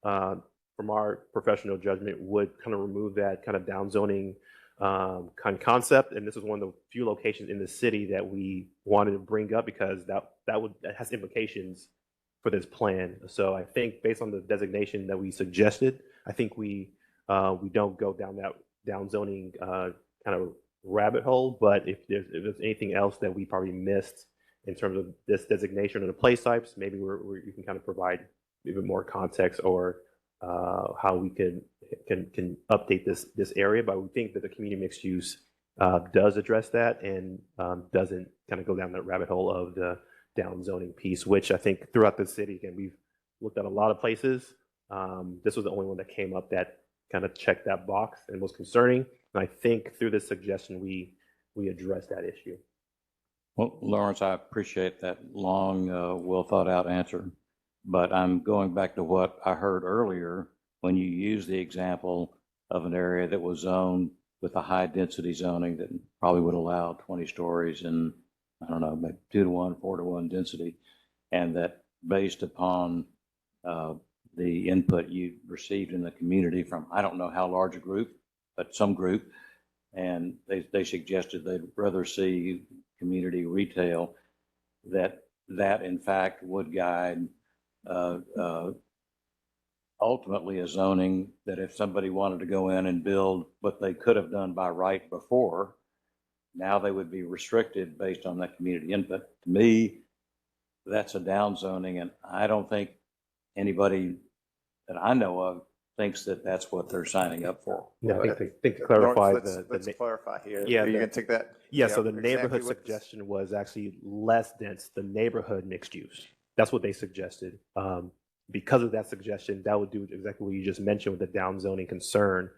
from our professional judgment, would kind of remove that kind of downzoning kind of concept. And this is one of the few locations in the city that we wanted to bring up, because that has implications for this plan. So I think based on the designation that we suggested, I think we don't go down that downzoning kind of rabbit hole. But if there's anything else that we probably missed in terms of this designation or the place types, maybe you can kind of provide even more context, or how we can update this area. But we think that the community mixed use does address that, and doesn't kind of go down that rabbit hole of the downzoning piece, which I think throughout the city, again, we've looked at a lot of places. This was the only one that came up that kind of checked that box and was concerning. And I think through this suggestion, we address that issue. Well, Lawrence, I appreciate that long, well thought out answer, but I'm going back to what I heard earlier when you used the example of an area that was zoned with a high density zoning that probably would allow 20 stories and, I don't know, maybe 2-to-1, 4-to-1 density, and that based upon the input you received in the community from, I don't know how large a group, but some group, and they suggested they'd rather see community retail, that in fact would guide ultimately a zoning that if somebody wanted to go in and build what they could have done by right before, now they would be restricted based on that community input. To me, that's a downzoning, and I don't think anybody that I know of thinks that that's what they're signing up for. No, I think to clarify, Let's clarify here. Yeah, Are you going to take that? Yeah, so the exactly neighborhood what this- suggestion was actually less dense, the neighborhood mixed use. That's what they suggested. Because of that suggestion, that would do exactly what you just mentioned with the downzoning concern,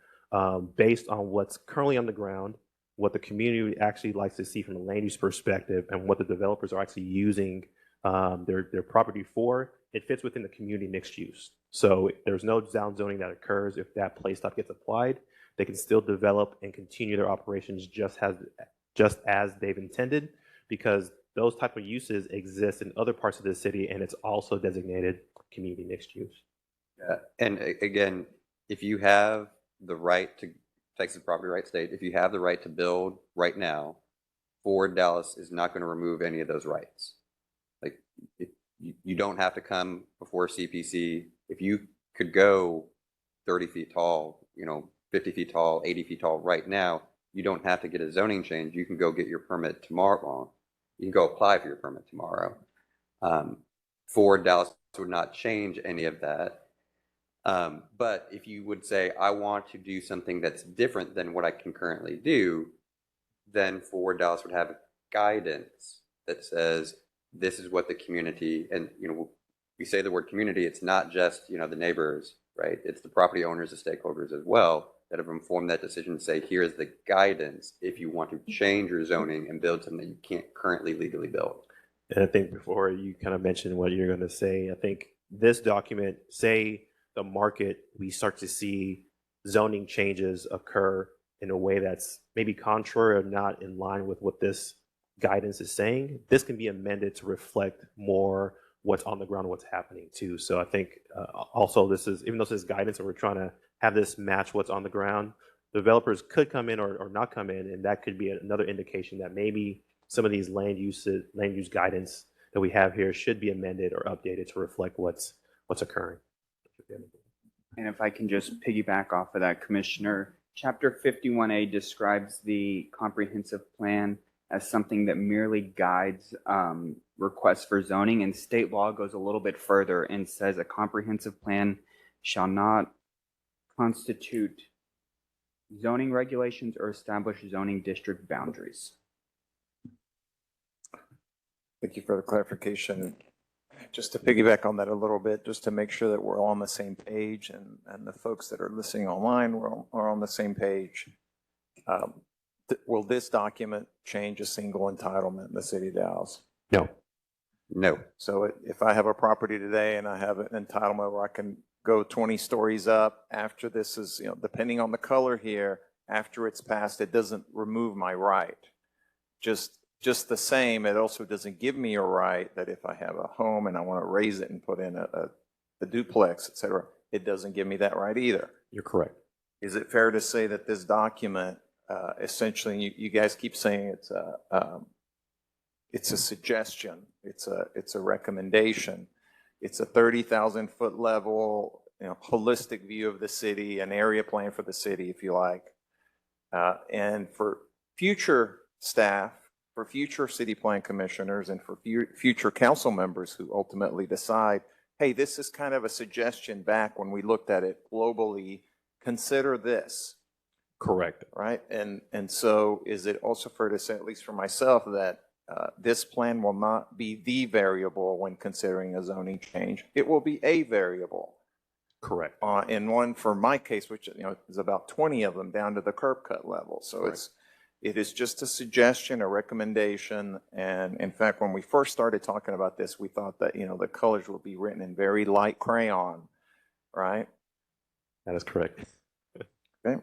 based on what's currently on the ground, what the community actually likes to see from a land use perspective, and what the developers are actually using their property for. It fits within the community mixed use. So there's no downzoning that occurs if that place type gets applied. They can still develop and continue their operations just as they've intended, because those type of uses exist in other parts of the city, and it's also designated community mixed use. And again, if you have the right to, Texas property right state, if you have the right to build right now, Forward Dallas is not going to remove any of those rights. Like, you don't have to come before CPC. If you could go 30 feet tall, 50 feet tall, 80 feet tall right now, you don't have to get a zoning change. You can go get your permit tomorrow. You can go apply for your permit tomorrow. Forward Dallas would not change any of that. But if you would say, I want to do something that's different than what I can currently do, then Forward Dallas would have guidance that says, this is what the community, and we say the word community, it's not just the neighbors, right? It's the property owners, the stakeholders as well, that have informed that decision to say, here's the guidance if you want to change your zoning and build something that you can't currently legally build. And I think before you kind of mentioned what you're going to say, I think this document, say the market, we start to see zoning changes occur in a way that's maybe contrary or not in line with what this guidance is saying, this can be amended to reflect more what's on the ground, what's happening too. So I think also this is, even though this is guidance and we're trying to have this match what's on the ground, developers could come in or not come in, and that could be another indication that maybe some of these land use guidance that we have here should be amended or updated to reflect what's what's occurring. And if I can just piggyback off of that, Commissioner, Chapter 51A describes the comprehensive plan as something that merely guides requests for zoning, and state law goes a little bit further and says a comprehensive plan shall not constitute zoning regulations or establish zoning district boundaries. Thank you for the clarification. Just to piggyback on that a little bit, just to make sure that we're all on the same page and the folks that are listening online are on the same page. Will this document change a single entitlement in the city of Dallas? No. No. So if I have a property today and I have an entitlement where I can go 20 stories up after this is, depending on the color here, after it's passed, it doesn't remove my right. Just the same, it also doesn't give me a right that if I have a home and I want to raise it and put in a duplex, et cetera, it doesn't give me that right either. You're correct. Is it fair to say that this document, essentially, you guys keep saying it's a suggestion, it's a recommendation, it's a 30,000 foot level, holistic view of the city, an area plan for the city, if you like, and for future staff, for future city plan commissioners, and for future council members who ultimately decide, hey, this is kind of a suggestion back when we looked at it globally, consider this. Correct. Right? And so is it also fair to say, at least for myself, that this plan will not be the variable when considering a zoning change? It will be a variable. Correct. In one, for my case, which is about 20 of them down to the curb cut level. So Correct. it is just a suggestion, a recommendation. And in fact, when we first started talking about this, we thought that, the colors would be written in very light crayon, right? That is correct. Okay.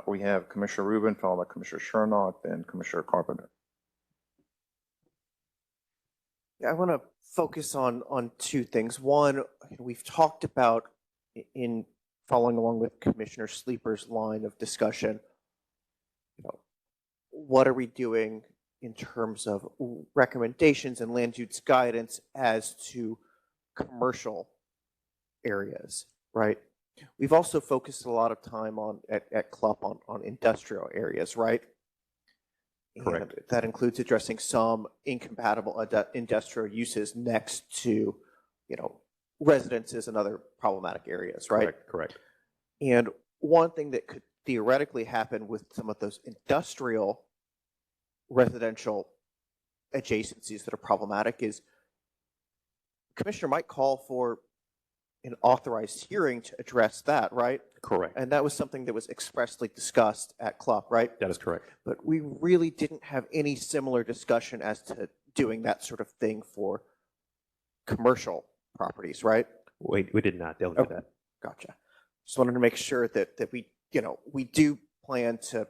We have Commissioner Rubin, followed by Commissioner Shernock, then Commissioner Carpenter. Yeah, I want to focus on two things. One, we've talked about in following along with Commissioner Sleeper's line of discussion, what are we doing in terms of recommendations and land use guidance as to commercial areas, right? We've also focused a lot of time at CLUP on industrial areas, right? Correct. And that includes addressing some incompatible industrial uses next to, residences and other problematic areas, right? Correct. And one thing that could theoretically happen with some of those industrial residential adjacencies that are problematic is the commissioner might call for an authorized hearing to address that, right? Correct. And that was something that was expressly discussed at CLUP, right? That is correct. But we really didn't have any similar discussion as to doing that sort of thing for commercial properties, right? We did not delve into that. Gotcha. Just wanted to make sure that we, we do plan to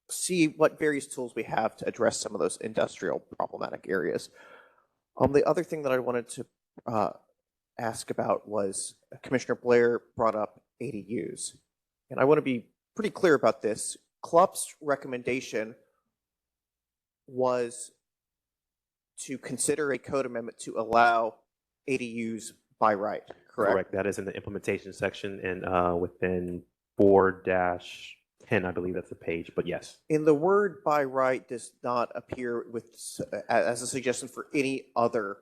see what various tools we have to address some of those industrial problematic areas. The other thing that I wanted to ask about was Commissioner Blair brought up ADUs. And I want to be pretty clear about this. CLUP's recommendation was to consider a code amendment to allow ADUs by right, correct? That is in the implementation section and within 4-10, I believe that's the page, but yes. And the word by right does not appear as a suggestion for any other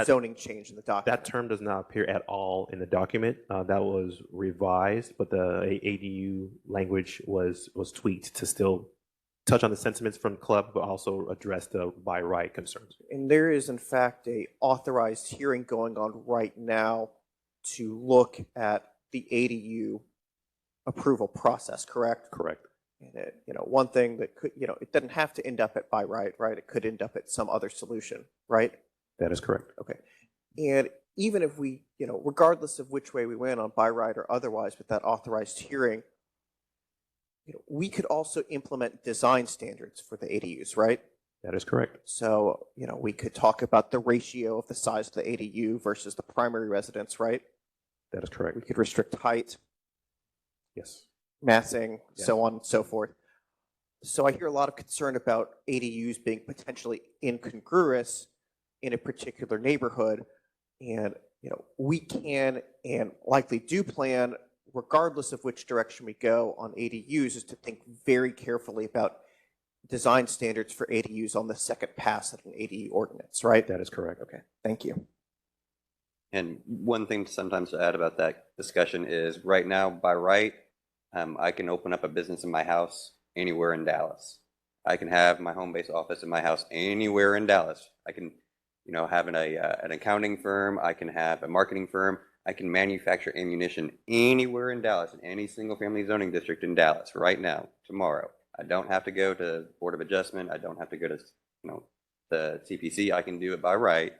zoning change in the document. That term does not appear at all in the document. That was revised, but the ADU language was tweaked to still touch on the sentiments from the club, but also address the by right concerns. And there is, in fact, a authorized hearing going on right now to look at the ADU approval process, correct? Correct. And one thing that could, it doesn't have to end up at by right? It could end up at some other solution, right? That is correct. Okay. And even if we, regardless of which way we went on by right or otherwise with that authorized hearing, we could also implement design standards for the ADUs, right? That is correct. So, we could talk about the ratio of the size of the ADU versus the primary residence, right? That is correct. We could restrict height. Yes. Massing, Yes. so on and so forth. So I hear a lot of concern about ADUs being potentially incongruous in a particular neighborhood. And, we can and likely do plan, regardless of which direction we go on ADUs, is to think very carefully about design standards for ADUs on the second pass of an ADU ordinance, right? That is correct. Okay, thank you. And one thing sometimes to add about that discussion is right now, by right, I can open up a business in my house anywhere in Dallas. I can have my home-based office in my house anywhere in Dallas. I can, have an accounting firm. I can have a marketing firm. I can manufacture ammunition anywhere in Dallas, in any single-family zoning district in Dallas right now, tomorrow. I don't have to go to Board of Adjustment. I don't have to go to, the CPC. I can do it by right.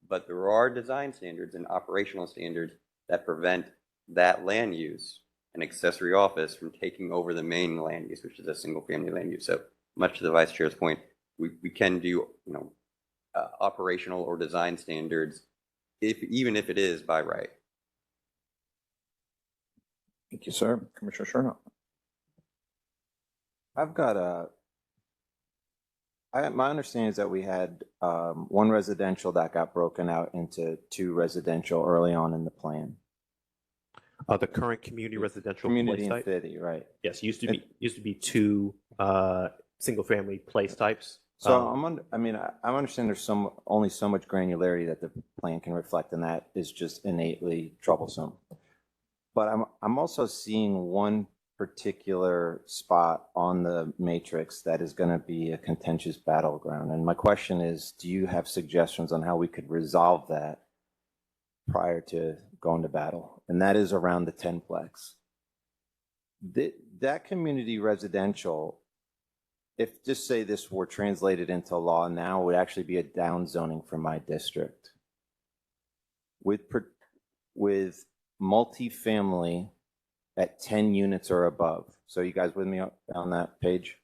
But there are design standards and operational standards that prevent that land use, an accessory office, from taking over the main land use, which is a single-family land use. So much to the Vice Chair's point, we can do, operational or design standards, even if it is by right. Thank you, sir. Commissioner Shernock. I've got my understanding is that we had one residential that got broken out into two residential early on in the plan. The current community residential Community place and type? city, right? Yes, used to be two single family place types. So I understand there's only so much granularity that the plan can reflect, and that is just innately troublesome. But I'm also seeing one particular spot on the matrix that is going to be a contentious battleground. And my question is, do you have suggestions on how we could resolve that prior to going to battle? And that is around the 10-plex. That community residential, if just say this were translated into law now, would actually be a down zoning for my district. With multifamily at 10 units or above. So you guys with me on that page?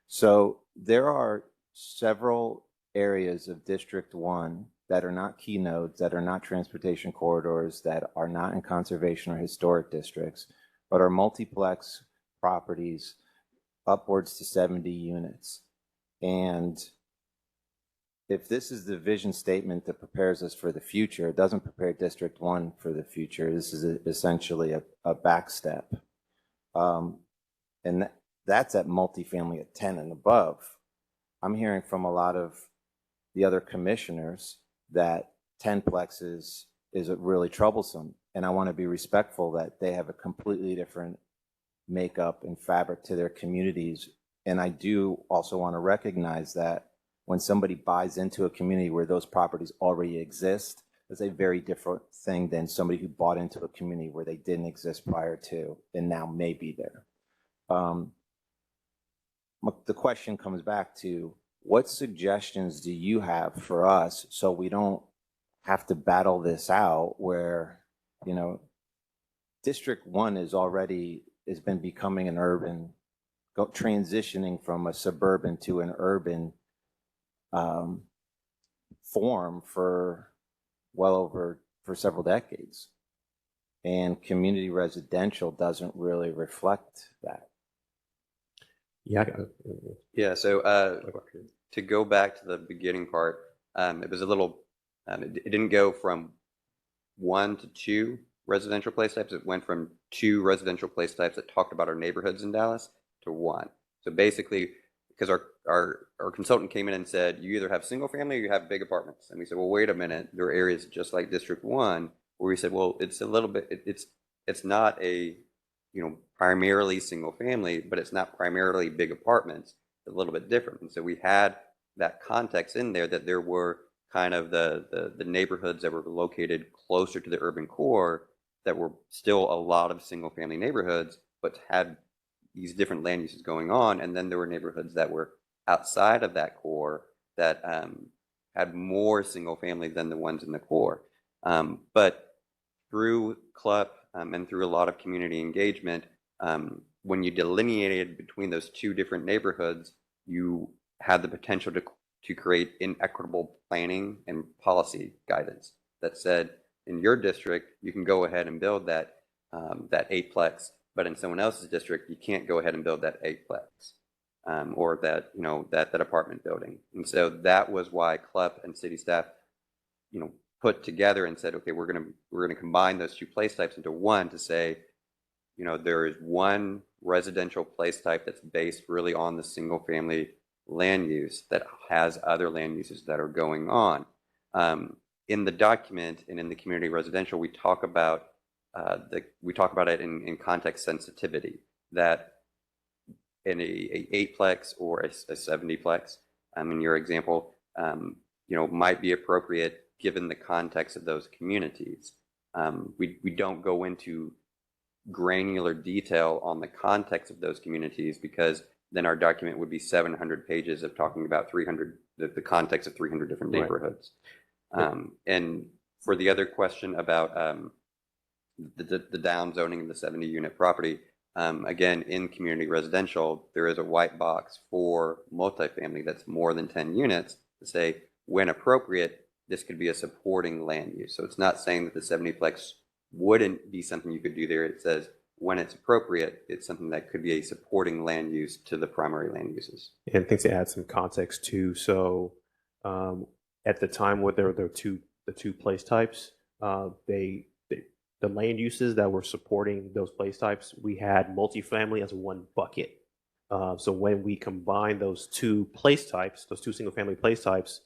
So there are several areas of District 1 that are not key nodes, that are not transportation corridors, that are not in conservation or historic districts, but are multiplex properties upwards to 70 units. And if this is the vision statement that prepares us for the future, it doesn't prepare District 1 for the future. This is essentially a backstep. And that's at multifamily at 10 and above. I'm hearing from a lot of the other commissioners that 10-plex is really troublesome. And I want to be respectful that they have a completely different makeup and fabric to their communities. And I do also want to recognize that when somebody buys into a community where those properties already exist, is a very different thing than somebody who bought into a community where they didn't exist prior to and now may be there. The question comes back to, what suggestions do you have for us so we don't have to battle this out where, District 1 has been becoming an urban, transitioning from a suburban to an urban form for several decades. And community residential doesn't really reflect that. Yeah, so to go back to the beginning part, it was a little, it didn't go from 1 to 2 residential place types. It went from 2 residential place types that talked about our neighborhoods in Dallas to 1. So basically, because our consultant came in and said, you either have single family or you have big apartments. And we said, well, wait a minute, there are areas just like District 1 where we said, well, it's a little bit, it's not a, primarily single family, but it's not primarily big apartments. It's a little bit different. And so we had that context in there, that there were kind of the neighborhoods that were located closer to the urban core that were still a lot of single family neighborhoods, but had these different land uses going on. And then there were neighborhoods that were outside of that core that had more single family than the ones in the core. But through CLUP and through a lot of community engagement, when you delineated between those 2 different neighborhoods, you had the potential to create inequitable planning and policy guidance that said, in your district, you can go ahead and build that 8-plex, but in someone else's district, you can't go ahead and build that 8-plex or that, that apartment building. And so that was why CLUP and city staff, put together and said, okay, we're going to combine those two place types into one to say, you know, there is one residential place type that's based really on the single family land use that has other land uses that are going on. In the document and in the community residential, we talk about it in context sensitivity, that in a 8-plex or a 70-plex, in your example, you know, might be appropriate given the context of those communities. We don't go into granular detail on the context of those communities, because then our document would be 700 pages of talking about the context of 300 different Right. neighborhoods. And for the other question about the down zoning of the 70-unit property, again, in community residential, there is a white box for multifamily that's more than 10 units to say, when appropriate, this could be a supporting land use. So it's not saying that the 70-plex wouldn't be something you could do there. It says when it's appropriate, it's something that could be a supporting land use to the primary land uses. And things to add some context too. So at the time where there were the two place types, the land uses that were supporting those place types, we had multifamily as one bucket. So when we combined those two place types, those two single family place types,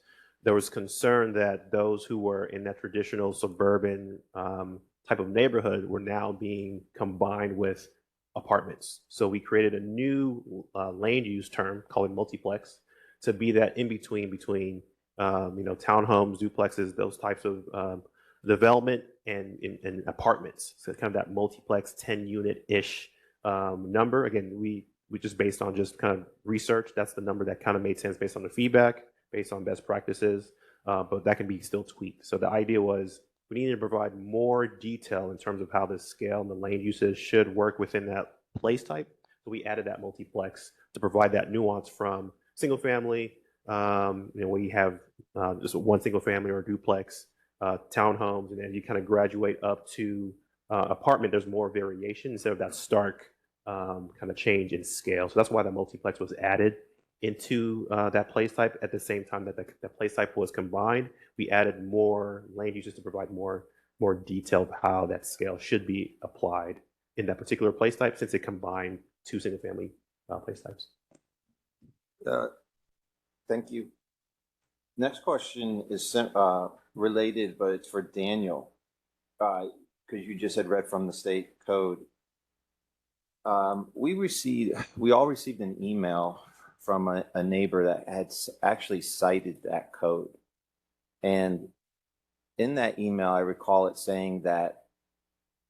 there was concern that those who were in that traditional suburban type of neighborhood were now being combined with apartments. So we created a new land use term called multiplex to be that in between you know, townhomes, duplexes, those types of development and apartments. So kind of that multiplex 10-unit-ish number. Again, we just based on just kind of research, that's the number that kind of made sense based on the feedback, based on best practices, but that can be still tweaked. So the idea was we needed to provide more detail in terms of how the scale and the land uses should work within that place type. So we added that multiplex to provide that nuance from single family, you know, where you have just one single family or a duplex, townhomes, and then you kind of graduate up to apartment. There's more variation instead of that stark kind of change in scale. So that's why the multiplex was added into that place type. At the same time that the place type was combined, we added more land uses to provide more detail of how that scale should be applied in that particular place type, since it combined two single family place types. Thank you. Next question is related, but it's for Daniel, because you just had read from the state code. We all received an email from a neighbor that had actually cited that code. And in that email, I recall it saying that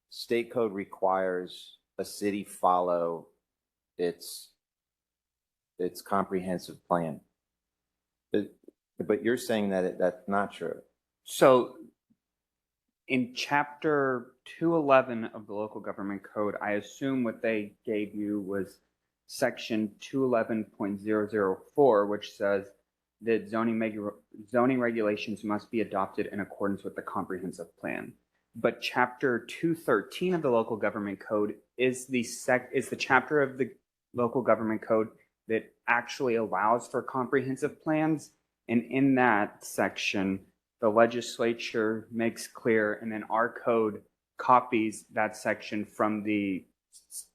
state code requires a city follow its comprehensive plan. But you're saying that that's not true. So in chapter 211 of the local government code, I assume what they gave you was section 211.004, which says that zoning regulations must be adopted in accordance with the comprehensive plan. But chapter 213 of the local government code is the chapter of the local government code that actually allows for comprehensive plans. And in that section, the legislature makes clear, and then our code copies that section from the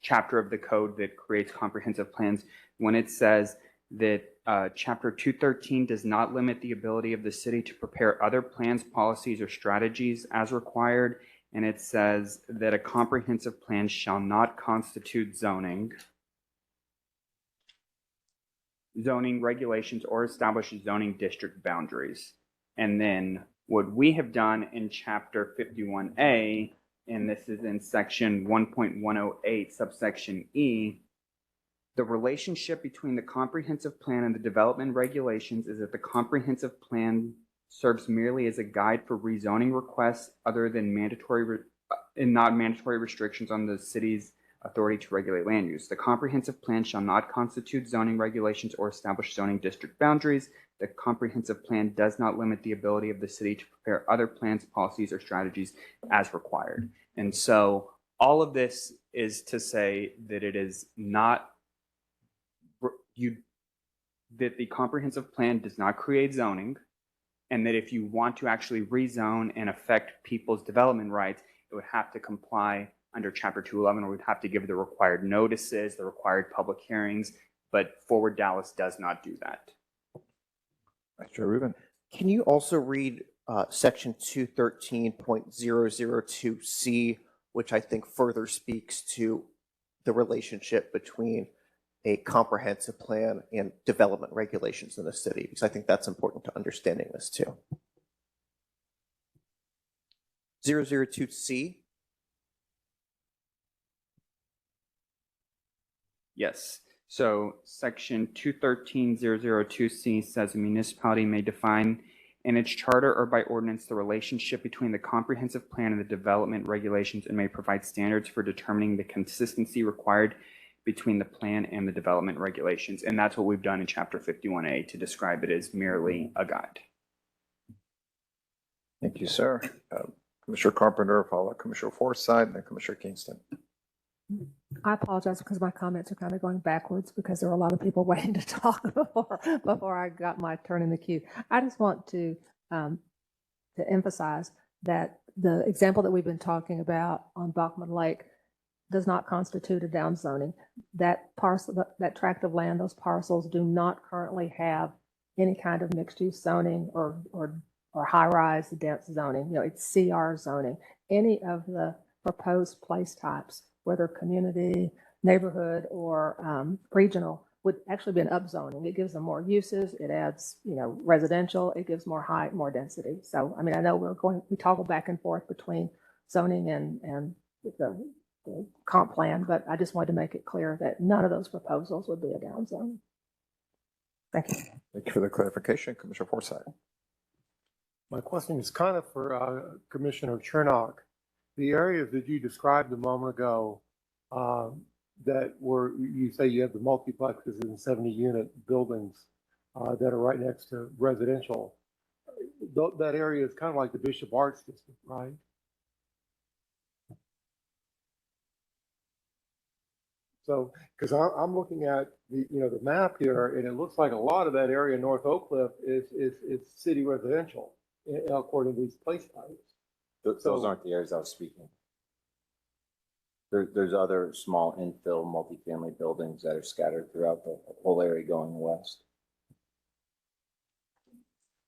chapter of the code that creates comprehensive plans, when it says that chapter 213 does not limit the ability of the city to prepare other plans, policies, or strategies as required. And it says that a comprehensive plan shall not constitute zoning regulations, or establish zoning district boundaries. And then what we have done in chapter 51A, and this is in section 1.108, subsection E, the relationship between the comprehensive plan and the development regulations is that the comprehensive plan serves merely as a guide for rezoning requests other than mandatory and not mandatory restrictions on the city's authority to regulate land use. The comprehensive plan shall not constitute zoning regulations or establish zoning district boundaries. The comprehensive plan does not limit the ability of the city to prepare other plans, policies, or strategies as required. And so all of this is to say that it is not that the comprehensive plan does not create zoning. and that if you want to actually rezone and affect people's development rights, it would have to comply under Chapter 211, or we'd have to give the required notices, the required public hearings, but Forward Dallas does not do that. Vice Chair Rubin. Can you also read section 213.002C, which I think further speaks to the relationship between a comprehensive plan and development regulations in the city? Because I think that's important to understanding this too. 002C. Yes. So section 213.002C says a municipality may define in its charter or by ordinance the relationship between the comprehensive plan and the development regulations, and may provide standards for determining the consistency required between the plan and the development regulations. And that's what we've done in Chapter 51A to describe it as merely a guide. Thank you, sir. Commissioner Carpenter, followed by Commissioner Forsythe, and then Commissioner Kingston. I apologize because my comments are kind of going backwards because there were a lot of people waiting to talk before I got my turn in the queue. I just want to emphasize that the example that we've been talking about on Bachman Lake does not constitute a downzoning. That parcel, that tract of land, those parcels do not currently have any kind of mixed-use zoning or high-rise dense zoning. You know, it's CR zoning. Any of the proposed place types, whether community, neighborhood, or regional, would actually be an upzoning. It gives them more uses. It adds, you know, residential. It gives more height, more density. So, I mean, I know we toggle back and forth between zoning and the comp plan, but I just wanted to make it clear that none of those proposals would be a downsizing. Thank you. Thank you for the clarification, Commissioner Forsythe. My question is kind of for Commissioner Chernock. The areas that you described a moment ago that were, you say you have the multiplexes and 70-unit buildings that are right next to residential. That area is kind of like the Bishop Arts District, right? So, because I'm looking at the map here, and it looks like a lot of that area, North Oak Cliff, is city residential according to these place types. Those aren't the areas I was speaking. There's other small infill multifamily buildings that are scattered throughout the whole area going west.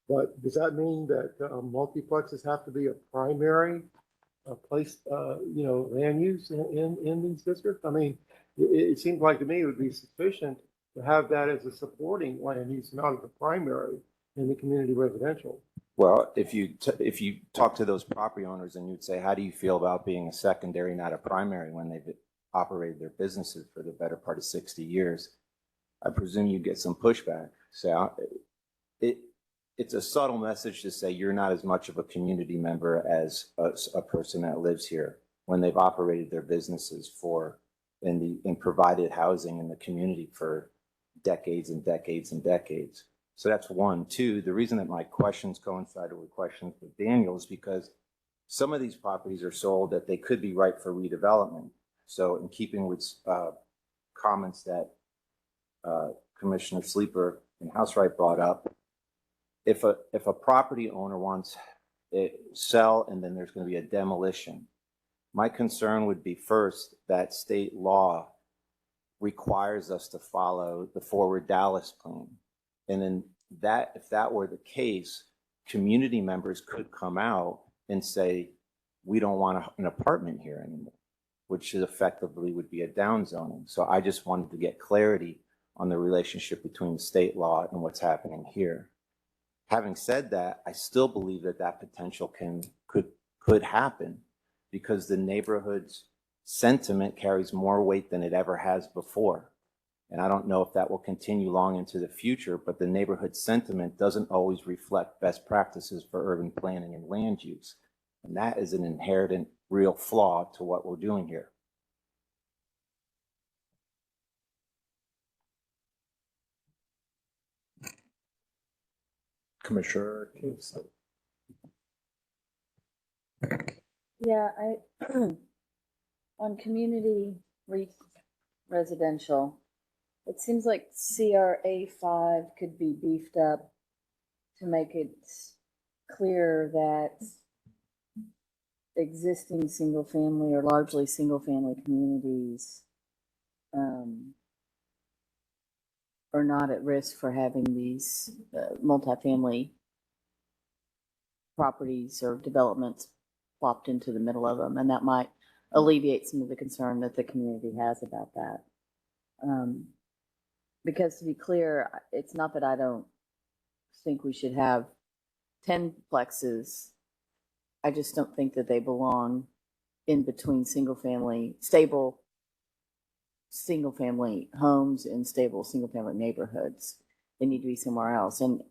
But does that mean that multiplexes have to be a primary place, land use in these districts? I mean, it seems like to me it would be sufficient to have that as a supporting land use, not as a primary in the community residential. Well, if you talk to those property owners and you'd say, how do you feel about being a secondary, not a primary, when they've operated their businesses for the better part of 60 years, I presume you get some pushback. So it's a subtle message to say you're not as much of a community member as a person that lives here when they've operated their businesses and provided housing in the community for decades and decades and decades. So that's one. Two, the reason that my questions coincided with questions with Daniel is because some of these properties are sold that they could be ripe for redevelopment. So in keeping with comments that Commissioner Sleeper and Housewright brought up, if a property owner wants it sell and then there's going to be a demolition, my concern would be first that state law requires us to follow the Forward Dallas plan. And then if that were the case, community members could come out and say, we don't want an apartment here anymore, which effectively would be a downzoning. So I just wanted to get clarity on the relationship between state law and what's happening here. Having said that, I still believe that potential could happen because the neighborhood's sentiment carries more weight than it ever has before. And I don't know if that will continue long into the future, but the neighborhood sentiment doesn't always reflect best practices for urban planning and land use. And that is an inherent real flaw to what we're doing here. Commissioner Kingston. Yeah, on community residential, it seems like CRA 5 could be beefed up to make it clear that existing single-family or largely single-family communities are not at risk for having these multifamily properties or developments plopped into the middle of them, and that might alleviate some of the concern that the community has about that. Because to be clear, it's not that I don't think we should have 10 plexes. I just don't think that they belong in between stable single-family homes and stable single-family neighborhoods. They need to be somewhere else. And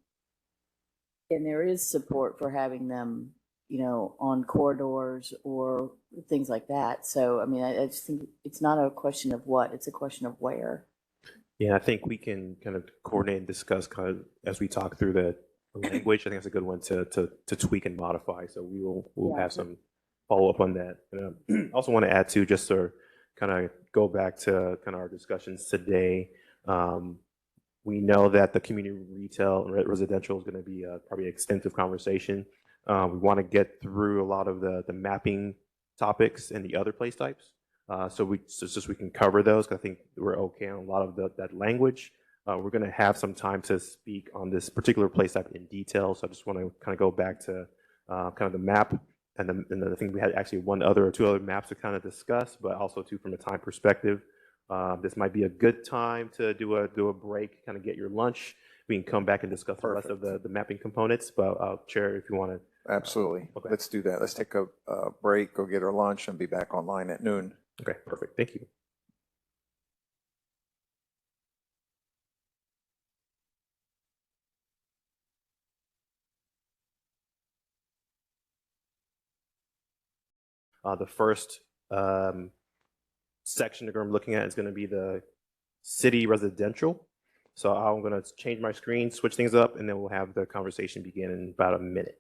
there is support for having them, on corridors or things like that. So, I mean, I just think it's not a question of what, it's a question of where. Yeah, I think we can kind of coordinate and discuss kind of as we talk through the language. I think that's a good one to tweak and modify. So we'll have some follow up on that. And I also want to add too, just to kind of go back to kind of our discussions today. We know that the community retail and residential is going to be probably an extensive conversation. We want to get through a lot of the mapping topics and the other place types. So we can cover those, 'cause I think we're okay on a lot of that language. We're going to have some time to speak on this particular place type in detail. So I just want to kind of go back to kind of the map, and then I think we had actually one other or two other maps to kind of discuss, but also too from a time perspective. This might be a good time to do a break, kind of get your lunch. We can come back and discuss the rest of the mapping components. But Chair, if you want to. Absolutely. Okay. Let's do that. Let's take a break, go get our lunch, and be back online at noon. Okay, perfect. Thank you. The first section that I'm looking at is going to be the city residential. So I'm going to change my screen, switch things up, and then we'll have the conversation begin in about a minute.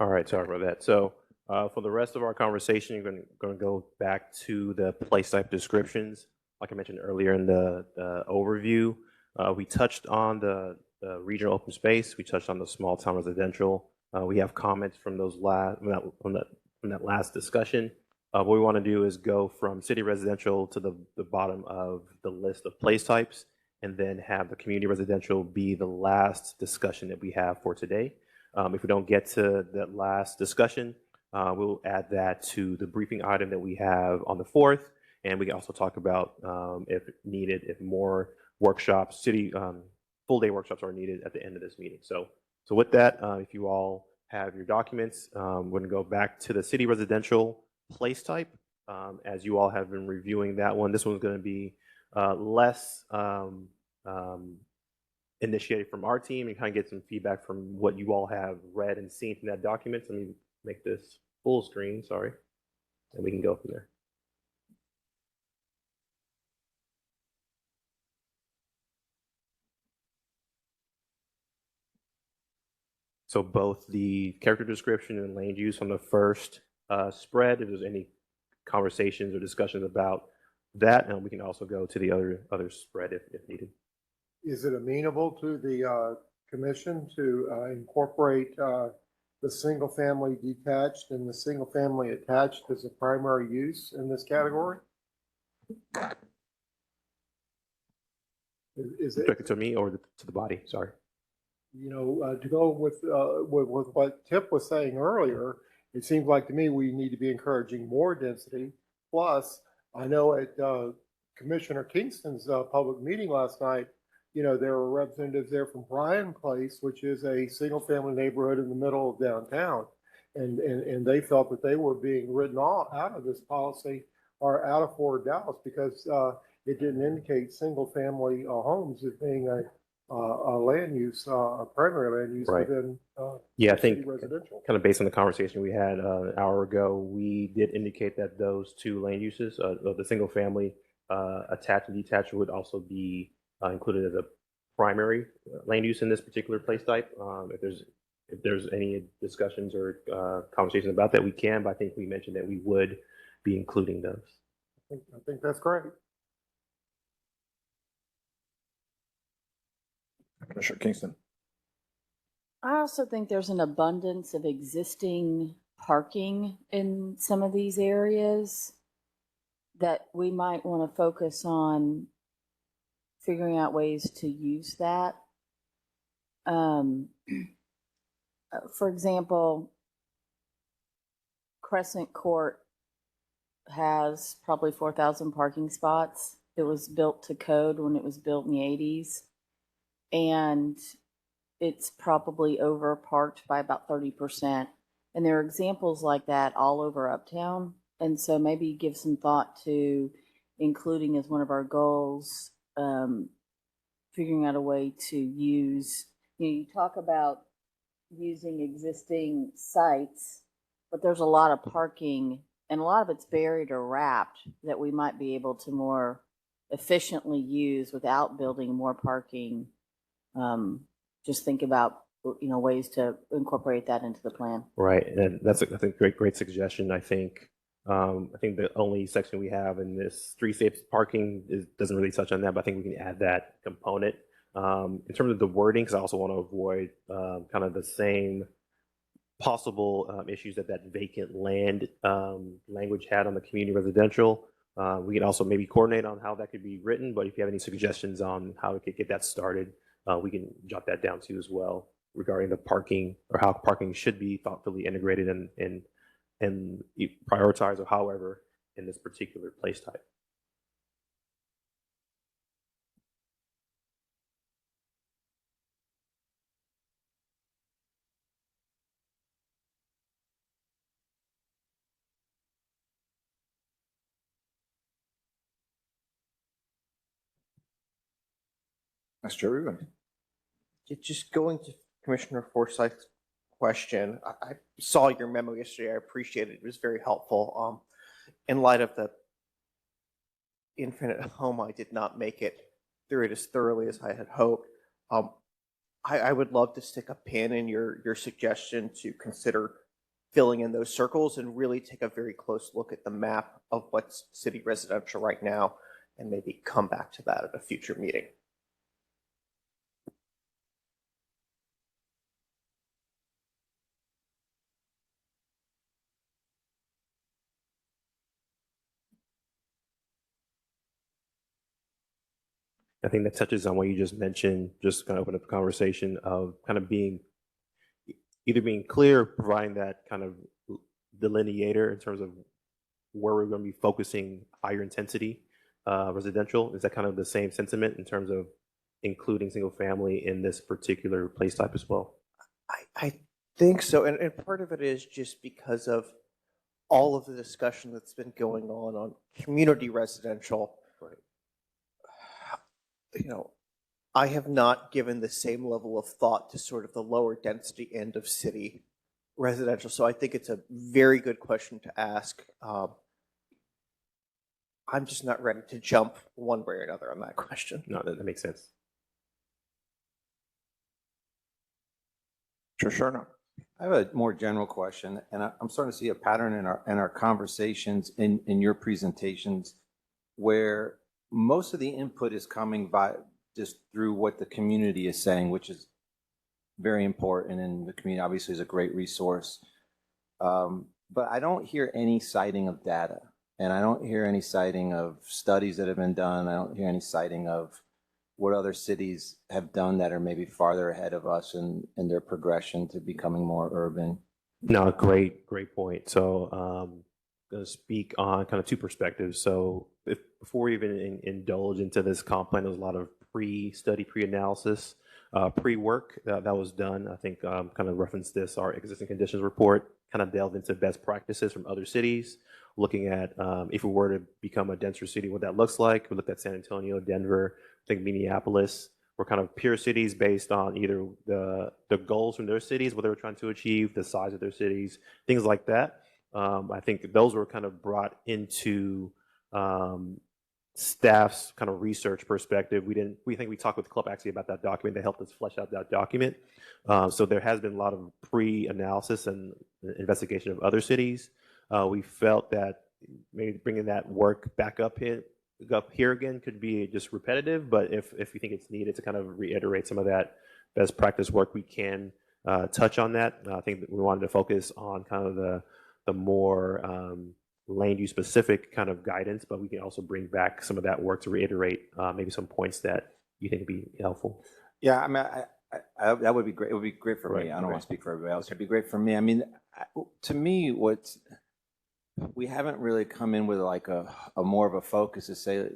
All right, sorry about that. So for the rest of our conversation, you're going to go back to the place type descriptions. Like I mentioned earlier in the overview, we touched on the regional open space. We touched on the small town residential. We have comments from those from that last discussion. What we want to do is go from city residential to the bottom of the list of place types, and then have the community residential be the last discussion that we have for today. If we don't get to that last discussion, we'll add that to the briefing item that we have on the 4th. And we can also talk about, if needed, if more workshops, full day workshops are needed at the end of this meeting. So with that, if you all have your documents, we're going to go back to the city residential place type. As you all have been reviewing that one, this one's going to be less initiated from our team, and kind of get some feedback from what you all have read and seen from that document. So let me make this full screen, sorry, and we can go from there. So both the character description and land use on the first spread, if there's any conversations or discussions about that, and we can also go to the other spread if needed. Is it amenable to the commission to incorporate the single-family detached and the single-family attached as a primary use in this category? Is it, Directed to me or to the body? Sorry. you know, to go with what Tip was saying earlier, it seems like to me we need to be encouraging more density. Plus, I know at Commissioner Kingston's public meeting last night, you know, there were representatives there from Bryan Place, which is a single-family neighborhood in the middle of downtown. And they felt that they were being written out of this policy or out of Fort Dallas because it didn't indicate single-family homes as being a land use, a primary land use Right. within Yeah, I city think residential. kind of based on the conversation we had an hour ago, we did indicate that those two land uses of the single family attached and detached would also be included as a primary land use in this particular place type. If there's any discussions or conversations about that, we can. But I think we mentioned that we would be including those. I think that's great. Commissioner Kingston. I also think there's an abundance of existing parking in some of these areas that we might want to focus on figuring out ways to use that. For example, Crescent Court has probably 4,000 parking spots. It was built to code when it was built in the 80s. And it's probably overparked by about 30%. And there are examples like that all over Uptown. And so maybe give some thought to including as one of our goals, figuring out a way to use, you talk about using existing sites, but there's a lot of parking and a lot of it's buried or wrapped that we might be able to more efficiently use without building more parking. Just think about, ways to incorporate that into the plan. Right, and that's a great suggestion. I think the only section we have in this street safe parking doesn't really touch on that, but I think we can add that component. In terms of the wording, because I also want to avoid kind of the same possible issues that vacant land language had on the community residential. We can also maybe coordinate on how that could be written, but if you have any suggestions on how we could get that started, we can jot that down too as well regarding the parking or how parking should be thoughtfully integrated and prioritized or however in this particular place type. Mr. Rubin. Just going to Commissioner Forsyth's question, I saw your memo yesterday. I appreciate it. It was very helpful. In light of the infinite home, I did not make it through it as thoroughly as I had hoped. I would love to stick a pin in your suggestion to consider filling in those circles and really take a very close look at the map of what's city residential right now and maybe come back to that at a future meeting. I think that touches on what you just mentioned, just kind of open up a conversation of kind of either being clear, providing that kind of delineator in terms of where we're going to be focusing higher intensity residential. Is that kind of the same sentiment in terms of including single family in this particular place type as well? I think so. And part of it is just because of all of the discussion that's been going on community residential. Right. I have not given the same level of thought to sort of the lower density end of city residential. So I think it's a very good question to ask. I'm just not ready to jump one way or another on that question. No, that makes sense. Sure. I have a more general question, and I'm starting to see a pattern in our conversations in your presentations where most of the input is coming by just through what the community is saying, which is very important, and the community obviously is a great resource. But I don't hear any citing of data, and I don't hear any citing of studies that have been done. I don't hear any citing of what other cities have done that are maybe farther ahead of us in their progression to becoming more urban. No, great point. So, going to speak on kind of two perspectives. So, before we even indulge into this comp plan, there's a lot of pre-study, pre-analysis, pre-work that was done. I think kind of referenced this, our existing conditions report, kind of delved into best practices from other cities, looking at if we were to become a denser city, what that looks like. We looked at San Antonio, Denver, I think Minneapolis. We're kind of peer cities based on either the goals from their cities, what they were trying to achieve, the size of their cities, things like that. I think those were kind of brought into staff's kind of research perspective. We think we talked with the club actually about that document. They helped us flesh out that document. So there has been a lot of pre-analysis and investigation of other cities. We felt that maybe bringing that work back up here again could be just repetitive, but if we think it's needed to kind of reiterate some of that best practice work, we can touch on that. I think that we wanted to focus on kind of the more land use specific kind of guidance, but we can also bring back some of that work to reiterate maybe some points that you think would be helpful. Yeah, I mean, that would be great. It would be great for me. I don't want to speak for everybody else. It'd be great for me. I mean, to me, we haven't really come in with like a more of a focus to say,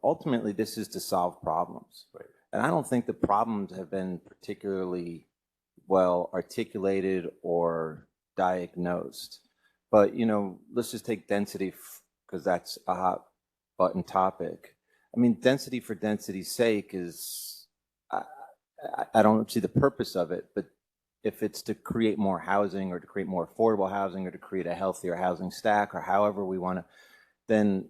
ultimately this is to solve problems. Right. And I don't think the problems have been particularly well articulated or diagnosed. But, let's just take density because that's a hot button topic. I mean, density for density's sake is, I don't see the purpose of it, but if it's to create more housing or to create more affordable housing or to create a healthier housing stack or however we want to, then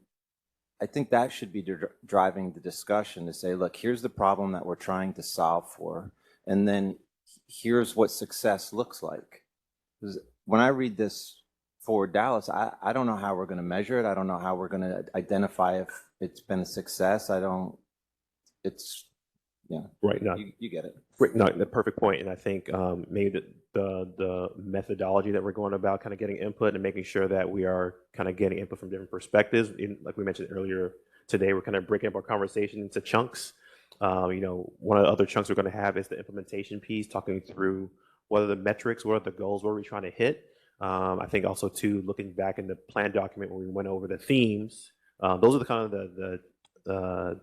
I think that should be driving the discussion to say, look, here's the problem that we're trying to solve for. And then here's what success looks like. Because when I read this for Dallas, I don't know how we're going to measure it. I don't know how we're going to identify if it's been a success. Right. No, you get it. Right. No, the perfect point. And I think maybe the methodology that we're going about kind of getting input and making sure that we are kind of getting input from different perspectives. Like we mentioned earlier today, we're kind of breaking up our conversation into chunks. One of the other chunks we're going to have is the implementation piece, talking through what are the metrics, what are the goals, what are we trying to hit. I think also too, looking back in the plan document when we went over the themes, those are the kind of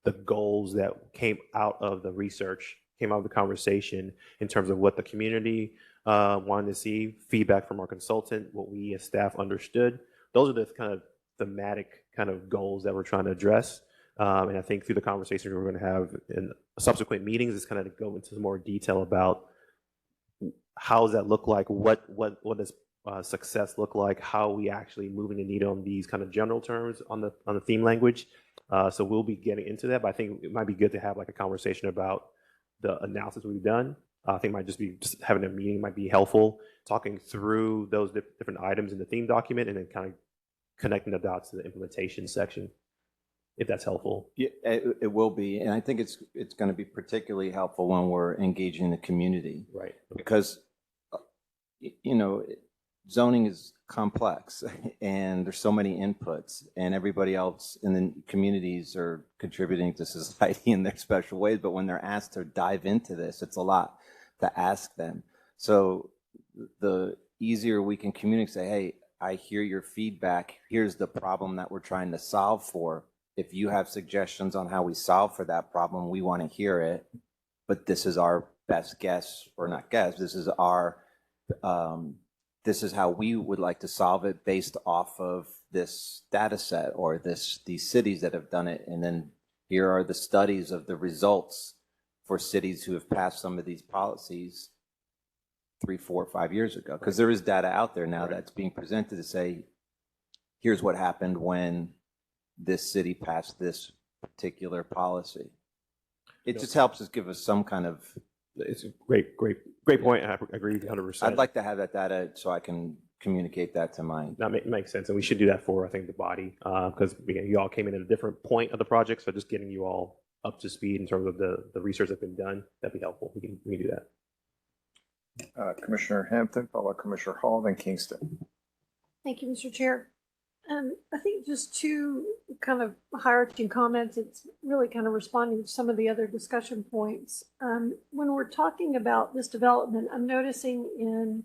the goals that came out of the research, came out of the conversation in terms of what the community wanted to see, feedback from our consultant, what we as staff understood. Those are the kind of thematic kind of goals that we're trying to address. And I think through the conversation we're going to have in subsequent meetings is kind of go into more detail about how does that look like, what does success look like, how are we actually moving the needle on these kind of general terms on the theme language. So we'll be getting into that, but I think it might be good to have like a conversation about the analysis we've done. I think it might just having a meeting might be helpful, talking through those different items in the theme document and then kind of connecting the dots to the implementation section, if that's helpful. Yeah, it will be. And I think it's going to be particularly helpful when we're engaging the community. Right. Because, zoning is complex and there's so many inputs and everybody else in the communities are contributing to society in their special ways. But when they're asked to dive into this, it's a lot to ask them. So the easier we can communicate, say, hey, I hear your feedback. Here's the problem that we're trying to solve for. If you have suggestions on how we solve for that problem, we want to hear it. But this is our best guess, or not guess. This is our this is how we would like to solve it based off of this data set or these cities that have done it. And then here are the studies of the results for cities who have passed some of these policies 3, 4, 5 years ago. Because there is data out there now that's being presented to say, here's what happened when this city passed this particular policy. It just helps us give us some kind of. It's a great point. I agree 100%. I'd like to have that data so I can communicate that to my. That makes sense, and we should do that for, I think, the body, because you all came in at a different point of the project, so just getting you all up to speed in terms of the research that's been done, that'd be helpful. We can do that. Commissioner Hampton, followed by Commissioner Hall, then Kingston. Thank you, Mr. Chair. I think just two kind of hierarchy comments. It's really kind of responding to some of the other discussion points. When we're talking about this development, I'm noticing in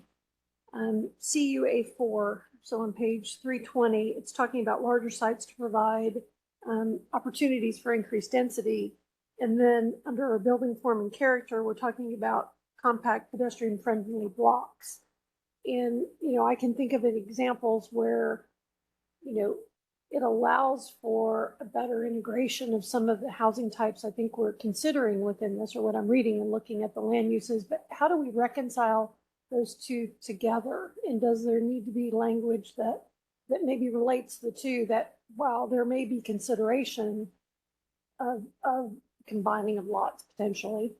CUA4, so on page 320, it's talking about larger sites to provide opportunities for increased density. And then under our building form and character, we're talking about compact pedestrian friendly blocks. And, I can think of examples where, it allows for a better integration of some of the housing types I think we're considering within this, or what I'm reading and looking at the land uses. But how do we reconcile those two together? And does there need to be language that maybe relates the two, that while there may be consideration of combining of lots potentially,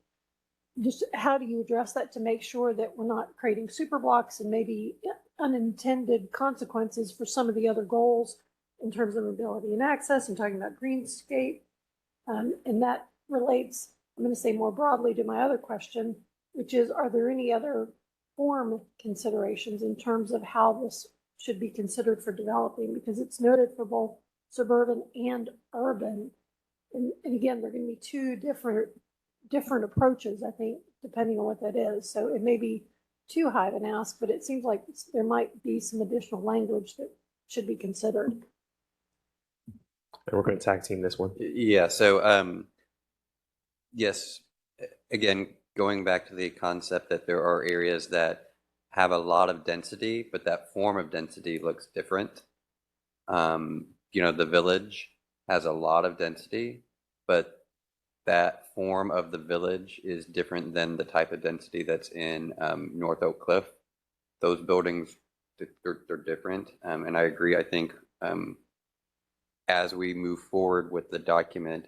just how do you address that to make sure that we're not creating super blocks and maybe unintended consequences for some of the other goals in terms of mobility and access? I'm talking about greenscape. And that relates, I'm going to say more broadly, to my other question, which is, are there any other form considerations in terms of how this should be considered for developing? Because it's noted for both suburban and urban. And again, there are going to be two different approaches, I think, depending on what that is. So it may be too high of an ask, but it seems like there might be some additional language that should be considered. And we're going to tag team this one. Yeah, so yes, again, going back to the concept that there are areas that have a lot of density, but that form of density looks different. The Village has a lot of density, but that form of the Village is different than the type of density that's in North Oak Cliff. Those buildings, they're different. And I agree, I think as we move forward with the document,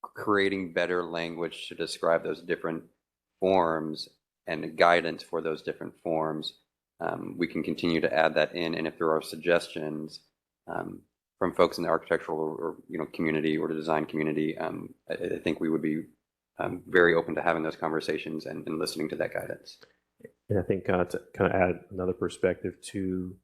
creating better language to describe those different forms and guidance for those different forms, we can continue to add that in. And if there are suggestions from folks in the architectural or community or the design community, I think we would be very open to having those conversations and listening to that guidance. And I think to kind of add another perspective to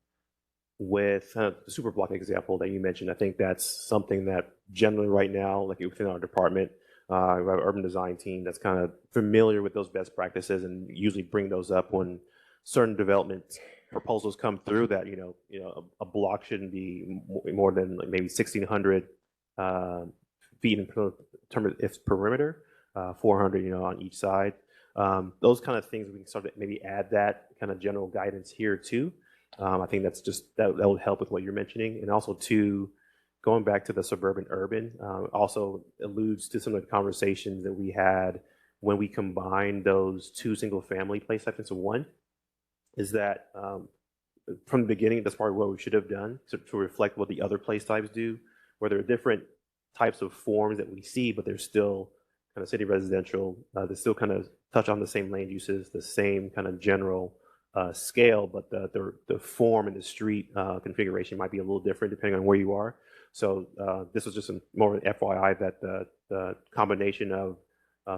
with the super block example that you mentioned, I think that's something that generally right now, like within our department, we have an urban design team that's kind of familiar with those best practices and usually bring those up when certain development proposals come through, that a block shouldn't be more than like maybe 1,600 feet in terms of its perimeter, 400 on each side. Those kind of things, we can start to maybe add that kind of general guidance here too. I think that's just that will help with what you're mentioning. And also too, going back to the suburban urban, also alludes to some of the conversations that we had when we combined those two single family place types into one. Is that from the beginning, that's probably what we should have done to reflect what the other place types do, where there are different types of forms that we see, but they're still kind of city residential. They still kind of touch on the same land uses, the same kind of general scale, but the form and the street configuration might be a little different depending on where you are. So this was just more of an FYI that the combination of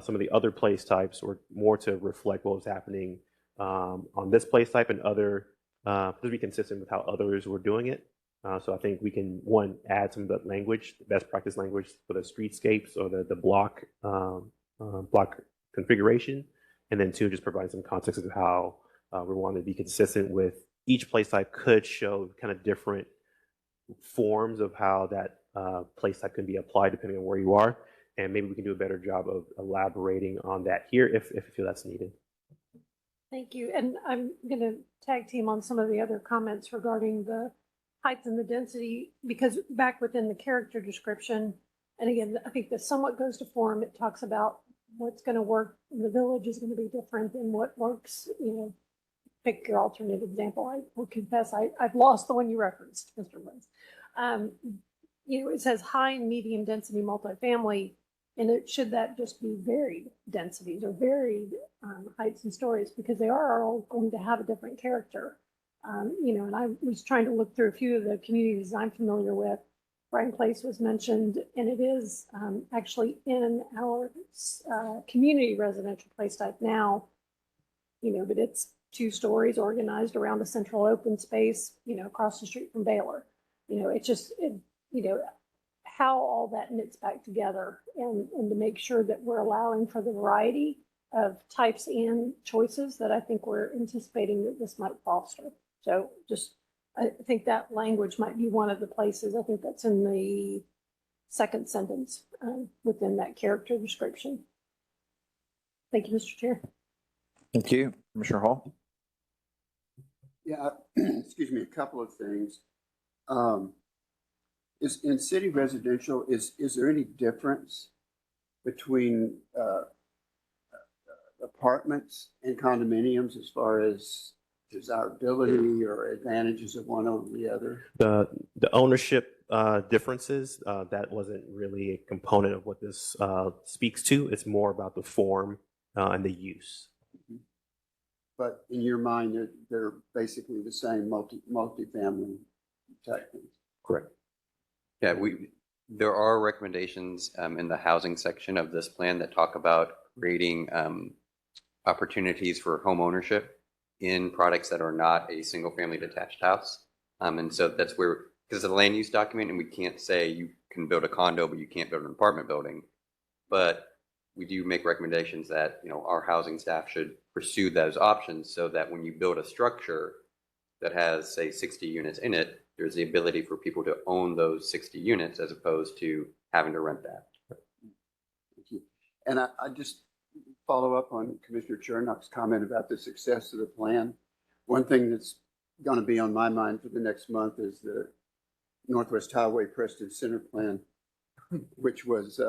some of the other place types were more to reflect what was happening on this place type and other, to be consistent with how others were doing it. So I think we can, one, add some of the language, the best practice language for the streetscapes or the block configuration, and then two, just provide some context of how we want to be consistent with each place type could show kind of different forms of how that place type can be applied depending on where you are. And maybe we can do a better job of elaborating on that here if you feel that's needed. Thank you. And I'm going to tag team on some of the other comments regarding the height and the density, because back within the character description, and again, I think this somewhat goes to form. It talks about what's going to work in the Village is going to be different than what works, pick your alternate example. I will confess I've lost the one you referenced, Mr. Woods. It says high and medium density multifamily. And it should that just be varied densities or varied heights and stories, because they are all going to have a different character. You know, and I was trying to look through a few of the communities I'm familiar with. Bryan Place was mentioned, and it is actually in our community residential place type now, you know, but it's 2 stories organized around a central open space, you know, across the street from Baylor. You know, it's just, you know, how all that knits back together and to make sure that we're allowing for the variety of types and choices that I think we're anticipating that this might foster. So just, I think that language might be one of the places. I think that's in the second sentence within that character description. Thank you, Mr. Chair. Thank you. Commissioner Hall? Yeah, excuse me, a couple of things. Is in city residential, is there any difference between apartments and condominiums as far as desirability or advantages of one over the other? The ownership differences, that wasn't really a component of what this speaks to. It's more about the form and the use. But in your mind, they're basically the same multi-family type things. Correct. Yeah, there are recommendations in the housing section of this plan that talk about creating opportunities for home ownership in products that are not a single family detached house. And so that's where, because it's a land use document and we can't say you can build a condo, but you can't build an apartment building. But we do make recommendations that, you know, our housing staff should pursue those options so that when you build a structure that has, say, 60 units in it, there's the ability for people to own those 60 units as opposed to having to rent that. Thank you. And I just follow up on Commissioner Chernock's comment about the success of the plan. One thing that's going to be on my mind for the next month is the Northwest Highway Preston Center plan, which was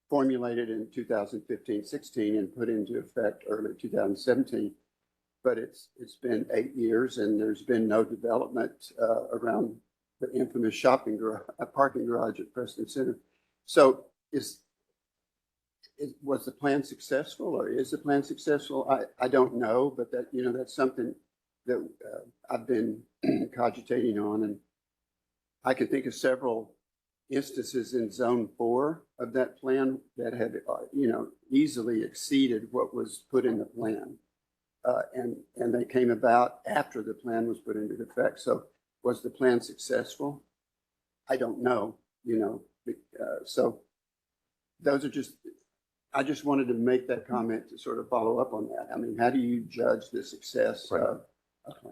formulated in 2015-16 and put into effect early 2017. But it's been 8 years and there's been no development around the infamous parking garage at Preston Center. So was the plan successful, or is the plan successful? I don't know, but that, you know, that's something that I've been cogitating on, and I can think of several instances in Zone 4 of that plan that had, you know, easily exceeded what was put in the plan. And they came about after the plan was put into effect. So was the plan successful? I don't know, you know. So those are just, I just wanted to make that comment to sort of follow up on that. I mean, how do you judge the success?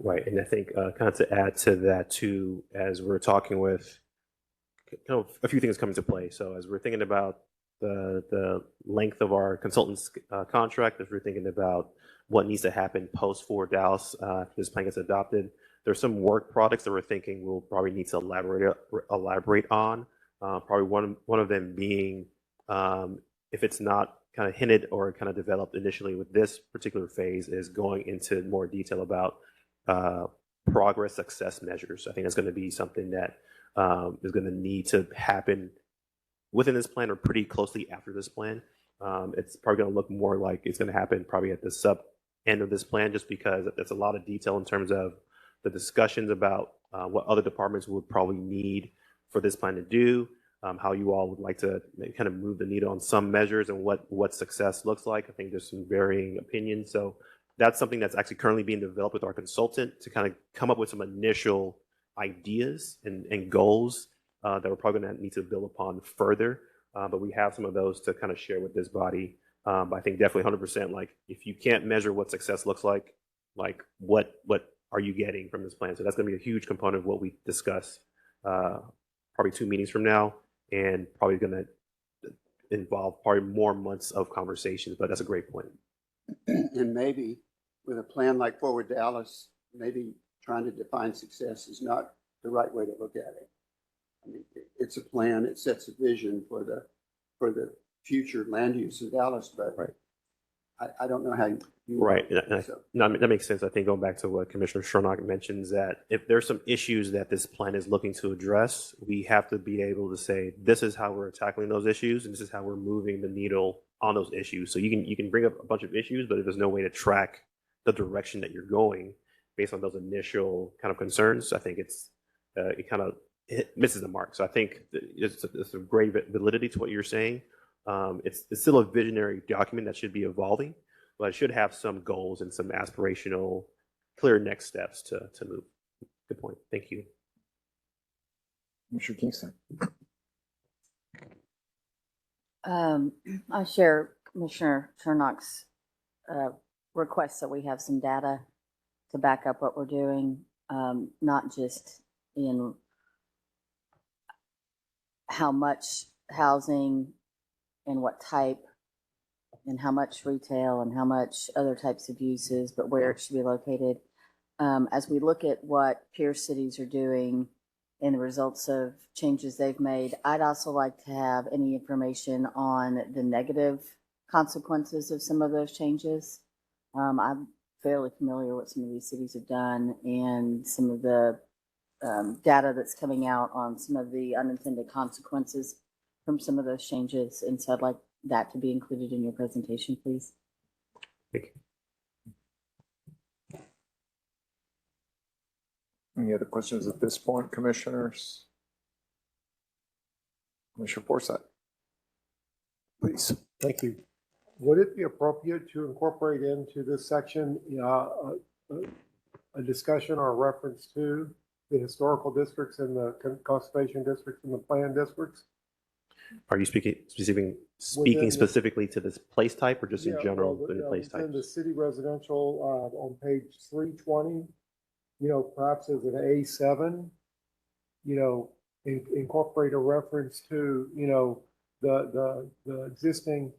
Right. And I think kind of to add to that too, as we're talking with, you know, a few things come into play. So as we're thinking about the length of our consultant's contract, as we're thinking about what needs to happen post Forward Dallas if this plan gets adopted, there's some work products that we're thinking we'll probably need to elaborate on. Probably one of them being, if it's not kind of hinted or kind of developed initially with this particular phase, is going into more detail about progress success measures. I think that's going to be something that is going to need to happen within this plan or pretty closely after this plan. It's probably going to look more like it's going to happen probably at the sub end of this plan, just because there's a lot of detail in terms of the discussions about what other departments would probably need for this plan to do, how you all would like to kind of move the needle on some measures and what success looks like. I think there's some varying opinions. So that's something that's actually currently being developed with our consultant to kind of come up with some initial ideas and goals that we're probably going to need to build upon further. But we have some of those to kind of share with this body. But I think definitely 100%, like if you can't measure what success looks like what are you getting from this plan? So that's going to be a huge component of what we discuss probably 2 meetings from now, and probably going to involve probably more months of conversations, but that's a great point. And maybe with a plan like Forward Dallas, maybe trying to define success is not the right way to look at it. I mean, it's a plan, it sets a vision for the future land use of Dallas, but I don't know how you. Right. So- No, that makes sense. I think going back to what Commissioner Shernock mentions, that if there's some issues that this plan is looking to address, we have to be able to say, this is how we're tackling those issues, and this is how we're moving the needle on those issues. So you can bring up a bunch of issues, but if there's no way to track the direction that you're going based on those initial kind of concerns, I think it kind of misses the mark. So I think it's a great validity to what you're saying. It's still a visionary document that should be evolving, but it should have some goals and some aspirational, clear next steps to move. Good point. Thank you. Commissioner Kingston. I share Commissioner Chernock's request that we have some data to back up what we're doing, not just in how much housing and what type and how much retail and how much other types of uses, but where it should be located. As we look at what peer cities are doing and the results of changes they've made, I'd also like to have any information on the negative consequences of some of those changes. I'm fairly familiar with what some of these cities have done and some of the data that's coming out on some of the unintended consequences from some of those changes. And so I'd like that to be included in your presentation, please. Thank you. Any other questions at this point, commissioners? Commissioner Forsyth, please. Thank you. Would it be appropriate to incorporate into this section a discussion or a reference to the historical districts and the conservation districts and the plan districts? Are you speaking specifically to this place type or just in general within the place type? In the city residential on page 320, perhaps as an A7, incorporate a reference to, the existing,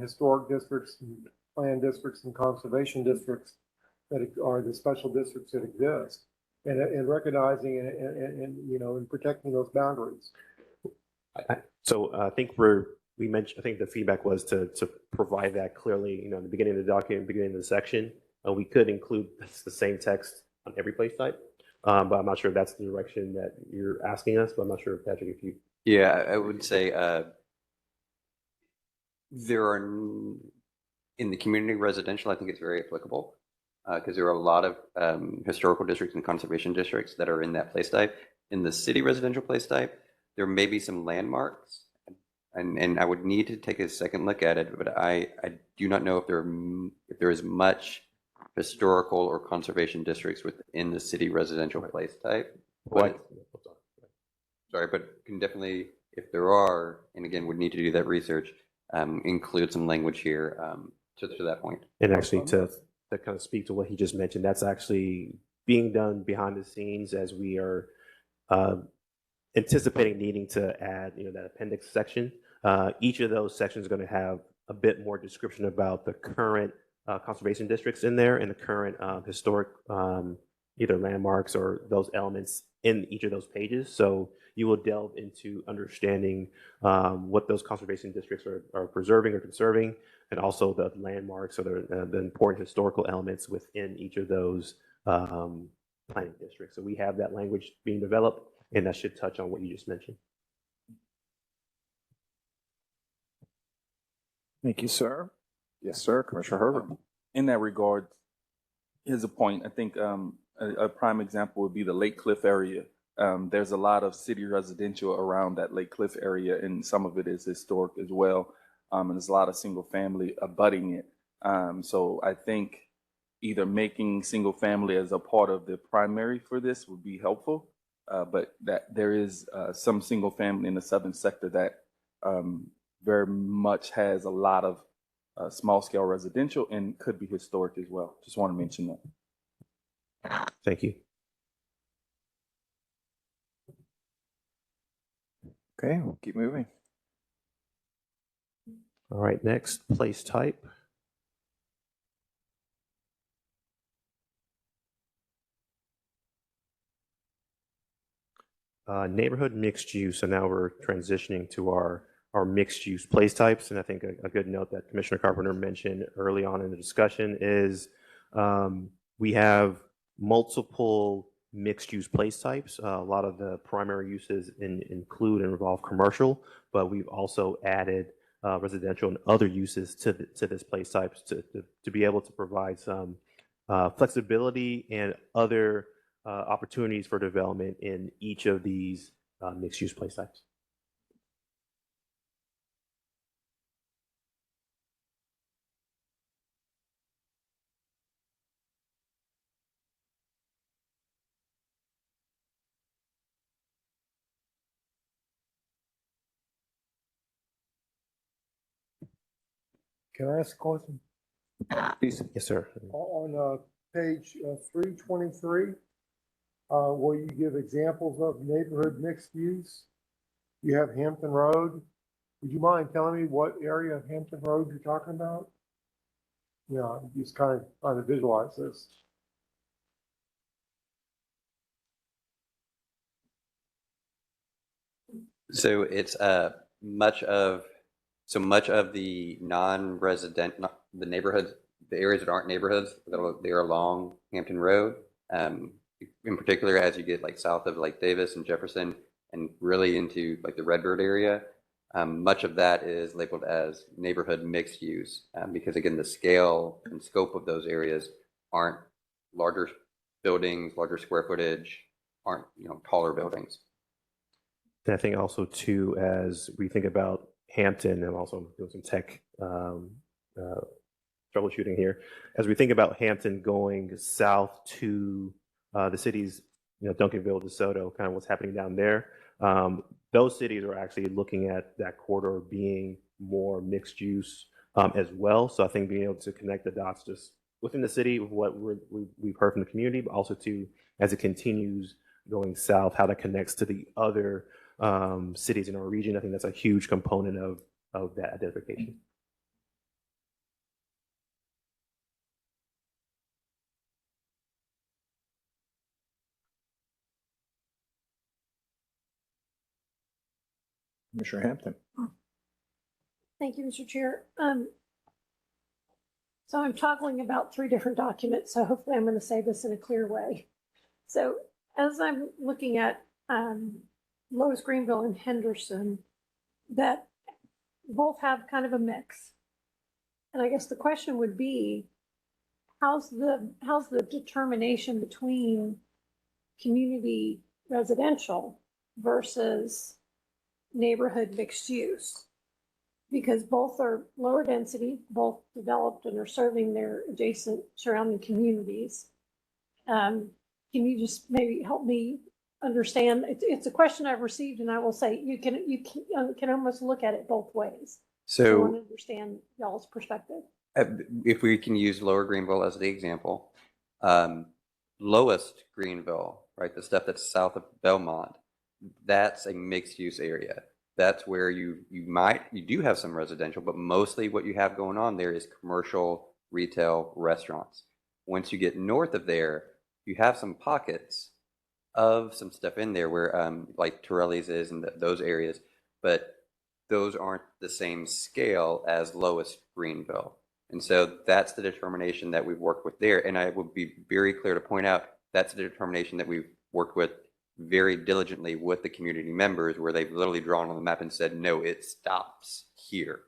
historic districts and plan districts and conservation districts that are the special districts that exist, and recognizing and protecting those boundaries. So I think I think the feedback was to provide that clearly, in the beginning of the document, beginning of the section. We could include the same text on every place type, but I'm not sure if that's the direction that you're asking us, but I'm not sure, Patrick, if you. Yeah, I would say there are, in the community residential, I think it's very applicable because there are a lot of historical districts and conservation districts that are in that place type. In the city residential place type, there may be some landmarks, and I would need to take a second look at it, but I do not know if there is much historical or conservation districts within the city residential place type. But can definitely, if there are, and again, would need to do that research, include some language here to that point. And actually, to kind of speak to what he just mentioned, that's actually being done behind the scenes as we are anticipating needing to add, that appendix section. Each of those sections is going to have a bit more description about the current conservation districts in there and the current historic either landmarks or those elements in each of those pages. So you will delve into understanding what those conservation districts are preserving or conserving, and also the landmarks or the important historical elements within each of those planning districts. So we have that language being developed, and that should touch on what you just mentioned. Thank you, sir. Yes, sir. Commissioner Herbert. In that regard, here's a point. I think a prime example would be the Lake Cliff area. There's a lot of city residential around that Lake Cliff area, and some of it is historic as well. And there's a lot of single family abutting it. So I think either making single family as a part of the primary for this would be helpful, but that there is some single family in the southern sector that very much has a lot of small scale residential and could be historic as well. Just want to mention that. Thank you. Okay, we'll keep moving. All right, next, place type. Neighborhood mixed use, so now we're transitioning to our our mixed-use place types. And I think a good note that Commissioner Carpenter mentioned early on in the discussion is we have multiple mixed-use place types. A lot of the primary uses include and involve commercial, but we've also added residential and other uses to this place types to be able to provide some flexibility and other opportunities for development in each of these mixed-use place types. Can I ask a question? Yes, sir. On page 323, where you give examples of neighborhood mixed use, you have Hampton Road. Would you mind telling me what area of Hampton Road you're talking about? Yeah, I'm just kind of trying to visualize this. So it's much of the non-resident, the neighborhoods, the areas that aren't neighborhoods, they're along Hampton Road. In particular, as you get like south of like Davis and Jefferson and really into like the Redbird area, much of that is labeled as neighborhood mixed use because again, the scale and scope of those areas aren't larger buildings, larger square footage, aren't, you know, taller buildings. And I think also too, as we think about Hampton, and also doing some tech troubleshooting here, as we think about Hampton going south to the cities, you know, Duncanville, DeSoto, kind of what's happening down there, those cities are actually looking at that corridor being more mixed use as well. So I think being able to connect the dots just within the city with what we've heard from the community, but also too, as it continues going south, how that connects to the other cities in our region. I think that's a huge component of that identification. Commissioner Hampton. Thank you, Mr. Chair. So I'm toggling about 3 different documents, so hopefully I'm going to say this in a clear way. So as I'm looking at Lois Greenville and Henderson, that both have kind of a mix. And I guess the question would be, how's the determination between community residential versus neighborhood mixed use? Because both are lower density, both developed and are serving their adjacent surrounding communities. Can you just maybe help me understand? It's a question I've received, and I will say you can almost look at it both ways. So I want to understand y'all's perspective. If we can use Lower Greenville as the example, lowest Greenville, right, the stuff that's south of Belmont, that's a mixed use area. That's where you do have some residential, but mostly what you have going on there is commercial, retail, restaurants. Once you get north of there, you have some pockets of some stuff in there where like Torelli's is and those areas, but those aren't the same scale as lowest Greenville. And so that's the determination that we've worked with there. And I would be very clear to point out that's the determination that we've worked with very diligently with the community members, where they've literally drawn on the map and said, no, it stops here.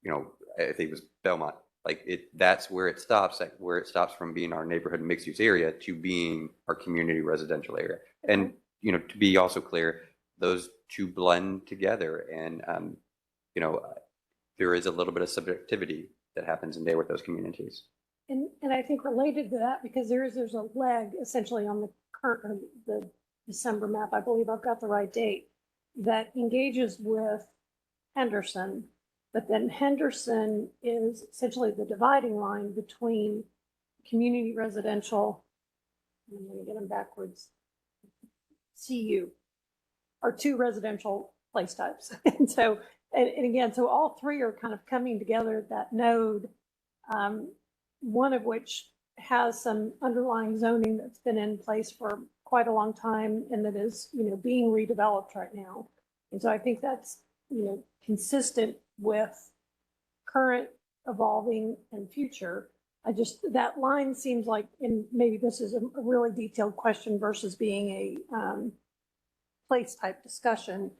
You know, I think it was Belmont, like that's where it stops, like where it stops from being our neighborhood mixed use area to being our community residential area. And, you know, to be also clear, those two blend together. And, you know, there is a little bit of subjectivity that happens in there with those communities. And I think related to that, because there's a leg essentially on the current, the December map, I believe I've got the right date, that engages with Henderson, but then Henderson is essentially the dividing line between community residential, I'm going to get them backwards, CU, are 2 residential place types. And so, and again, so all 3 are kind of coming together at that node, one of which has some underlying zoning that's been in place for quite a long time and that is, you know, being redeveloped right now. And so I think that's consistent with current, evolving, and future. That line seems like, and maybe this is a really detailed question versus being a place type discussion.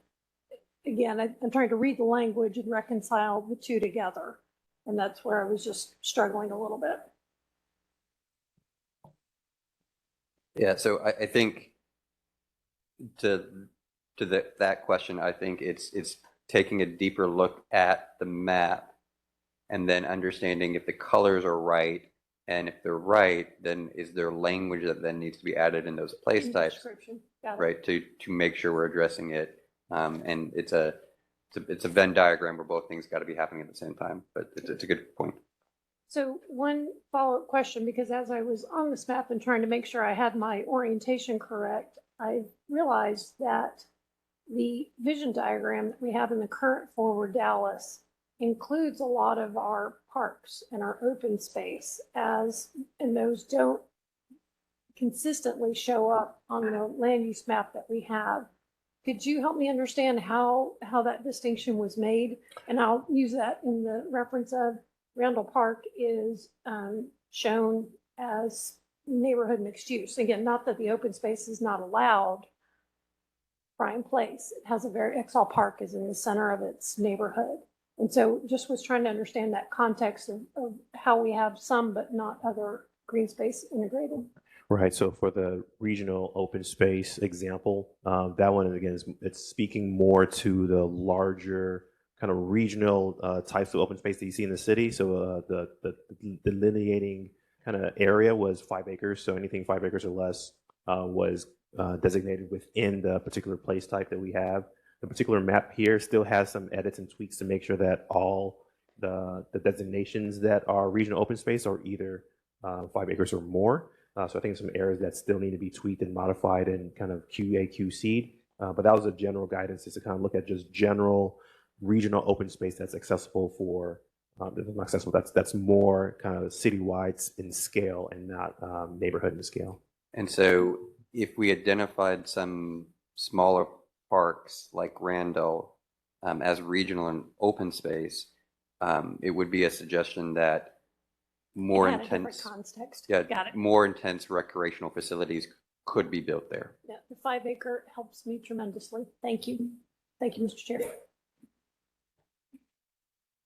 Again, I'm trying to read the language and reconcile the two together. And that's where I was just struggling a little bit. Yeah, so I think to that question, I think it's taking a deeper look at the map and then understanding if the colors are right, and if they're right, then is there language that then needs to be added in those place types, Description. Got it. right, to make sure we're addressing it. And it's a Venn diagram where both things got to be happening at the same time. But it's a good point. So one follow-up question, because as I was on this map and trying to make sure I had my orientation correct, I realized that the vision diagram that we have in the current Forward Dallas includes a lot of our parks and our open space, and those don't consistently show up on the land use map that we have. Could you help me understand how that distinction was made? And I'll use that in the reference of Randall Park is shown as neighborhood mixed use. Again, not that the open space is not allowed, prime place. It has Exall Park is in the center of its neighborhood. And so just was trying to understand that context of how we have some but not other green space integrated. Right. So for the regional open space example, that one, again, it's speaking more to the larger kind of regional types of open space that you see in the city. So the delineating kind of area was 5 acres. So anything 5 acres or less was designated within the particular place type that we have. The particular map here still has some edits and tweaks to make sure that all the designations that are regional open space are either 5 acres or more. So I think some areas that still need to be tweaked and modified and kind of QAQC'd. But that was a general guidance, is to kind of look at just general regional open space that's accessible for, not accessible, that's more kind of citywide in scale and not neighborhood in scale. And so if we identified some smaller parks like Randall as regional and open space, it would be a suggestion that more intense, context. yeah, Got it. more intense recreational facilities could be built there. Yeah, the 5 acre helps me tremendously. Thank you. Thank you, Mr. Chair.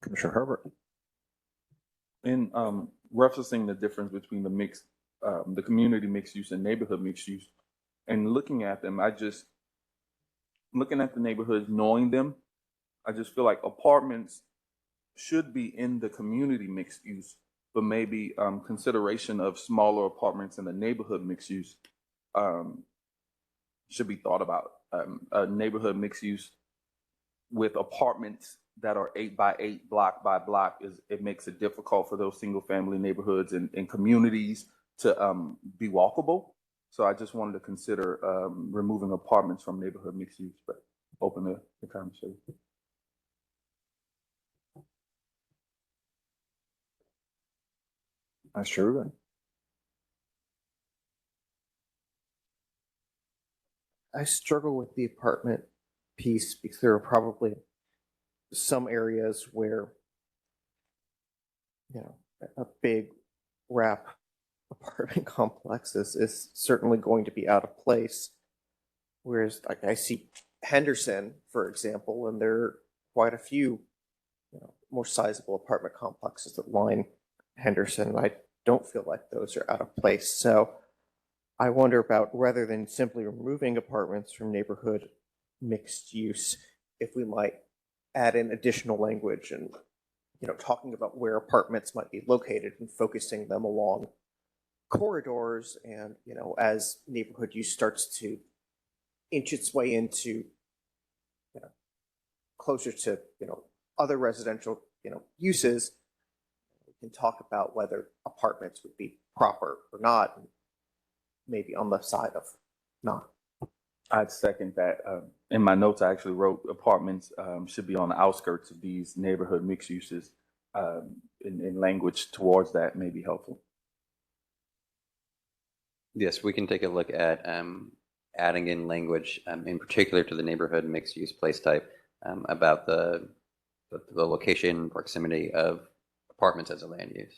Commissioner Herbert. In referencing the difference between the community mixed use and neighborhood mixed use, and looking at them, looking at the neighborhoods, knowing them, I just feel like apartments should be in the community mixed use, but maybe consideration of smaller apartments in the neighborhood mixed use should be thought about. A neighborhood mixed use with apartments that are 8 by 8, block by block, it makes it difficult for those single family neighborhoods and communities to be walkable. So I just wanted to consider removing apartments from neighborhood mixed use, but open the conversation. Mr. Rubin. I struggle with the apartment piece because there are probably some areas where, a big wrap apartment complex is certainly going to be out of place. Whereas, like, I see Henderson, for example, and there are quite a few, more sizable apartment complexes that line Henderson. I don't feel like those are out of place. So I wonder about, rather than simply removing apartments from neighborhood mixed use, if we might add in additional language and, talking about where apartments might be located and focusing them along corridors and, as neighborhood use starts to inch its way into, closer to, other residential, uses, we can talk about whether apartments would be proper or not, and maybe on the side of not. I'd second that. In my notes, I actually wrote apartments should be on the outskirts of these neighborhood mixed uses. In language towards that may be helpful. Yes, we can take a look at adding in language in particular to the neighborhood mixed use place type about the location and proximity of apartments as a land use.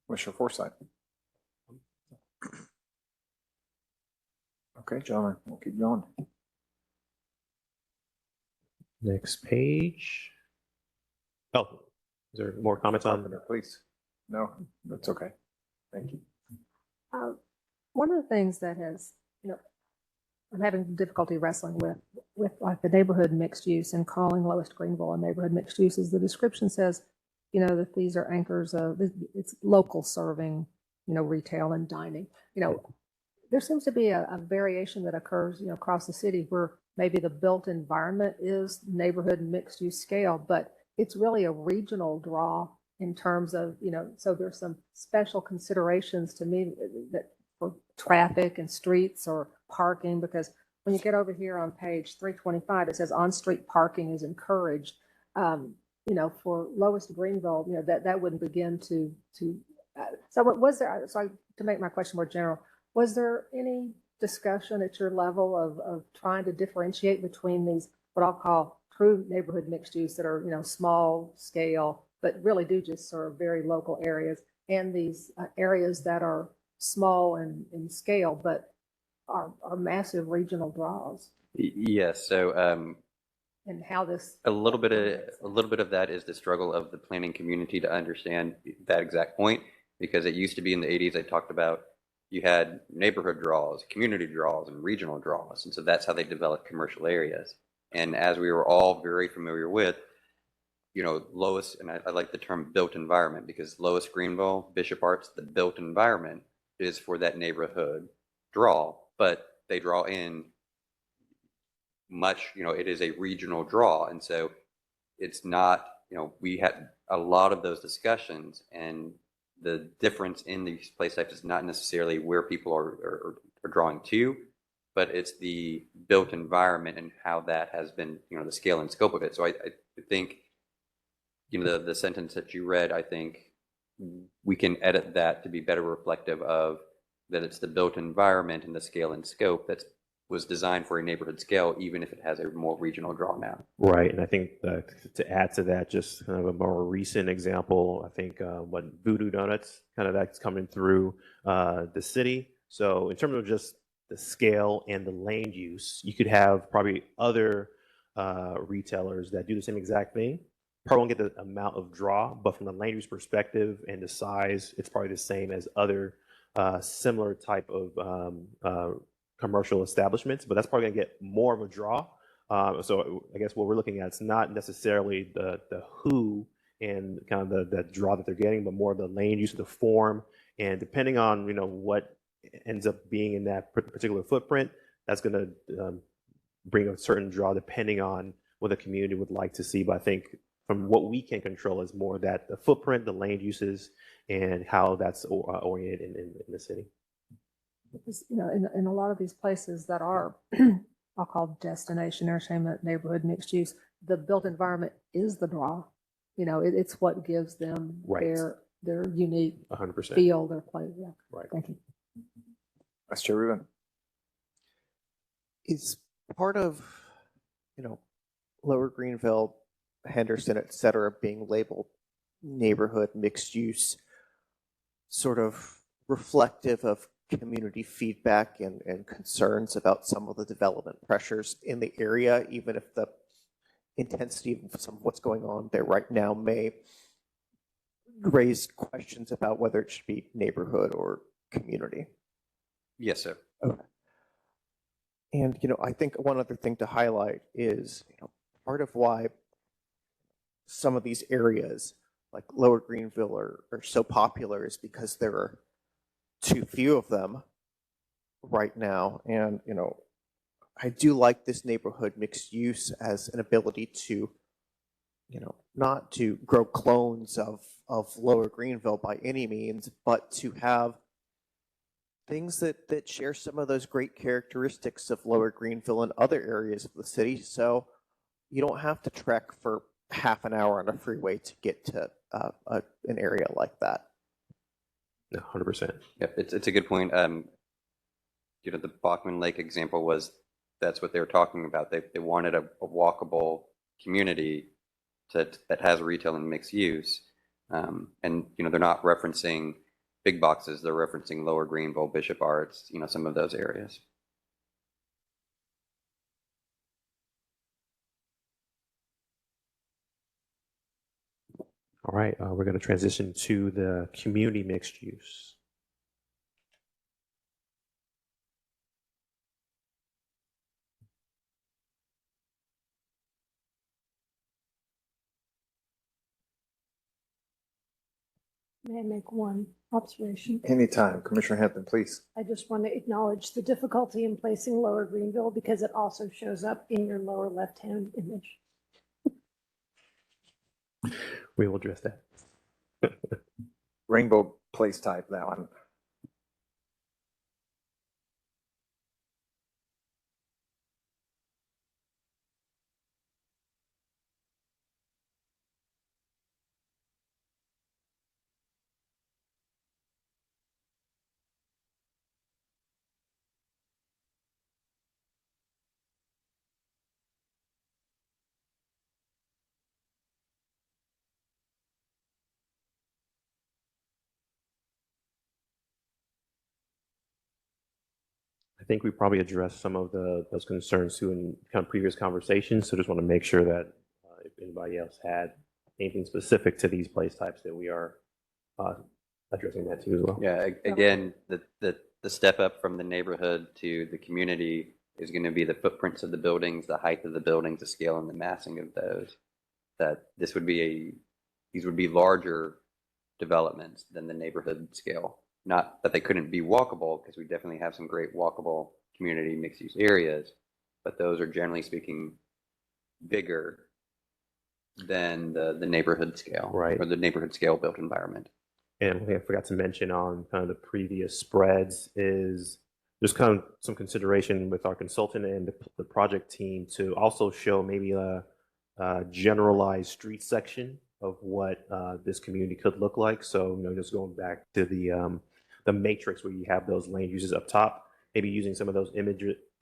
Commissioner Forsyth. Okay, gentlemen, we'll keep going. Next page. Oh, is there more comments on? Please. No, that's okay. Thank you. One of the things that has, I'm having difficulty wrestling with like the neighborhood mixed use and calling Lowest Greenville a neighborhood mixed use is the description says, that these are anchors of, it's local serving, retail and dining. There seems to be a variation that occurs, across the city where maybe the built environment is neighborhood mixed use scale, but it's really a regional draw in terms of, so there's some special considerations to me that for traffic and streets or parking, because when you get over here on page 325, it says on-street parking is encouraged. For Lowest Greenville, that wouldn't begin to so what was there, so to make my question more general, was there any discussion at your level of trying to differentiate between these, what I'll call true neighborhood mixed use that are, small scale, but really do just serve very local areas, and these areas that are small in scale, but are massive regional draws? Yes. So, and how this a little bit of that is the struggle of the planning community to understand that exact point, because it used to be in the 80s, they talked about you had neighborhood draws, community draws, and regional draws. And so that's how they developed commercial areas. And as we were all very familiar with, Lowest, and I like the term built environment, because Lowest Greenville, Bishop Arts, the built environment is for that neighborhood draw, but they draw in much, it is a regional draw. And so it's not, we had a lot of those discussions, and the difference in these place types is not necessarily where people are drawing to, but it's the built environment and how that has been, the scale and scope of it. So I think, the sentence that you read, I think we can edit that to be better reflective of that it's the built environment and the scale and scope that was designed for a neighborhood scale, even if it has a more regional draw now. Right, and I think to add to that, just kind of a more recent example, I think what Voodoo Donuts, kind of that's coming through the city. So in terms of just the scale and the land use, you could have probably other retailers that do the same exact thing. Probably won't get the amount of draw, but from the land use perspective and the size, it's probably the same as other similar type of commercial establishments, but that's probably gonna get more of a draw. So I guess what we're looking at is not necessarily the who and kind of the draw that they're getting, but more of the land use of the form. And depending on, what ends up being in that particular footprint, that's gonna bring a certain draw depending on what the community would like to see. But I think from what we can control is more that the footprint, the land uses, and how that's oriented in the city. Because, in a lot of these places that are, I'll call destination entertainment, neighborhood mixed use, the built environment is the draw. It's what gives them their unique 100% feel, their play. Yeah. Right. Thank you. Vice Chair Rubin. Is part of, Lower Greenville, Henderson, et cetera, being labeled neighborhood mixed use sort of reflective of community feedback and concerns about some of the development pressures in the area, even if the intensity of some of what's going on there right now may raise questions about whether it should be neighborhood or community? Yes, sir. Okay. And, I think one other thing to highlight is, part of why some of these areas like Lower Greenville are so popular is because there are too few of them right now. And, I do like this neighborhood mixed use as an ability to, not to grow clones of Lower Greenville by any means, but to have things that share some of those great characteristics of Lower Greenville and other areas of the city. So you don't have to trek for half an hour on a freeway to get to an area like that. No, 100%. Yep, it's a good point. the Bachman Lake example was, that's what they were talking about. They wanted a walkable community that has retail and mixed use. And, they're not referencing big boxes, they're referencing Lower Greenville, Bishop Arts, some of those areas. All right, we're going to transition to the community mixed use. May I make one observation? Anytime. Commissioner Hampton, please. I just want to acknowledge the difficulty in placing Lower Greenville because it also shows up in your lower left-hand image. We will address that. Rainbow place type, that one. I think we probably addressed some of those concerns too in kind of previous conversations. So just want to make sure that if anybody else had anything specific to these place types, that we are addressing that too as well. Yeah, again, the step up from the neighborhood to the community is going to be the footprints of the buildings, the height of the buildings, the scale and the massing of those. That these would be larger developments than the neighborhood scale. Not that they couldn't be walkable, because we definitely have some great walkable community mixed use areas, but those are generally speaking bigger than the neighborhood scale, right, or the neighborhood scale built environment. And one thing I forgot to mention on kind of the previous spreads is there's kind of some consideration with our consultant and the project team to also show maybe a generalized street section of what this community could look like. So, just going back to the matrix where you have those land uses up top, maybe using some of those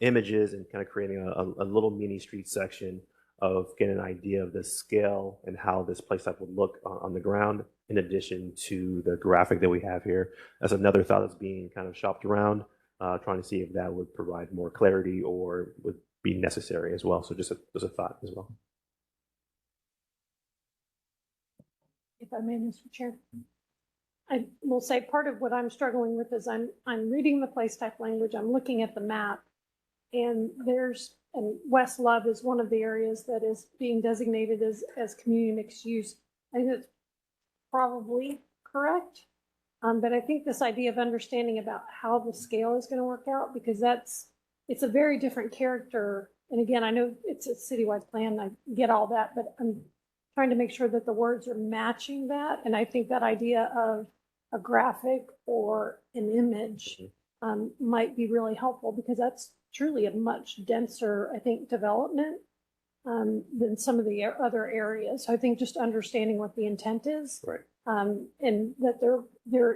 images and kind of creating a little mini street section of getting an idea of the scale and how this place type would look on the ground, in addition to the graphic that we have here. That's another thought that's being kind of shopped around, trying to see if that would provide more clarity or would be necessary as well. So just a thought as well. If I may, Mr. Chair. I will say part of what I'm struggling with is I'm reading the place type language, I'm looking at the map, and West Love is one of the areas that is being designated as community mixed use. I think that's probably correct. But I think this idea of understanding about how the scale is going to work out, because it's a very different character. And again, I know it's a citywide plan, I get all that, but I'm trying to make sure that the words are matching that. And I think that idea of a graphic or an image might be really helpful, because that's truly a much denser, I think, development than some of the other areas. So I think just understanding what the intent is, right, and that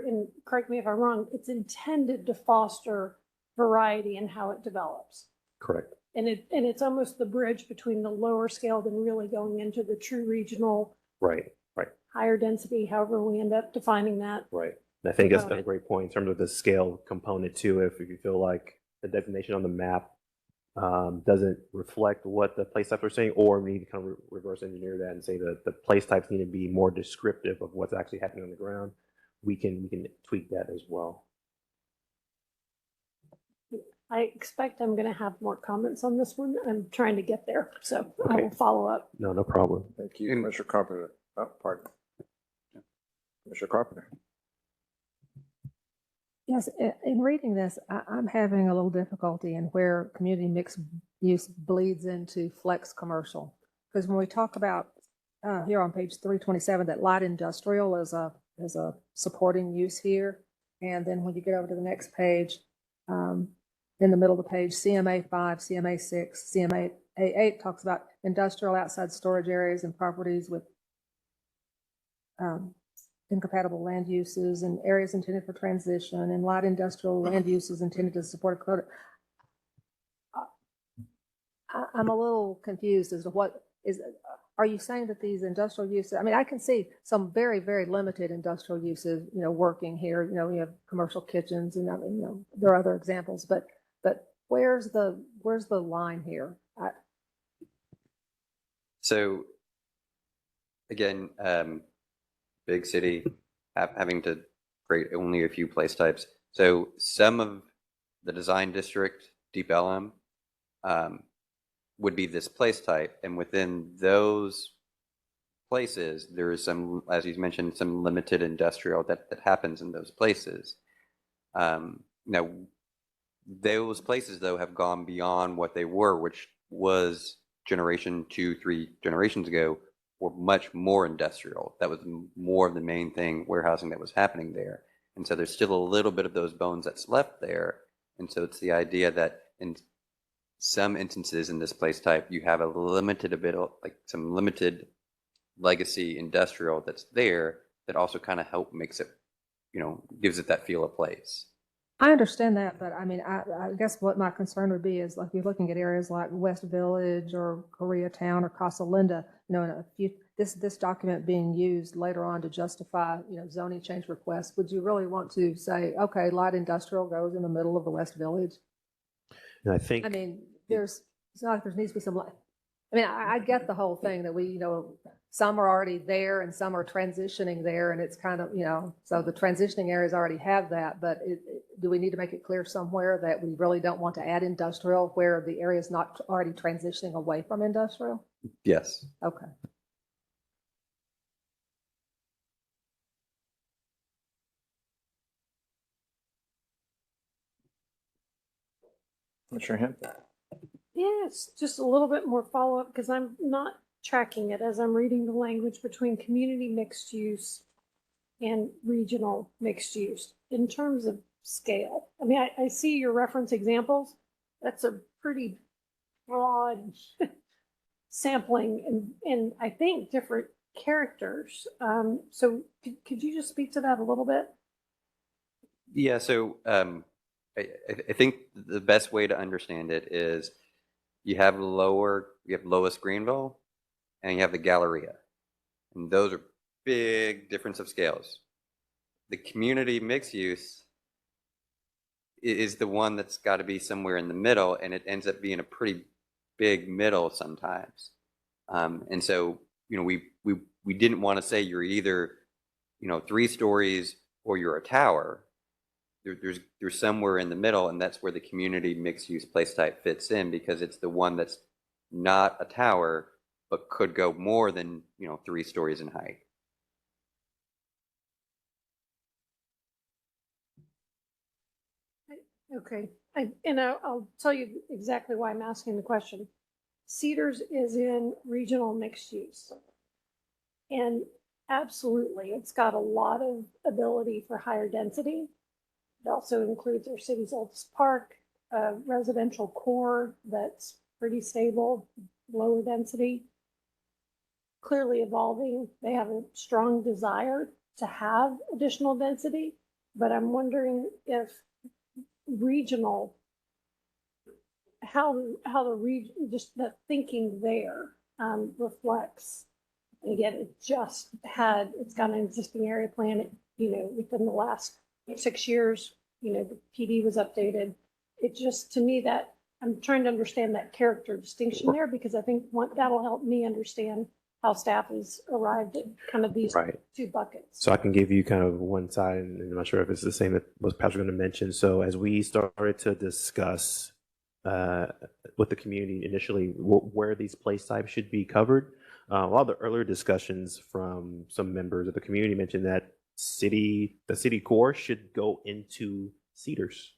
and correct me if I'm wrong, it's intended to foster variety in how it develops. Correct. And it's almost the bridge between the lower scale than really going into the true regional, right, higher density, however we end up defining that. Right. And I think that's a great point in terms of the scale component too. If you feel like the designation on the map doesn't reflect what the place types are saying, or we need to kind of reverse engineer that and say that the place types need to be more descriptive of what's actually happening on the ground, we can tweak that as well. I expect I'm going to have more comments on this one. I'm trying to get there, so I Okay. will follow up. No problem. Thank you, Commissioner Carpenter. Oh, pardon. Commissioner Carpenter. Yes, in reading this, I'm having a little difficulty in where community mixed use bleeds into flex commercial. Because when we talk about here on page 327, that light industrial is a supporting use here. And then when you get over to the next page, in the middle of the page, CMA 5, CMA 6, CMA 8 talks about industrial outside storage areas and properties with incompatible land uses and areas intended for transition and light industrial land uses intended to support a quota. I'm a little confused as to what is, are you saying that these industrial uses, I mean, I can see some very, very limited industrial uses, working here, we have commercial kitchens and, I mean, there are other examples, but where's the line here? So again, big city having to create only a few place types. So some of the design district, Deep Ellum, would be this place type. And within those places, there is some, as you mentioned, some limited industrial that happens in those places. Now, those places, though, have gone beyond what they were, which was generation 2-3 generations ago, were much more industrial. That was more of the main thing, warehousing that was happening there. And so there's still a little bit of those bones that's left there. And so it's the idea that in some instances in this place type, you have a bit of like some limited legacy industrial that's there that also kind of makes it, gives it that feel of place. I understand that, but I mean, I guess what my concern would be is like you're looking at areas like West Village or Koreatown or Casa Linda, this document being used later on to justify, zoning change requests. Would you really want to say, okay, light industrial goes in the middle of the West Village? And I think, I mean, it's not like there needs to be some, I get the whole thing that we, some are already there and some are transitioning there, and it's kind of, so the transitioning areas already have that, but do we need to make it clear somewhere that we really don't want to add industrial where the area is not already transitioning away from industrial? Yes. Okay. What's your hand? Yes, just a little bit more follow-up because I'm not tracking it as I'm reading the language between community mixed use and regional mixed use in terms of scale. I mean, I see your reference examples. That's a pretty broad sampling and I think different characters. So could you just speak to that a little bit? Yeah, so I think the best way to understand it is you have lowest Greenville and you have the Galleria. And those are big difference of scales. The community mixed use is the one that's got to be somewhere in the middle, and it ends up being a pretty big middle sometimes. And so, we didn't want to say you're either, 3 stories or you're a tower. There's somewhere in the middle, and that's where the community mixed use place type fits in, because it's the one that's not a tower but could go more than 3 stories in height. Okay, I'll tell you exactly why I'm asking the question. Cedars is in regional mixed use. And absolutely, it's got a lot of ability for higher density. It also includes our city's oldest park, a residential core that's pretty stable, lower density, clearly evolving. They have a strong desire to have additional density, but I'm wondering if regional, how the region, just the thinking there reflects. And again, it's got an existing area plan, within the last 6 years, the PD was updated. It just, to me, that I'm trying to understand that character distinction there, because I think that'll help me understand how staff has arrived at kind of these two buckets. So I can give you kind of one side, and I'm not sure if it's the same that was Patrick going to mention. So as we started to discuss with the community initially where these place types should be covered, a lot of the earlier discussions from some members of the community mentioned that the city core should go into Cedars.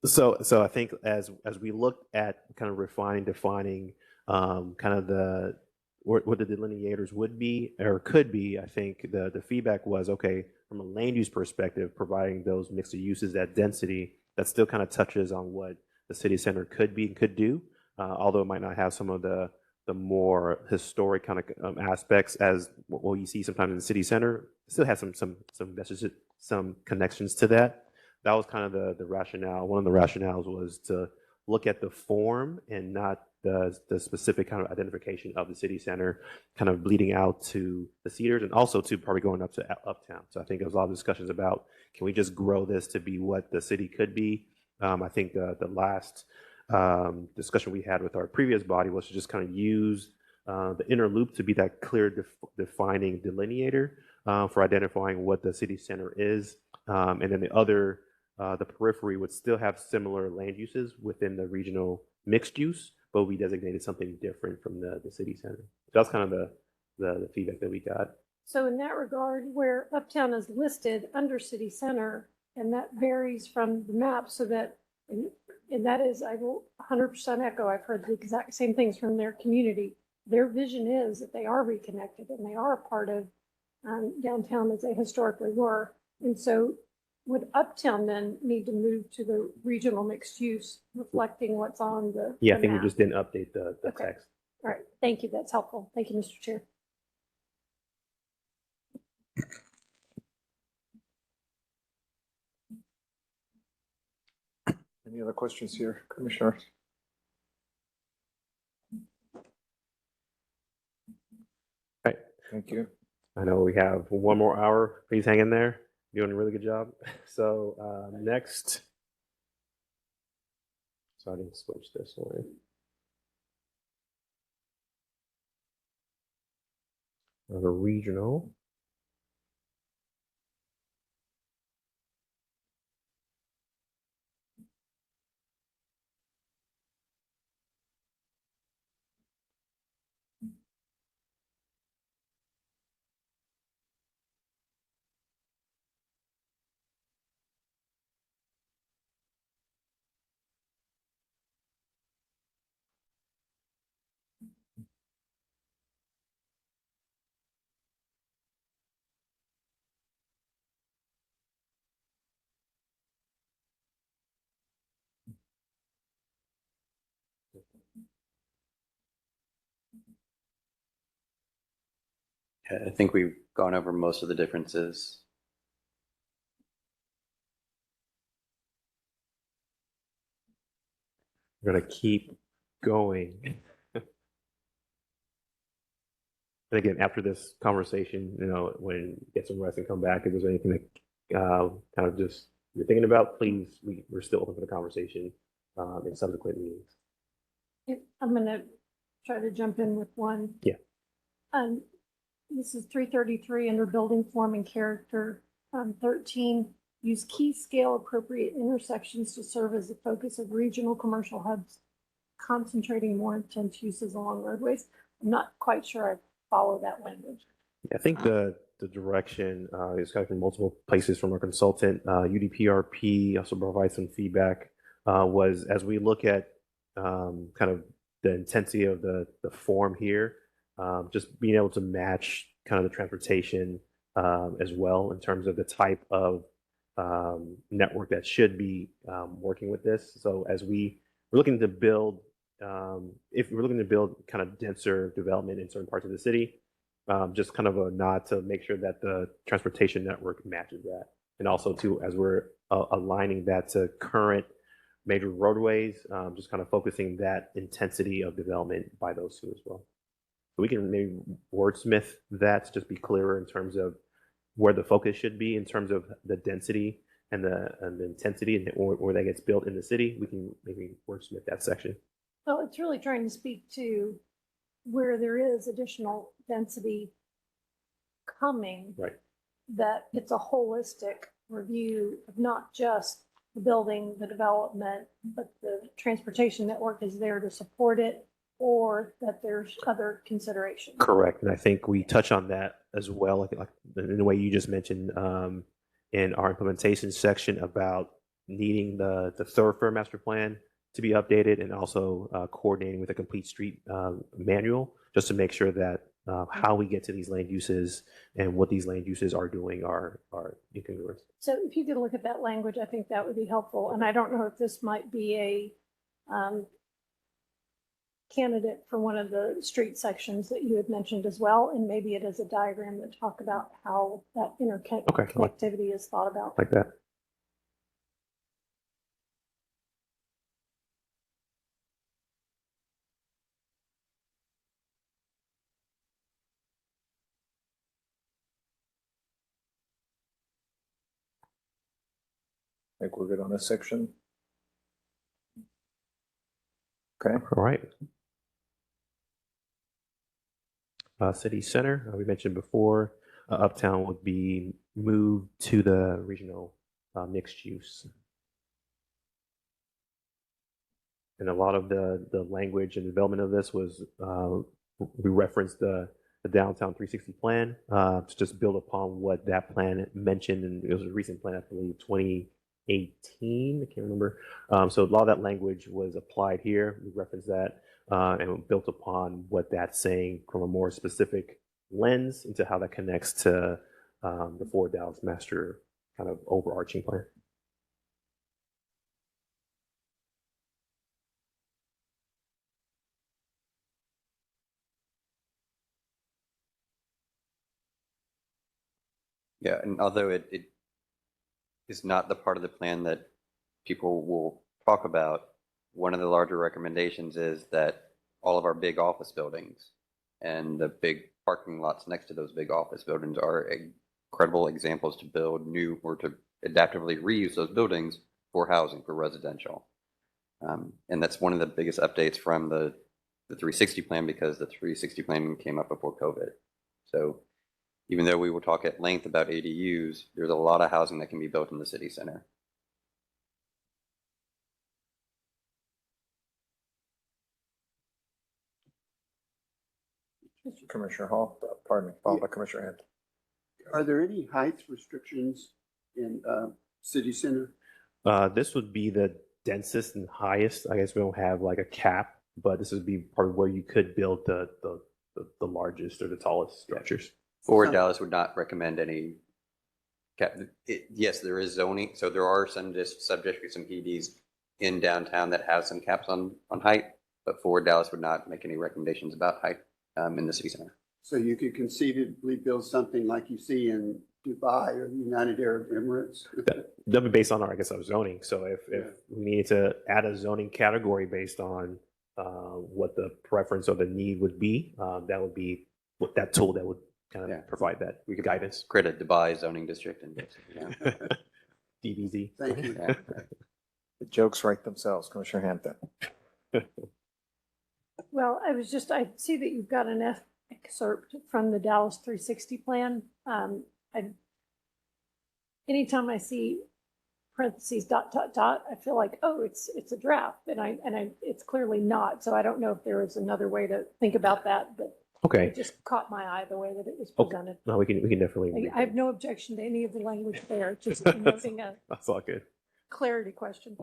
So I think as we look at kind of defining kind of what the delineators would be or could be, I think the feedback was, okay, from a land use perspective, providing those mixed uses, that density, that still kind of touches on what the city center could be and could do, although it might not have some of the the more historic kind of aspects as what you see sometimes in the city center. Still has some messages, some connections to that. That was kind of the rationale. One of the rationales was to look at the form and not the specific kind of identification of the city center, kind of bleeding out to the Cedars and also to probably going up to Uptown. So I think there was a lot of discussions about, can we just grow this to be what the city could be? I think the last discussion we had with our previous body was to just kind of use the inner loop to be that clear defining delineator for identifying what the city center is. And then the periphery would still have similar land uses within the regional mixed use, but we designated something different from the city center. That's kind of the feedback that we got. So in that regard, where Uptown is listed under city center, and that varies from the map, so that, and that is, I will 100% echo, I've heard the exact same things from their community. Their vision is that they are reconnected and they are a part of downtown as they historically were. And so would Uptown then need to move to the regional mixed use, reflecting what's on the Yeah, the I think map? we just didn't update the Okay. text. All right, thank you, that's helpful. Thank you, Mr. Chair. Any other questions here, Commissioners? Right. Thank you. I know we have one more hour. Please hang in there. You're doing a really good job. So next, so I didn't switch this one. The regional. I think we've gone over most of the differences. We're gonna keep going. And again, after this conversation, when you get some rest and come back, if there's anything that kind of just you're thinking about, please, we're still open for the conversation in subsequent meetings. I'm going to try to jump in with one. Yeah. This is 333 under building form and character. 13, use key scale appropriate intersections to serve as the focus of regional commercial hubs, concentrating more intense uses along roadways. I'm not quite sure I follow that language. I think the direction is coming from multiple places from our consultant. UDPRP also provides some feedback, was as we look at kind of the intensity of the form here, just being able to match kind of the transportation as well in terms of the type of network that should be working with this. So as we're looking to build, if we're looking to build kind of denser development in certain parts of the city, just kind of a nod to make sure that the transportation network matches that. And also too, as we're aligning that to current major roadways, just kind of focusing that intensity of development by those two as well. So we can maybe wordsmith that to just be clearer in terms of where the focus should be in terms of the density and the intensity and where that gets built in the city. We can maybe wordsmith that section. Well, it's really trying to speak to where there is additional density coming. Right. That it's a holistic review of not just the building, the development, but the transportation network is there to support it, or that there's other considerations. Correct. And I think we touch on that as well, like in the way you just mentioned in our implementation section about needing the thoroughfare master plan to be updated and also coordinating with a complete street manual just to make sure that how we get to these land uses and what these land uses are doing are incongruous. So if you could look at that language, I think that would be helpful. And I don't know if this might be a candidate for one of the street sections that you had mentioned as well, and maybe it is a diagram that talk about how that interconnectivity is thought about. Like that. I think we're good on this section. Okay. All right. City Center, we mentioned before, Uptown would be moved to the regional mixed use. And a lot of the language and development of this was, we referenced the Downtown 360 plan to just build upon what that plan mentioned. And it was a recent plan, I believe, 2018, I can't remember. So a lot of that language was applied here. We referenced that and built upon what that's saying from a more specific lens into how that connects to the Fort Dallas Master kind of overarching plan. Yeah, and although it is not the part of the plan that people will talk about, one of the larger recommendations is that all of our big office buildings and the big parking lots next to those big office buildings are incredible examples to build new or to adaptively reuse those buildings for housing, for residential. And that's one of the biggest updates from the 360 plan, because the 360 plan came up before COVID. So even though we will talk at length about ADUs, there's a lot of housing that can be built in the city center. Commissioner Hall, pardon me, followed by Commissioner Hand. Are there any height restrictions in city center? This would be the densest and highest. I guess we don't have like a cap, but this would be part of where you could build the largest or the tallest structures. Fort Dallas would not recommend any cap. Yes, there is zoning. So there are some sub-districts and PDs in downtown that have some caps on height, but Fort Dallas would not make any recommendations about height in the city center. So you could conceivably build something like you see in Dubai or the United Arab Emirates? That'd be based on our, I guess, our zoning. So if we needed to add a zoning category based on what the preference or the need would be, that would be what that tool that would kind of provide that we could guidance. Create a Dubai zoning district and DBZ. Thank you. Yeah. The jokes write themselves, Commissioner Hampton. Well, I see that you've got an excerpt from the Dallas 360 plan. Anytime I see parentheses ... I feel like, oh, it's a draft, and it's clearly not. So I don't know if there is another way to think about that, but Okay. it just caught my eye the way that it was Okay. presented. No, we can definitely. I have no objection to any of the language there, just noting a That's all good. clarity question.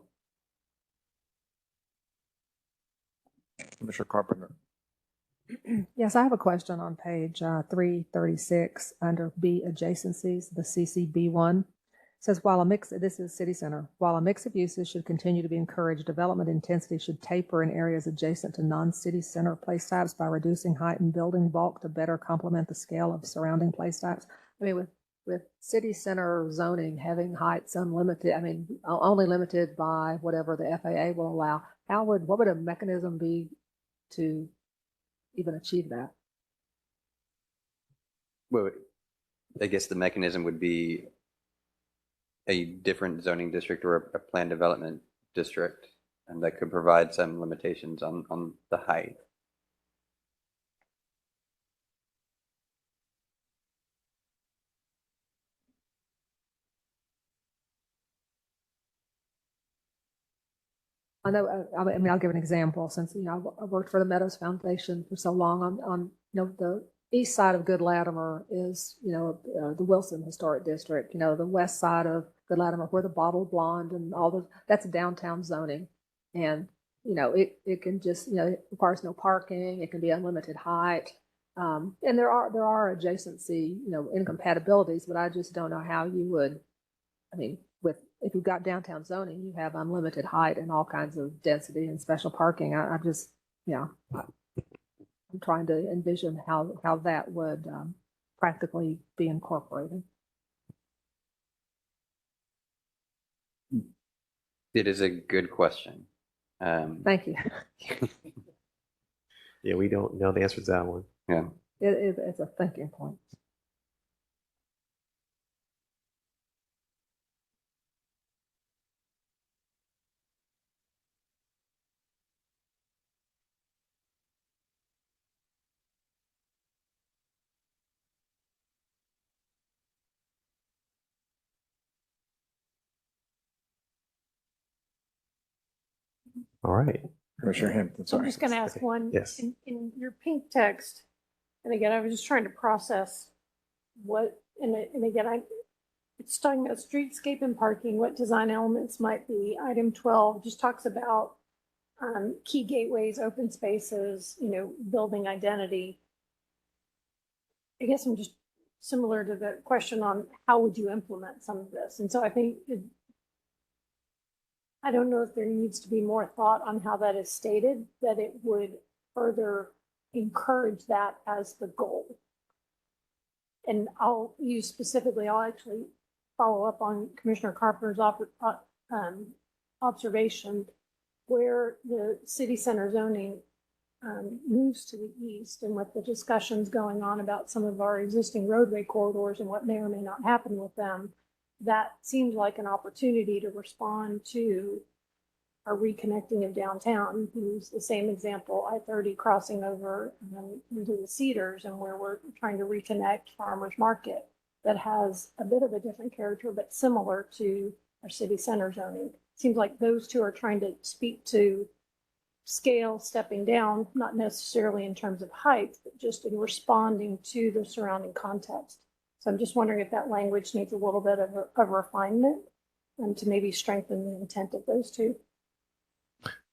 Commissioner Carpenter. Yes, I have a question on page 336 under B adjacencies, the CCB1. Says this is city center, while a mix of uses should continue to be encouraged, development intensity should taper in areas adjacent to non-city center place types by reducing height and building bulk to better complement the scale of surrounding place types. I mean, with city center zoning having heights unlimited, I mean, only limited by whatever the FAA will allow, what would a mechanism be to even achieve that? Well, I guess the mechanism would be a different zoning district or a planned development district, and that could provide some limitations on the height. I know, I mean, I'll give an example since, I worked for the Meadows Foundation for so long on the east side of Good Latimer is, the Wilson Historic District, the west side of Good Latimer where the Bottled Blonde and all those, that's downtown zoning. And, it can just, it requires no parking, it can be unlimited height. And there are adjacency, incompatibilities, but I just don't know how you would, if you've got downtown zoning, you have unlimited height and all kinds of density and special parking. yeah, I'm trying to envision how that would practically be incorporated. It is a good question. Thank you. Yeah, we don't know the answer to that one. Yeah. It's a thinking point. All right. Commissioner Hampton, I'm sorry. just going to ask one. Yes. In your pink text, and again, I was just trying to process what, and again, it's talking about streetscape and parking, what design elements might be. Item 12 just talks about key gateways, open spaces, building identity. I guess I'm just similar to the question on how would you implement some of this. And so I think I don't know if there needs to be more thought on how that is stated, that it would further encourage that as the goal. And I'll actually follow up on Commissioner Carpenter's observation where the city center zoning moves to the east, and with the discussions going on about some of our existing roadway corridors and what may or may not happen with them, that seems like an opportunity to respond to our reconnecting of downtown. Use the same example, I-30 crossing over into the Cedars, and where we're trying to reconnect Farmers Market that has a bit of a different character, but similar to our city center zoning. Seems like those two are trying to speak to scale stepping down, not necessarily in terms of height, but just in responding to the surrounding context. So I'm just wondering if that language needs a little bit of refinement and to maybe strengthen the intent of those two.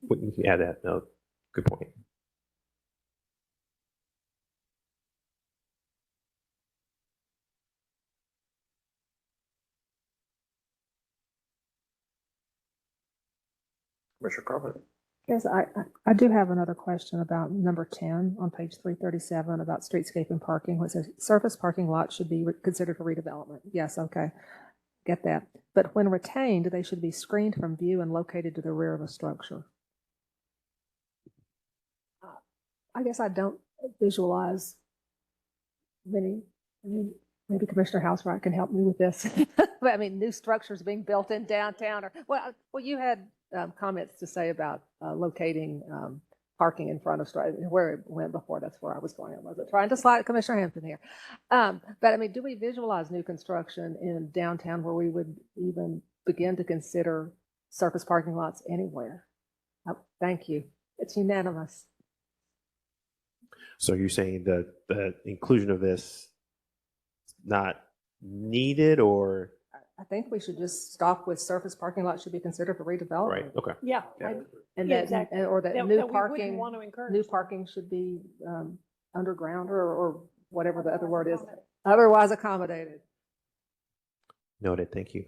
We can add that. No, good point. Commissioner Carpenter. Yes, I do have another question about number 10 on page 337 about streetscape and parking, where it says surface parking lots should be considered for redevelopment. Yes, okay, get that. But when retained, they should be screened from view and located to the rear of a structure. I guess I don't visualize many. I mean, maybe Commissioner Housewright can help me with this. But I mean, new structures being built in downtown, or well, you had comments to say about locating parking in front of where it went before. That's where I was going. I wasn't trying to slide Commissioner Hampton here. But I mean, do we visualize new construction in downtown where we would even begin to consider surface parking lots anywhere? Thank you. It's unanimous. So you're saying that the inclusion of this is not needed, or? I think we should just stop with surface parking lots should be considered for redevelopment. Right, okay. Yeah. And Yeah, that, exactly. or that That new we wouldn't parking, want to encourage. new parking should be underground or whatever the other word is, otherwise accommodated. Noted, thank you.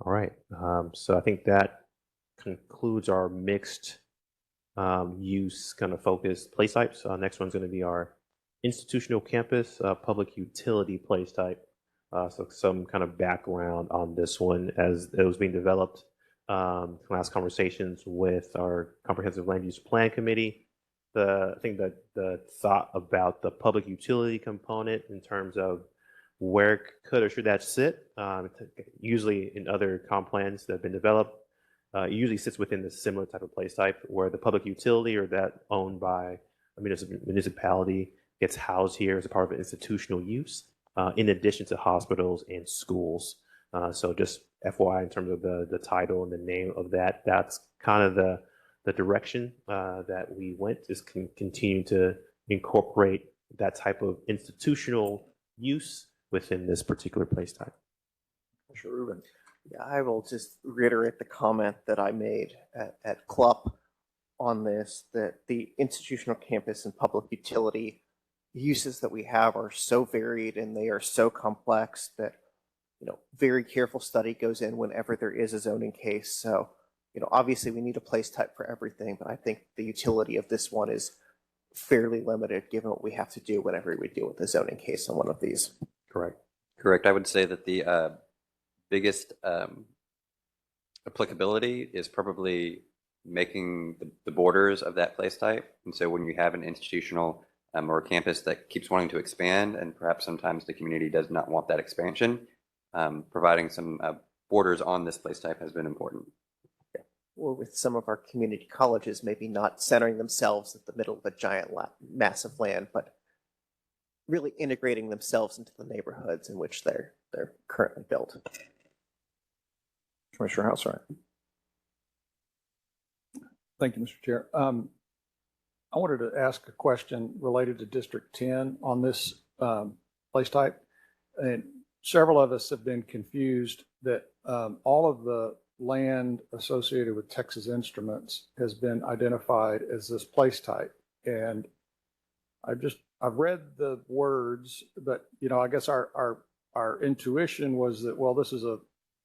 All right, so I think that concludes our mixed use kind of focused place types. Next one's going to be our institutional campus public utility place type. So some kind of background on this one as it was being developed. Last conversations with our comprehensive land use plan committee. I think that the thought about the public utility component in terms of where could or should that sit, usually in other comp plans that have been developed, it usually sits within the similar type of place type where the public utility or that owned by a municipality gets housed here as a part of an institutional use, in addition to hospitals and schools. So just FYI in terms of the title and the name of that, that's kind of the direction that we went, is continue to incorporate that type of institutional use within this particular place type. Commissioner Rubin. Yeah, I will just reiterate the comment that I made at CLUP on this, that the institutional campus and public utility uses that we have are so varied and they are so complex that, very careful study goes in whenever there is a zoning case. So, obviously we need a place type for everything, but I think the utility of this one is fairly limited given what we have to do whenever we deal with a zoning case on one of these. Correct. Correct. I would say that the biggest applicability is probably making the borders of that place type. And so when you have an institutional or a campus that keeps wanting to expand, and perhaps sometimes the community does not want that expansion, providing some borders on this place type has been important. Or with some of our community colleges, maybe not centering themselves at the middle of a giant massive land, but really integrating themselves into the neighborhoods in which they're currently built. Commissioner House, Thank you, Mr. Chair. I wanted to ask a question related to District 10 on this place type. And several of us have been confused that all of the land associated with Texas Instruments has been identified as this place type. And I've read the words, but I guess our intuition was that, well, this is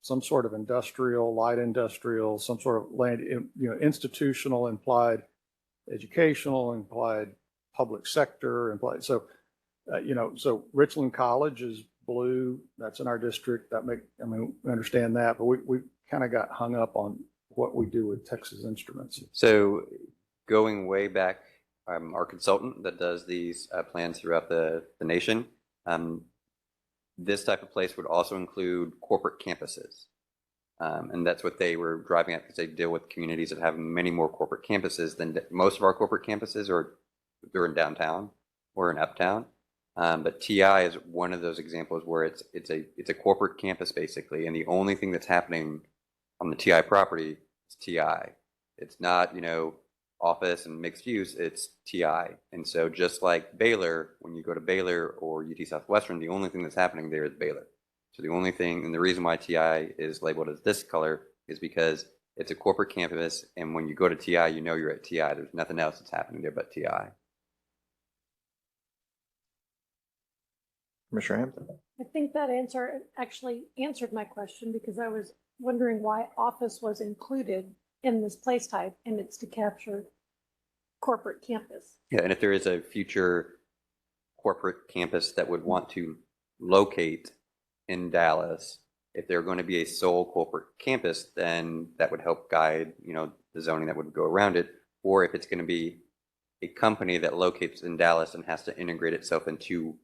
some sort of industrial, light industrial, some sort of land, institutional implied, educational implied, public sector implied. So, so Richland College is blue. That's in our district. We understand that, but we kind of got hung up on what we do with Texas Instruments. So going way back, our consultant that does these plans throughout the nation, this type of place would also include corporate campuses. And that's what they were driving at, because they deal with communities that have many more corporate campuses than most of our corporate campuses, or they're in downtown or in uptown. But TI is one of those examples where it's a corporate campus basically, and the only thing that's happening on the TI property is TI. It's not, office and mixed use, it's TI. And so just like Baylor, when you go to Baylor or UT Southwestern, the only thing that's happening there is Baylor. So the only thing, and the reason why TI is labeled as this color is because it's a corporate campus, and when you go to TI, you're at TI. There's nothing else that's happening there but TI. Commissioner Hampton. I think that answer actually answered my question, because I was wondering why office was included in this place type, and it's to capture corporate campus. Yeah, and if there is a future corporate campus that would want to locate in Dallas, if they're going to be a sole corporate campus, then that would help guide, the zoning that would go around it. Or if it's going to be a company that locates in Dallas and has to integrate itself into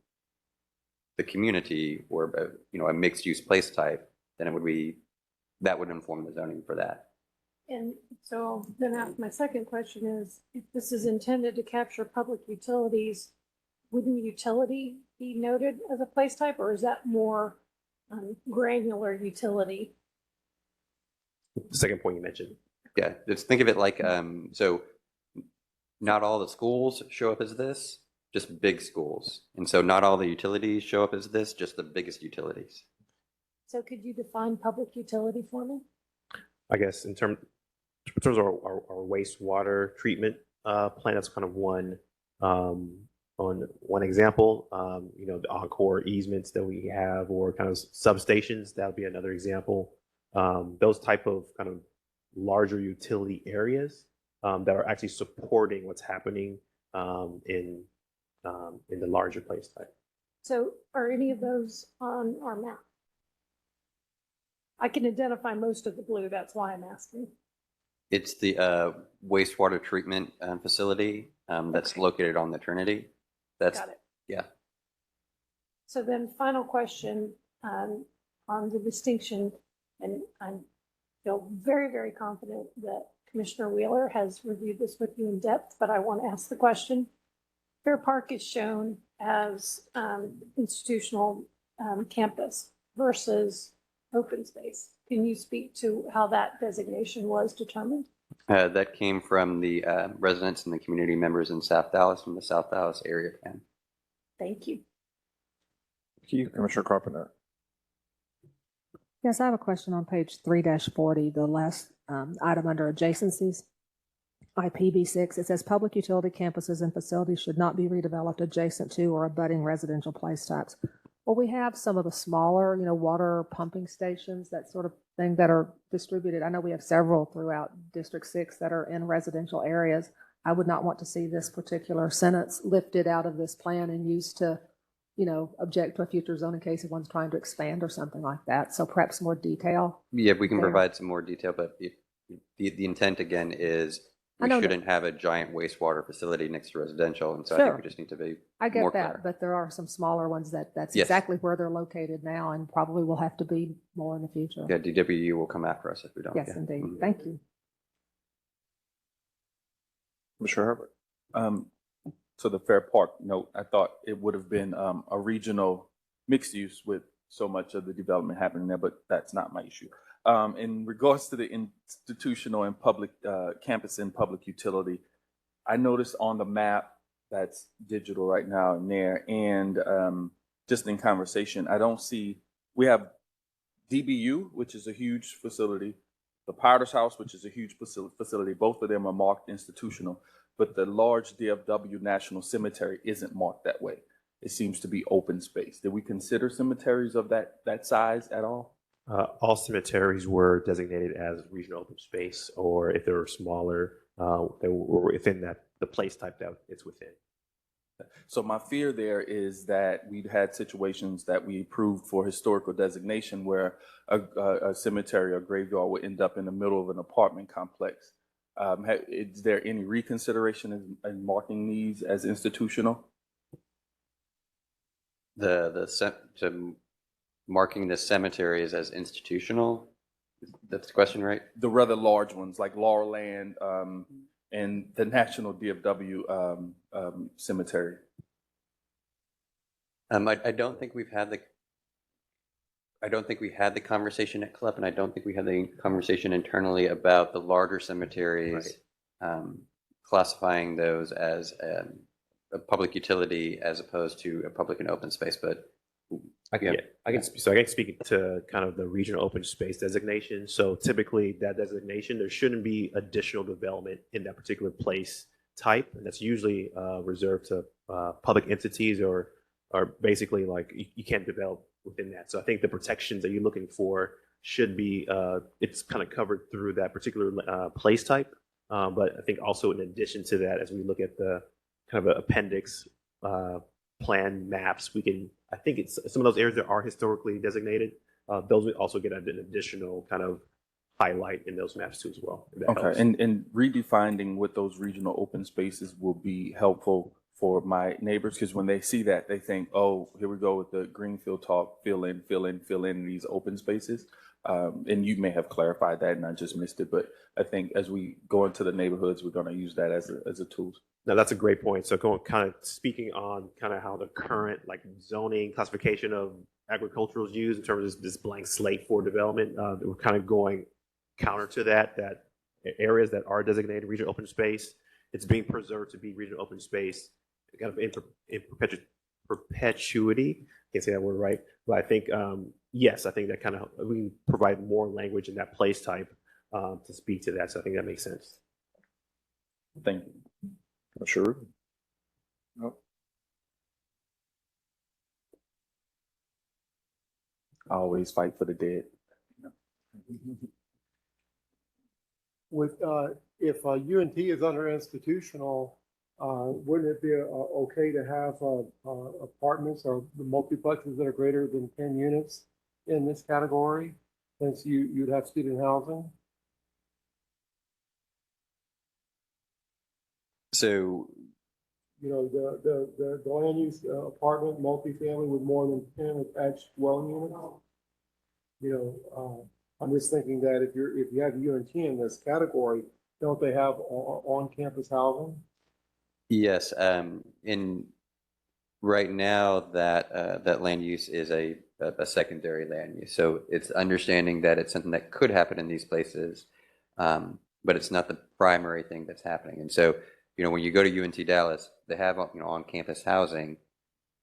the community, or a mixed use place type, then that would inform the zoning for that. And so then my second question is, if this is intended to capture public utilities, wouldn't utility be noted as a place type, or is that more granular utility? The second point you mentioned. Yeah, just think of it like, so not all the schools show up as this, just big schools. And so not all the utilities show up as this, just the biggest utilities. So could you define public utility for me? I guess in terms of our wastewater treatment plant, that's kind of one on one example. The Encore easements that we have, or kind of substations, that would be another example. Those type of kind of larger utility areas that are actually supporting what's happening in the larger place type. So are any of those on our map? I can identify most of the blue, that's why I'm asking. It's the wastewater treatment facility that's located on the Trinity. Got it. Yeah. So then final question on the distinction, and I feel very, very confident that Commissioner Wheeler has reviewed this with you in depth, but I want to ask the question. Fair Park is shown as institutional campus versus open space. Can you speak to how that designation was determined? That came from the residents and the community members in South Dallas from the South Dallas area plan. Thank you. Thank you, Commissioner Carpenter. Yes, I have a question on page 3-40, the last item under adjacencies. IPv6, it says public utility campuses and facilities should not be redeveloped adjacent to or abutting residential place types. Well, we have some of the smaller, water pumping stations, that sort of thing, that are distributed. I know we have several throughout District 6 that are in residential areas. I would not want to see this particular sentence lifted out of this plan and used to, object to a future zone in case if one's trying to expand or something like that. So perhaps more detail. Yeah, we can there. provide some more detail, but the intent again is I we know that- shouldn't have a giant wastewater facility next to residential, and so I Sure. think we just need to be I get more that, clear. but there are some smaller ones that's Yes. exactly where they're located now and probably will have to be more in the future. Yeah, DWU will come after us if we don't. Yes, Yeah. indeed. Mhm. Thank you. Commissioner Herbert. So the Fair Park note, I thought it would have been a regional mixed use with so much of the development happening there, but that's not my issue. In regards to the institutional and public campus and public utility, I noticed on the map that's digital right now in there, and just in conversation, I don't see, we have DBU, which is a huge facility, the Powder's House, which is a huge facility. Both of them are marked institutional, but the large DFW National Cemetery isn't marked that way. It seems to be open space. Did we consider cemeteries of that size at all? All cemeteries were designated as regional open space, or if they were smaller, they were within the place type that it's within. So my fear there is that we'd had situations that we approved for historical designation where a cemetery or graveyard would end up in the middle of an apartment complex. Is there any reconsideration in marking these as institutional? To marking the cemeteries as institutional, that's the question, right? The rather large ones like Laurel Land and the National DFW Cemetery. I don't think we've had the. I don't think we had the conversation at CLEP, and I don't think we had the conversation internally about the larger cemeteries, classifying those as a public utility as opposed to a public and open space. But I can speak to kind of the regional open space designation. So typically that designation, there shouldn't be additional development in that particular place type. And that's usually reserved to public entities or basically like you can't develop within that. So I think the protections that you're looking for should be, it's kind of covered through that particular place type. But I think also in addition to that, as we look at the kind of appendix plan maps, I think it's some of those areas that are historically designated, those would also get an additional kind of highlight in those maps too as well. If that Okay, helps. and redefining what those regional open spaces will be helpful for my neighbors, because when they see that, they think, oh, here we go with the Greenfield talk, fill in these open spaces. And you may have clarified that and I just missed it, but I think as we go into the neighborhoods, we're going to use that as a tool. No, that's a great point. So going kind of speaking on kind of how the current like zoning classification of agricultural is used in terms of this blank slate for development, we're kind of going counter to that areas that are designated regional open space, it's being preserved to be regional open space, kind of in perpetuity. Can't say that word right, but I think yes, I think that kind of we can provide more language in that place type to speak to that. So I think that makes sense. Thank you. Sure. No. I always fight for the dead. With, if UNT is under institutional, wouldn't it be okay to have apartments or the multiplexes that are greater than 10 units in this category, since you'd have student housing? So, you know, the land use apartment multifamily with more than 10 attached dwelling units. You know, I'm just thinking that if you have UNT in this category, don't they have on-campus housing? yes, in right now that that land use is a a secondary land use. So it's understanding that it's something that could happen in these places, but it's not the primary thing that's happening. And so, when you go to UNT Dallas, they have, on-campus housing,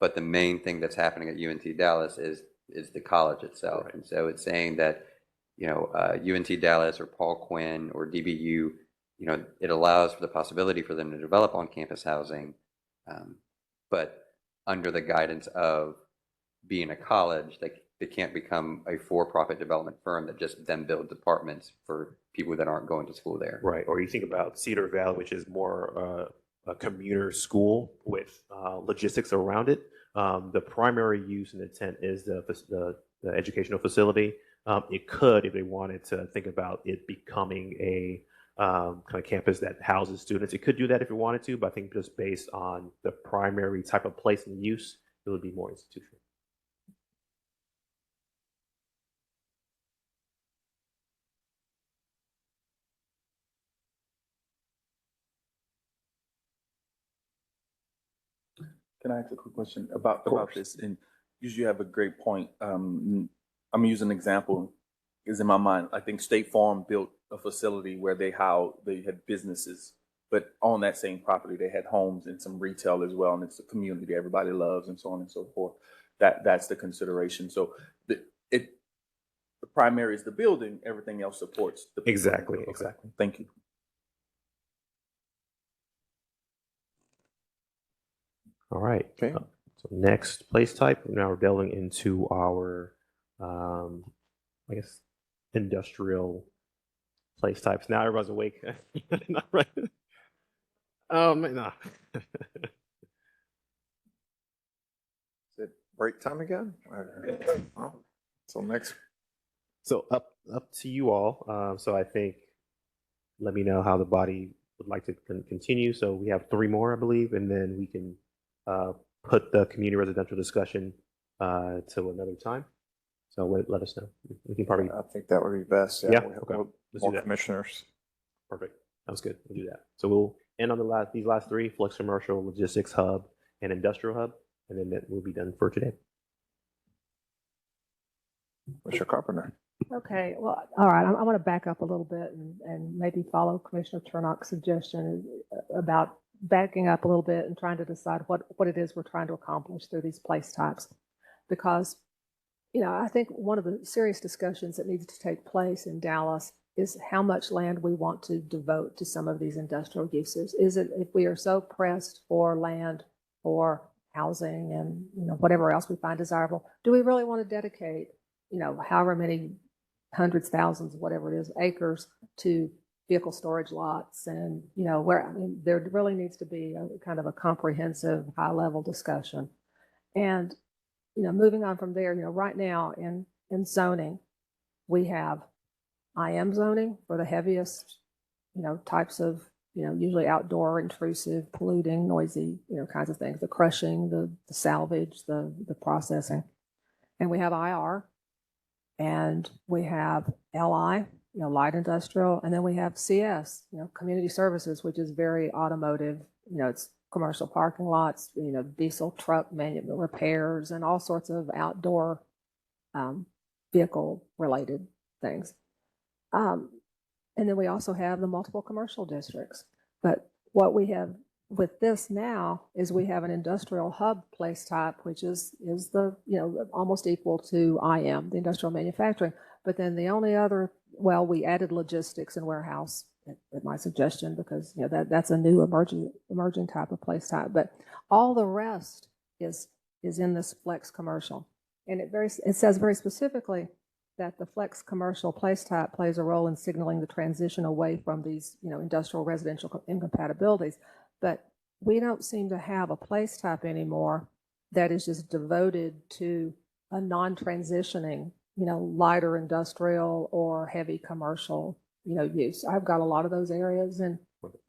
but the main thing that's happening at UNT Dallas is the college itself. Right. And so it's saying that, UNT Dallas or Paul Quinn or DBU, it allows for the possibility for them to develop on-campus housing, but under the guidance of being a college, they can't become a for-profit development firm that just then builds apartments for people that aren't going to school there. Right. Or you think about Cedar Valley, which is more a commuter school with logistics around it. The primary use and intent is the educational facility. It could, if they wanted to think about it becoming a kind of campus that houses students, it could do that if it wanted to, but I think just based on the primary type of place and use, it would be more institutional. Can I ask a quick question about this? And usually you have a great point. I'm using an example is in my mind. I think State Farm built a facility where they had businesses, but on that same property they had homes and some retail as well, and it's a community everybody loves and so on and so forth. That's the consideration. So the primary is the building, everything else supports the people. Exactly. Okay. Exactly. Thank you. All right. Okay. So next place type. Now we're delving into our, I guess, industrial place types. Now everybody's awake. Not right. Nah. Is it break time again? So next. So up to you all. So I think, let me know how the body would like to continue. So we have 3 more, I believe, and then we can put the community residential discussion to another time. So let us know. We can probably. I think that would be best. Yeah. We'll have Okay. Let's more do that. commissioners. Perfect. Sounds good. We'll do that. So we'll end on these last 3: flex commercial, logistics hub, and industrial hub, and then that will be done for today. Mr. Carpenter. Okay, well, all right, I want to back up a little bit and maybe follow Commissioner Turnock's suggestion about backing up a little bit and trying to decide what it is we're trying to accomplish through these place types. Because, I think one of the serious discussions that needs to take place in Dallas is how much land we want to devote to some of these industrial uses. Is it, if we are so pressed for land for housing and, whatever else we find desirable, do we really want to dedicate, however many hundreds, thousands, whatever it is, acres to vehicle storage lots and, there really needs to be a kind of a comprehensive high-level discussion. And, moving on from there, right now in zoning, we have IM zoning for the heaviest, types of, usually outdoor, intrusive, polluting, noisy, kinds of things, the crushing, the salvage, the processing. And we have IR, and we have LI, light industrial, and then we have CS, community services, which is very automotive, it's commercial parking lots, diesel truck repairs and all sorts of outdoor vehicle related things. And then we also have the multiple commercial districts. But what we have with this now is we have an industrial hub place type, which is the, almost equal to IM, the industrial manufacturing. But then the only other, we added logistics and warehouse at my suggestion, because that's a new emerging type of place type. But all the rest is in this flex commercial, and it says very specifically that the flex commercial place type plays a role in signaling the transition away from these industrial residential incompatibilities. But we don't seem to have a place type anymore that is just devoted to a non-transitioning, lighter industrial or heavy commercial use. I've got a lot of those areas in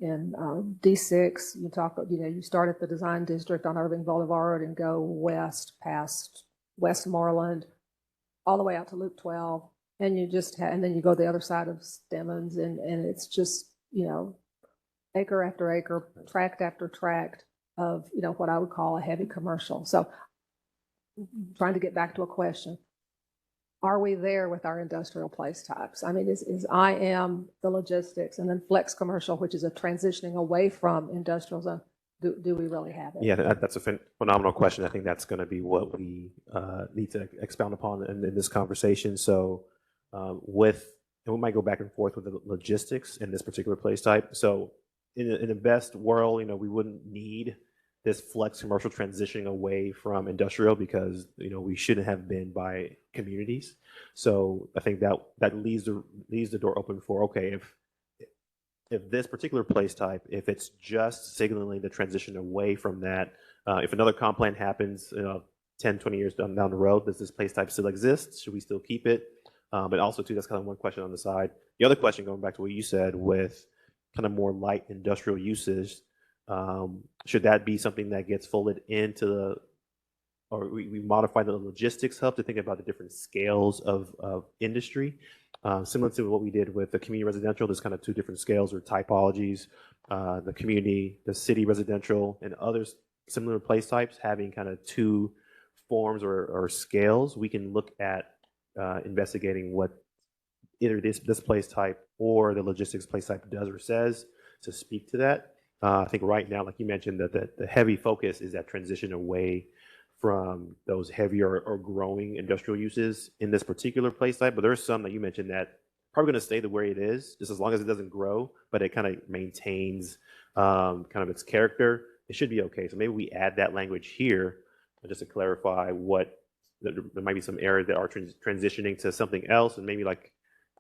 D6. You start at the design district on Irving Boulevard and go west past Westmoreland, all the way out to Loop 12, and and then you go the other side of Stemmons, and it's just acre after acre, tract after tract of what I would call a heavy commercial. So trying to get back to a question. Are we there with our industrial place types? I mean, is IM the logistics and then flex commercial, which is a transitioning away from industrial zone? Do we really have it? Yeah, that's a phenomenal question. I think that's going to be what we need to expound upon in this conversation. So and we might go back and forth with the logistics in this particular place type. So in the best world, we wouldn't need this flex commercial transitioning away from industrial because, we shouldn't have been by communities. So I think that leaves the door open for, okay, if this particular place type, if it's just signaling the transition away from that, if another comp plan happens 10, 20 years down the road, does this place type still exist? Should we still keep it? But also, too, that's kind of one question on the side. The other question, going back to what you said, with kind of more light industrial uses, should that be something that gets folded into or we modify the logistics hub to think about the different scales of industry? Similar to what we did with the community residential, there's kind of two different scales or typologies. The community, the city residential, and other similar place types having kind of two forms or scales. We can look at investigating what either this place type or the logistics place type does or says to speak to that. I think right now, like you mentioned, that the heavy focus is that transition away from those heavier or growing industrial uses in this particular place type. But there's some that you mentioned that probably going to stay the way it is, just as long as it doesn't grow, but it kind of maintains kind of its character. It should be okay. So maybe we add that language here just to clarify there might be some areas that are transitioning to something else, and maybe like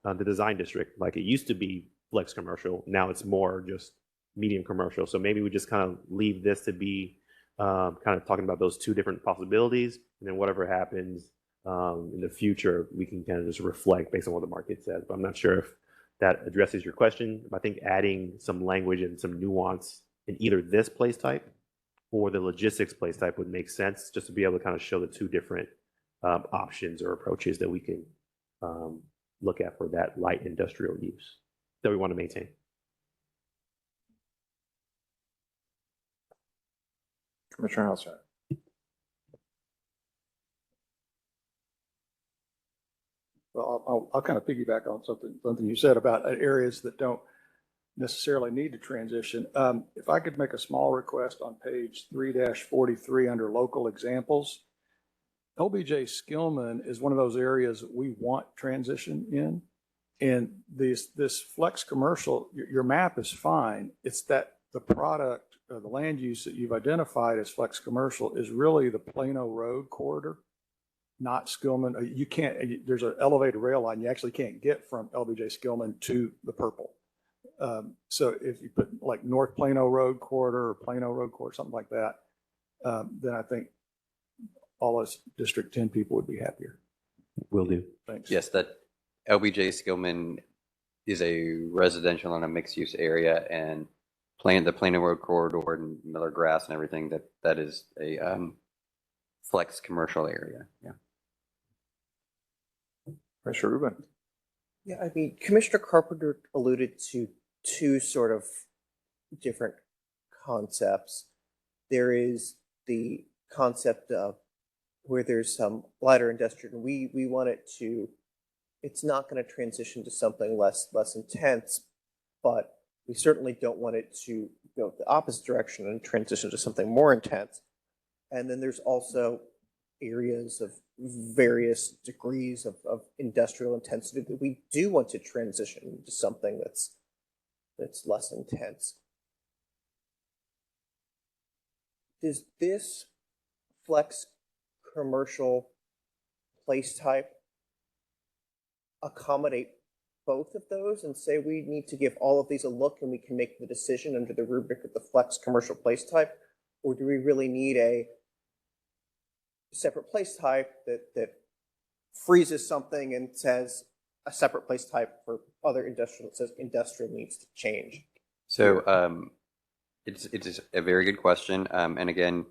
the design district, like it used to be flex commercial, now it's more just medium commercial. So maybe we just kind of leave this to be kind of talking about those two different possibilities, and then whatever happens in the future, we can kind of just reflect based on what the market says. But I'm not sure if that addresses your question. I think adding some language and some nuance in either this place type or the logistics place type would make sense, just to be able to kind of show the two different options or approaches that we can look at for that light industrial use that we want to maintain. Commissioner Hauser. Well, I'll kind of piggyback on something you said about areas that don't necessarily need to transition. If I could make a small request on page 3-43 under local examples, LBJ Skillman is one of those areas that we want transition in. And this flex commercial, your map is fine. It's that the product, the land use that you've identified as flex commercial is really the Plano Road corridor, not Skillman. You can't, there's an elevated rail line. You actually can't get from LBJ Skillman to the purple. So if you put like North Plano Road corridor or Plano Road corridor, something like that, then I think all us District 10 people would be happier. Will do. Thanks. Yes, that LBJ Skillman is a residential and a mixed use area, and the Plano Road corridor and Miller Grass and everything, that is a flex commercial area. Yeah. Commissioner Rubin. Yeah, I mean, Commissioner Carpenter alluded to two sort of different concepts. There is the concept of where there's some lighter industrial, and we want it to, it's not going to transition to something less intense, but we certainly don't want it to go the opposite direction and transition to something more intense. And then there's also areas of various degrees of industrial intensity that we do want to transition to something that's less intense. Does this flex commercial place type accommodate both of those and say we need to give all of these a look and we can make the decision under the rubric of the flex commercial place type? Or do we really need a separate place type that freezes something and says a separate place type for other industrial that says industrial needs to change? So it's a very good question. And again,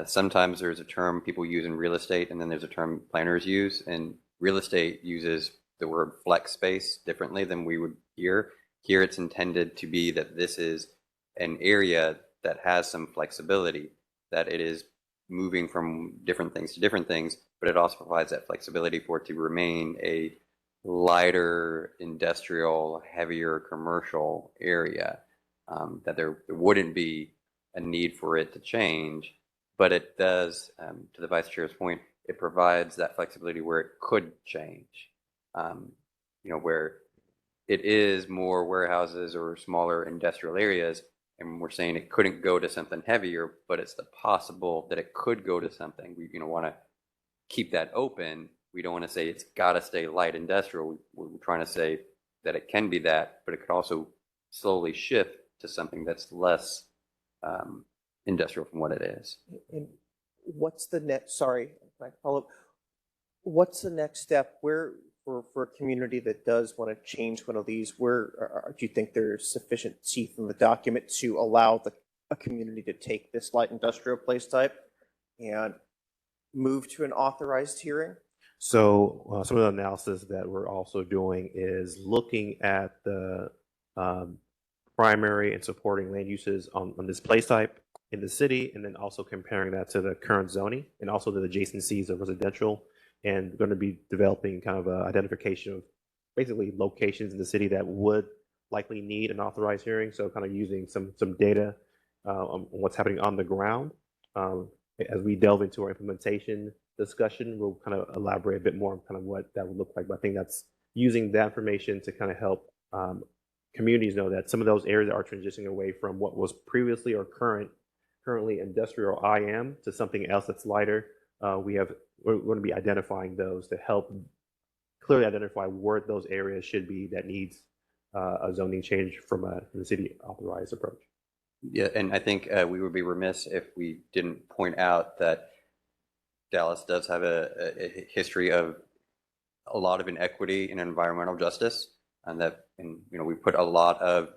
sometimes there's a term people use in real estate, and then there's a term planners use. And real estate uses the word flex space differently than we would here. Here it's intended to be that this is an area that has some flexibility, that it is moving from different things to different things, but it also provides that flexibility for it to remain a lighter industrial, heavier commercial area, that there wouldn't be a need for it to change, but it does, to the vice chair's point, it provides that flexibility where it could change, where it is more warehouses or smaller industrial areas, and we're saying it couldn't go to something heavier, but it's the possible that it could go to something. We want to keep that open. We don't want to say it's got to stay light industrial. We're trying to say that it can be that, but it could also slowly shift to something that's less industrial from what it is. And what's the next, sorry, can I follow up? What's the next step where for a community that does want to change one of these, where do you think there's sufficient teeth in the document to allow a community to take this light industrial place type and move to an authorized hearing? So some of the analysis that we're also doing is looking at the primary and supporting land uses on this place type in the city, and then also comparing that to the current zoning and also the adjacencies of residential, and going to be developing kind of an identification of basically locations in the city that would likely need an authorized hearing. So kind of using some data on what's happening on the ground. As we delve into our implementation discussion, we'll kind of elaborate a bit more on kind of what that would look like. But I think that's using that information to kind of help communities know that some of those areas are transitioning away from what was previously or currently industrial IM to something else that's lighter. We're going to be identifying those to help clearly identify where those areas should be that needs a zoning change from the city authorized approach. Yeah, and I think we would be remiss if we didn't point out that Dallas does have a history of a lot of inequity in environmental justice, and we put a lot of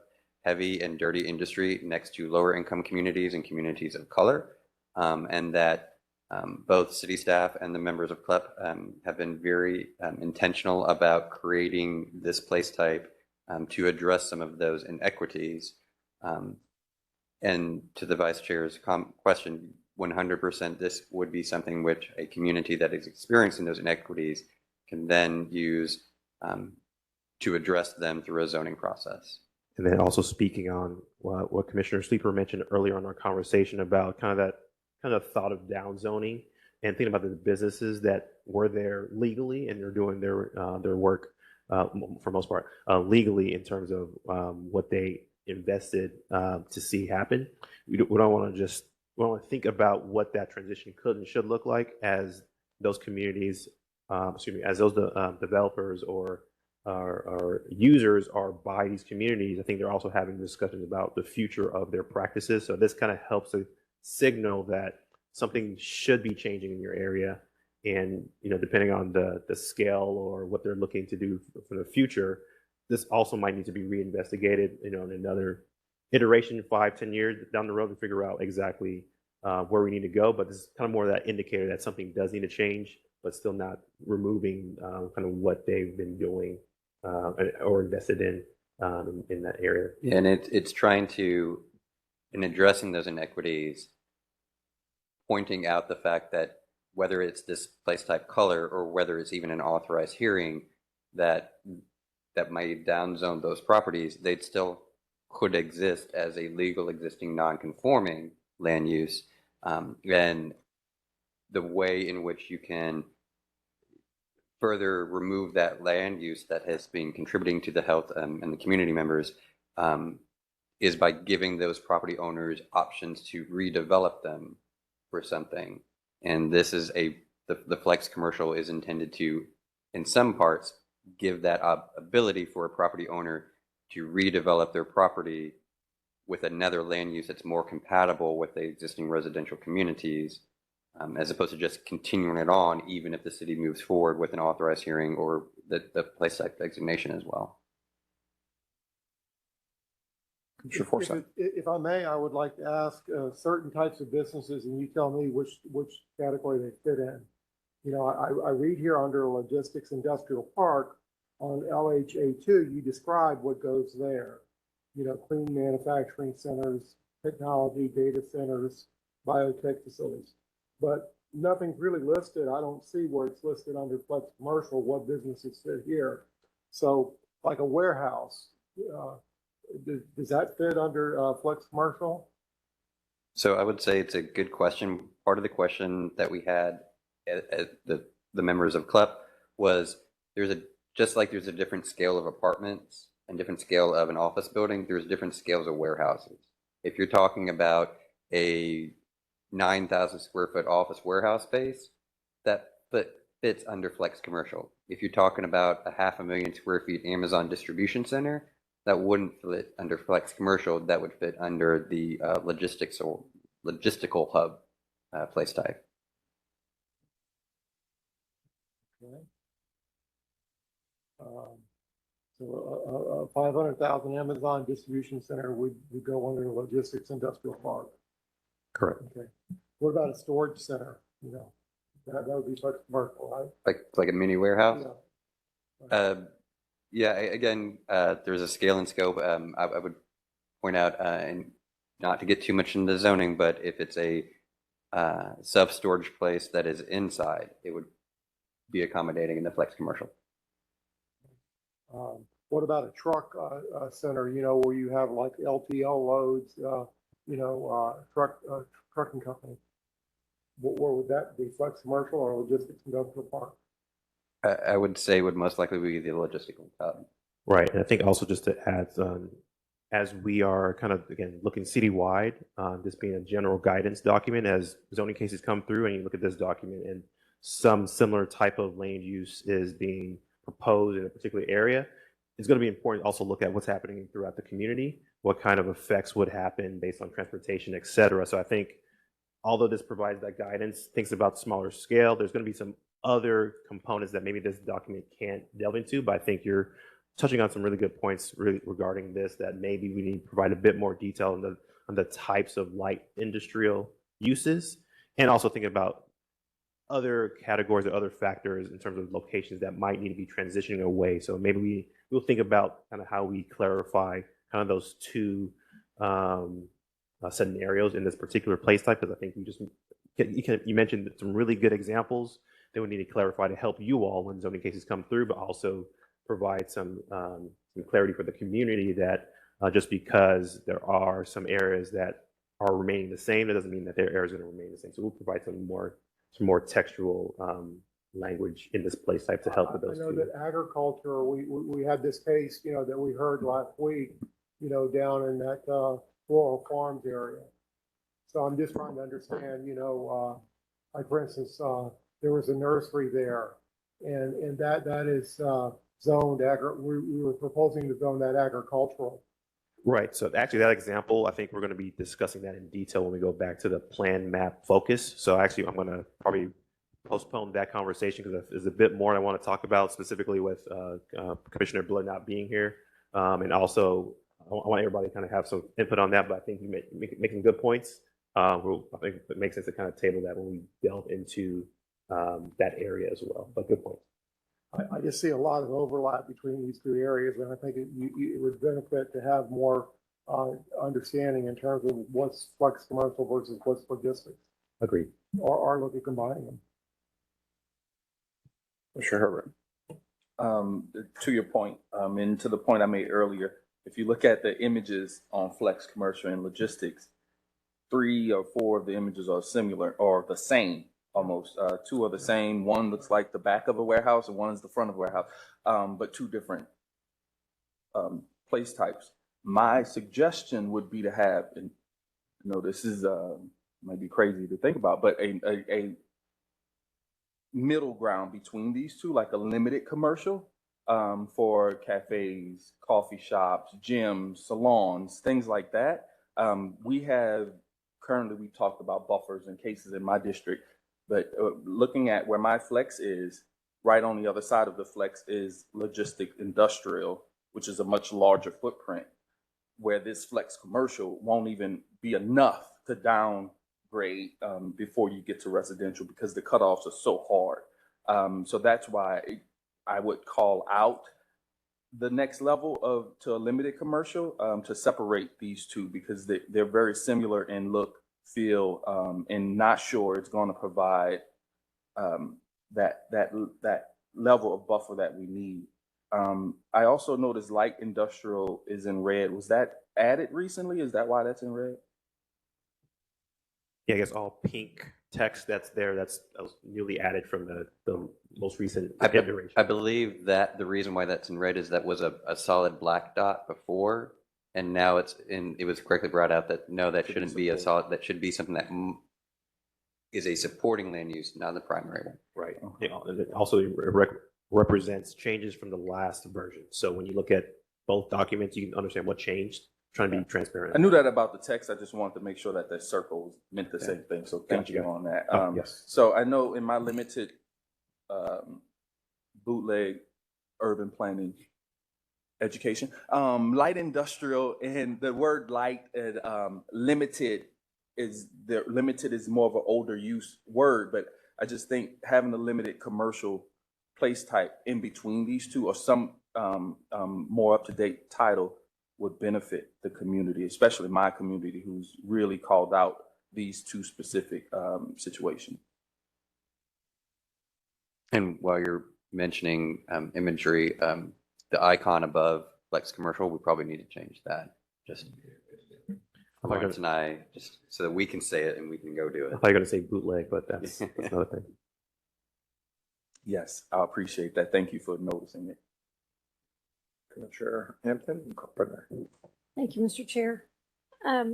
heavy and dirty industry next to lower income communities and communities of color, and that both city staff and the members of CLEP have been very intentional about creating this place type to address some of those inequities. And to the vice chair's question, 100% this would be something which a community that is experiencing those inequities can then use to address them through a zoning process. And then also speaking on what Commissioner Sleeper mentioned earlier in our conversation about kind of thought of down zoning and thinking about the businesses that were there legally and they're doing their work for most part legally in terms of what they invested to see happen. We don't want to think about what that transition could and should look like as those communities, as those developers or users are by these communities. I think they're also having discussions about the future of their practices. So this kind of helps to signal that something should be changing in your area, and depending on the scale or what they're looking to do for the future, this also might need to be reinvestigated, in another iteration, 5-10 years down the road, to figure out exactly where we need to go. But this is kind of more of that indicator that something does need to change, but still not removing kind of what they've been doing or invested in that area. And it's trying to, in addressing those inequities, pointing out the fact that whether it's this place type color or whether it's even an authorized hearing that might downzone those properties, they still could exist as a legal existing non-conforming land use. And the way in which you can further remove that land use that has been contributing to the health and the community members is by giving those property owners options to redevelop them for something. And this is the flex commercial is intended to, in some parts, give that ability for a property owner to redevelop their property with another land use that's more compatible with the existing residential communities, as opposed to just continuing it on, even if the city moves forward with an authorized hearing or the place type designation as well. If I may, I would like to ask certain types of businesses, and you tell me which category they fit in. I read here under logistics industrial park on LHA2, you describe what goes there. Clean manufacturing centers, technology, data centers, biotech facilities. but nothing's really listed. I don't see where it's listed under flex commercial, what businesses fit here. So like a warehouse, does that fit under flex commercial? So I would say it's a good question. Part of the question that we had at the members of CLEP was just like there's a different scale of apartments and different scale of an office building, there's different scales of warehouses. If you're talking about a 9,000 square foot office warehouse space, that fits under flex commercial. If you're talking about a 500,000 square feet Amazon distribution center, that wouldn't fit under flex commercial. That would fit under the logistics or logistical hub place type. Okay. So a 500,000 Amazon distribution center would go under the logistics industrial park. Correct. Okay. What about a storage center? You know, that would be flex commercial, right? Like a mini warehouse? Yeah. Yeah, again, there's a scale and scope. I would point out, and not to get too much into zoning, but if it's a self-storage place that is inside, it would be accommodating in the flex commercial. What about a truck center, you know, where you have like LTL loads, you know, trucking company? Where would that be, flex commercial or logistics industrial park? I would say would most likely be the logistical hub. Right. And I think also just to add, as we are kind of, again, looking citywide, this being a general guidance document, as zoning cases come through and you look at this document and some similar type of land use is being proposed in a particular area, it's going to be important to also look at what's happening throughout the community, what kind of effects would happen based on transportation, et cetera. So I think although this provides that guidance, thinks about smaller scale, there's going to be some other components that maybe this document can't delve into, but I think you're touching on some really good points regarding this, that maybe we need to provide a bit more detail on the types of light industrial uses, and also thinking about other categories or other factors in terms of locations that might need to be transitioning away. So maybe we'll think about kind of how we clarify kind of those two scenarios in this particular place type, because I think you mentioned some really good examples that we need to clarify to help you all when zoning cases come through, but also provide some clarity for the community that just because there are some areas that are remaining the same, that doesn't mean that their areas are going to remain the same. So we'll provide some more textual language in this place type to help with those. I know that agriculture, we had this case, you know, that we heard last week, you know, down in that rural farms area. So I'm just trying to understand, you know, like for instance, there was a nursery there, and that is zoned we were proposing to zone that agricultural. Right. So actually that example, I think we're going to be discussing that in detail when we go back to the plan map focus. So actually I'm going to probably postpone that conversation because there's a bit more I want to talk about specifically with Commissioner Blood not being here. And also I want everybody to kind of have some input on that, but I think you make some good points. I think it makes sense to kind of table that when we delve into that area as well, but good point. I just see a lot of overlap between these two areas, and I think it would benefit to have more understanding in terms of what's flex commercial versus what's logistics. Agreed. Or look at combining them. Sure, Herbert. To your point, and to the point I made earlier, if you look at the images on flex commercial and logistics, 3 or 4 of the images are similar or the same. Almost 2 are the same. One looks like the back of a warehouse and one is the front of a warehouse, but 2 different place types. My suggestion would be to have, and you know, this is might be crazy to think about, but a middle ground between these two, like a limited commercial for cafes, coffee shops, gyms, salons, things like that. We talked about buffers and cases in my district. But looking at where my flex is, right on the other side of the flex is logistic industrial, which is a much larger footprint, where this flex commercial won't even be enough to downgrade before you get to residential because the cutoffs are so hard. So that's why I would call out the next level to a limited commercial to separate these two because they're very similar in look, feel and not sure it's going to provide that level of buffer that we need. I also noticed light industrial is in red. Was that added recently? Is that why that's in red? Yeah, I guess all pink text that's there, that's newly added from the most recent iteration. I believe that the reason why that's in red is that was a solid black dot before, and now it was correctly brought out that no, that shouldn't be a solid, that should be something that is a supporting land use, not the primary one. Right. It also represents changes from the last version. So when you look at both documents, you can understand what changed. Trying to be transparent. I knew that about the text. I just wanted to make sure that the circles meant the same thing. So thank you on that. Yes. So I know in my limited bootleg urban planning education, light industrial and the word light and limited is more of an older use word, but I just think having a limited commercial place type in between these two or some more up-to-date title would benefit the community, especially my community, who's really called out these two specific situations. And while you're mentioning imagery, the icon above Flex Commercial, we probably need to change that. Just Lawrence and I, just so that we can say it and we can go do it. I thought you were going to say bootleg, but that's another thing. Yes, I appreciate that. Thank you for noticing it. Commissioner Hampton, partner. Thank you, Mr. Chair. I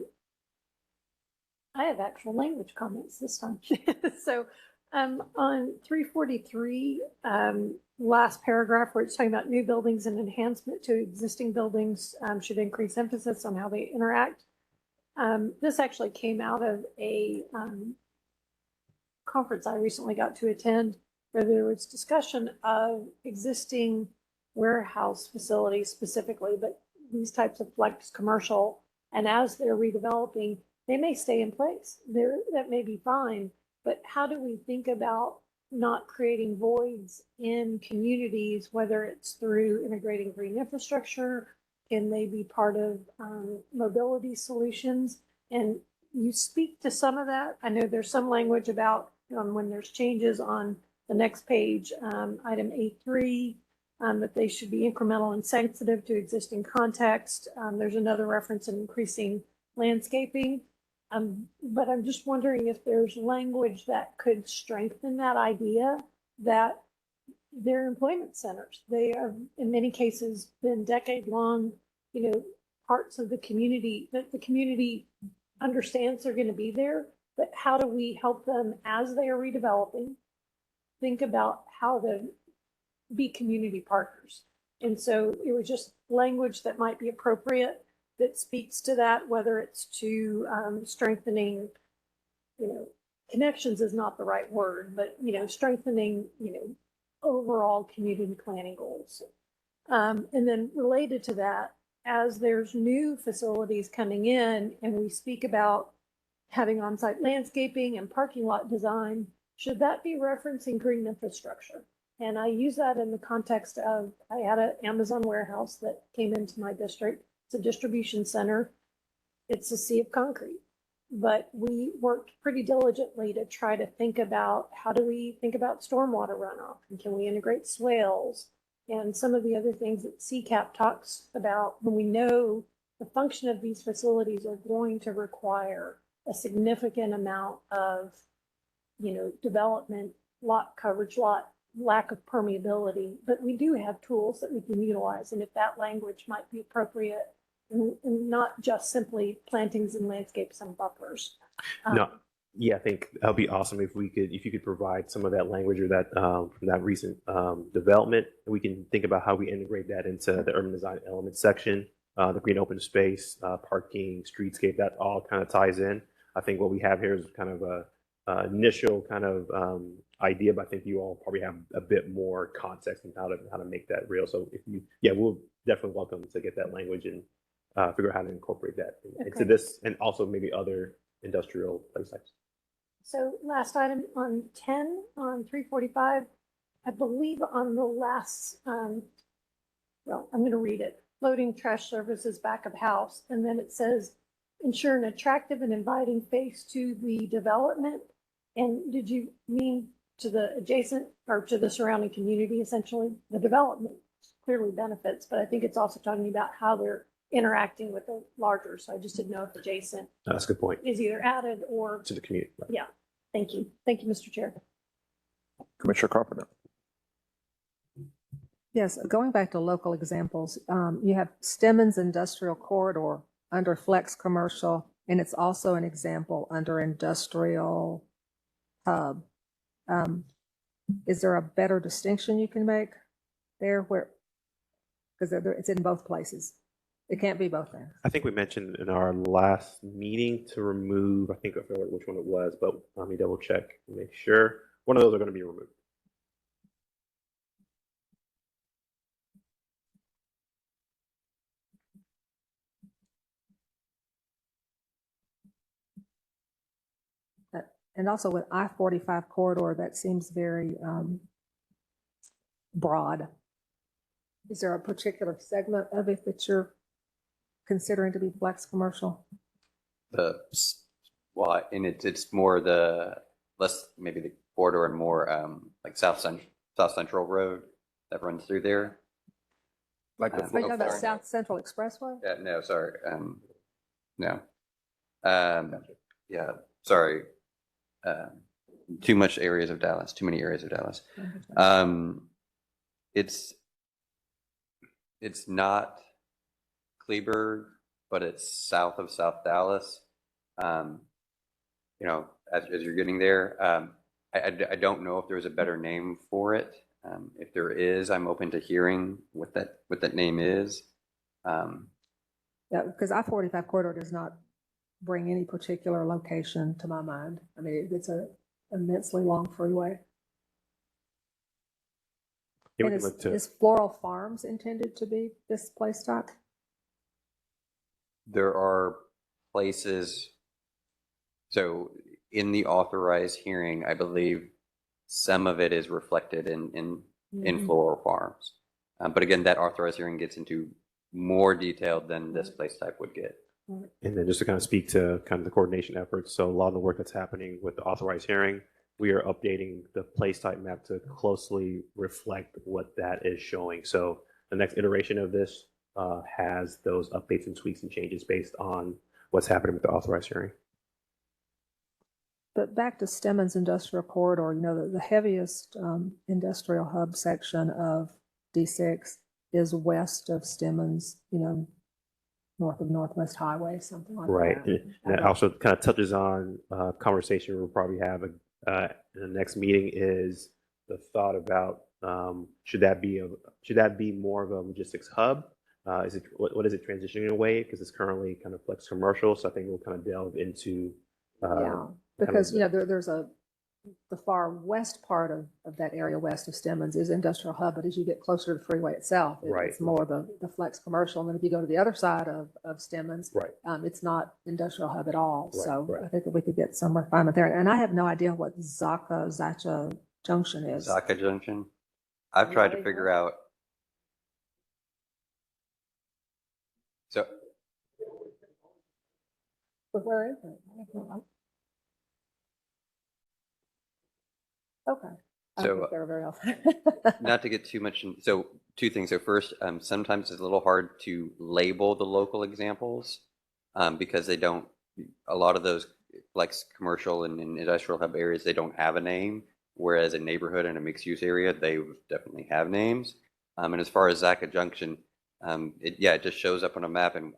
have actual language comments this time. So on 343, last paragraph where it's talking about new buildings and enhancement to existing buildings should increase emphasis on how they interact. This actually came out of a conference I recently got to attend where there was discussion of existing warehouse facilities specifically, but these types of flex commercial, and as they're redeveloping, they may stay in place. That may be fine, but how do we think about not creating voids in communities, whether it's through integrating green infrastructure, can they be part of mobility solutions? And you speak to some of that. I know there's some language about when there's changes on the next page, item A3, that they should be incremental and sensitive to existing context. There's another reference in increasing landscaping. But I'm just wondering if there's language that could strengthen that idea that they're employment centers. They have, in many cases, been decade-long, parts of the community that the community understands they're going to be there. But how do we help them as they are redeveloping? Think about how to be community partners. And so it was just language that might be appropriate that speaks to that, whether it's to strengthening, connections is not the right word, but, strengthening, overall community planning goals. And then related to that, as there's new facilities coming in and we speak about having on-site landscaping and parking lot design, should that be referencing green infrastructure? And I use that in the context of, I had an Amazon warehouse that came into my district. It's a distribution center. It's a sea of concrete. But we worked pretty diligently to try to think about how do we think about stormwater runoff? And can we integrate swales? And some of the other things that CCAP talks about when we know the function of these facilities are going to require a significant amount of, development, lot coverage, lack of permeability, but we do have tools that we can utilize. And if that language might be appropriate and not just simply plantings and landscapes and buffers. No, yeah, I think that'd be awesome if you could provide some of that language or that from that recent development, and we can think about how we integrate that into the urban design element section, the green open space, parking, streetscape, that all kind of ties in. I think what we have here is kind of a initial kind of idea, but I think you all probably have a bit more context on how to make that real. So we'll definitely welcome to get that language and figure out how to incorporate that into this and also maybe other industrial place types. So last item on 10 on 345, I believe on the last, I'm going to read it. Loading trash services back of house. And then it says ensure an attractive and inviting face to the development. And did you mean to the adjacent or to the surrounding community, essentially? The development clearly benefits, but I think it's also talking about how they're interacting with the larger. So I just didn't know if adjacent That's a good point. is either added or, To the community. Right. yeah. Thank you. Thank you, Mr. Chair. Commissioner Carpenter. Yes, going back to local examples, you have Stemmons Industrial Corridor under Flex Commercial, and it's also an example under Industrial Hub. Is there a better distinction you can make there where, because it's in both places? It can't be both things. I think we mentioned in our last meeting to remove, I think I forgot which one it was, but let me double check and make sure. One of those are going to be removed. And also with I-45 corridor, that seems very broad. Is there a particular segment of it that you're considering to be flex commercial? Well, and it's more the less maybe the corridor and more like South Central Road that runs through there. Like the Are you talking about South Central Expressway? No, sorry. No. Yeah, sorry. Too much areas of Dallas, too many areas of Dallas. It's not Kleberg, but it's south of South Dallas. You know, as you're getting there, I don't know if there's a better name for it. If there is, I'm open to hearing what that name is. Yeah, because I-45 corridor does not bring any particular location to my mind. I mean, it's a immensely long freeway. Yeah, And is Floral Farms intended to be this place type? There are places, so in the authorized hearing, I believe some of it is reflected in Floral Farms. But again, that authorized hearing gets into more detail than this place type would get. And then just to kind of speak to kind of the coordination efforts. So a lot of the work that's happening with the authorized hearing, we are updating the place type map to closely reflect what that is showing. So the next iteration of this has those updates and tweaks and changes based on what's happening with the authorized hearing. But back to Stemmons Industrial Corridor, you know, the heaviest industrial hub section of D6 is west of Stemmons, you know, north of Northwest Highway, something like Right. that. And that also kind of touches on a conversation we'll probably have in the next meeting is the thought about should that be more of a logistics hub? Is it what is it transitioning away? Because it's currently kind of flex commercial. So I think we'll kind of delve into Yeah, because, you know, there's the far west part of that area west of Stemmons is industrial hub, but as you get closer to the freeway itself, it's more the flex commercial. And then if you go to the other side of Stemmons, it's not industrial hub at all. So I think that we could get some refinement there. And I have no idea what Zacha Junction is. Zacha Junction? I've tried to figure out. So But where is it? Okay. I don't So, think they're very often. not to get too much so two things. So first, sometimes it's a little hard to label the local examples because they don't, a lot of those flex commercial and industrial hub areas, they don't have a name, whereas a neighborhood and a mixed use area, they definitely have names. And as far as Zacha Junction, it just shows up on a map. And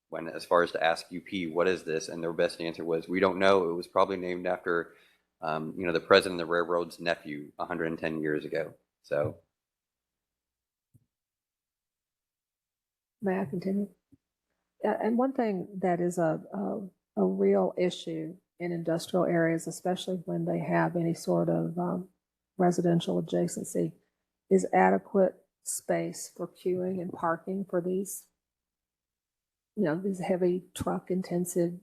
when, as far as to ask UP, what is this? And their best answer was, we don't know. It was probably named after the president of the railroad's nephew 110 years ago. So. May I continue? And one thing that is a real issue in industrial areas, especially when they have any sort of residential adjacency, is adequate space for queuing and parking for these, these heavy truck intensive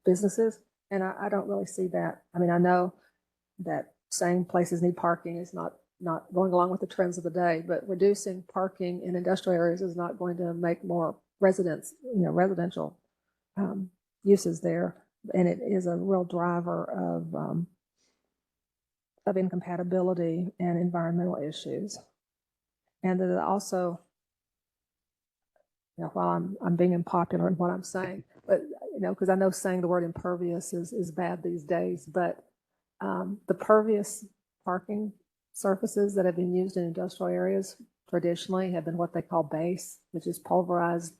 businesses. And I don't really see that. I mean, I know that saying places need parking is not going along with the trends of the day, but reducing parking in industrial areas is not going to make more residential uses there, and it is a real driver of incompatibility and environmental issues. And that it also, while I'm being unpopular in what I'm saying, but because I know saying the word impervious is bad these days, but the pervious parking surfaces that have been used in industrial areas traditionally have been what they call base, which is pulverized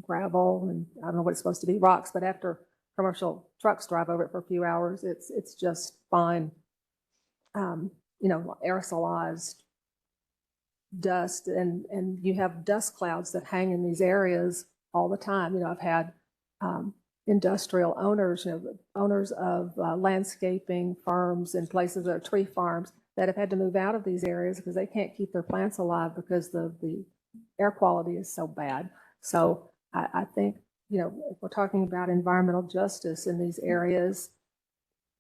gravel, and I don't know what it's supposed to be, rocks, but after commercial trucks drive over it for a few hours, it's just fine, aerosolized dust, and you have dust clouds that hang in these areas all the time. I've had industrial owners, owners of landscaping firms and places that are tree farms that have had to move out of these areas because they can't keep their plants alive because the air quality is so bad. So I think, if we're talking about environmental justice in these areas,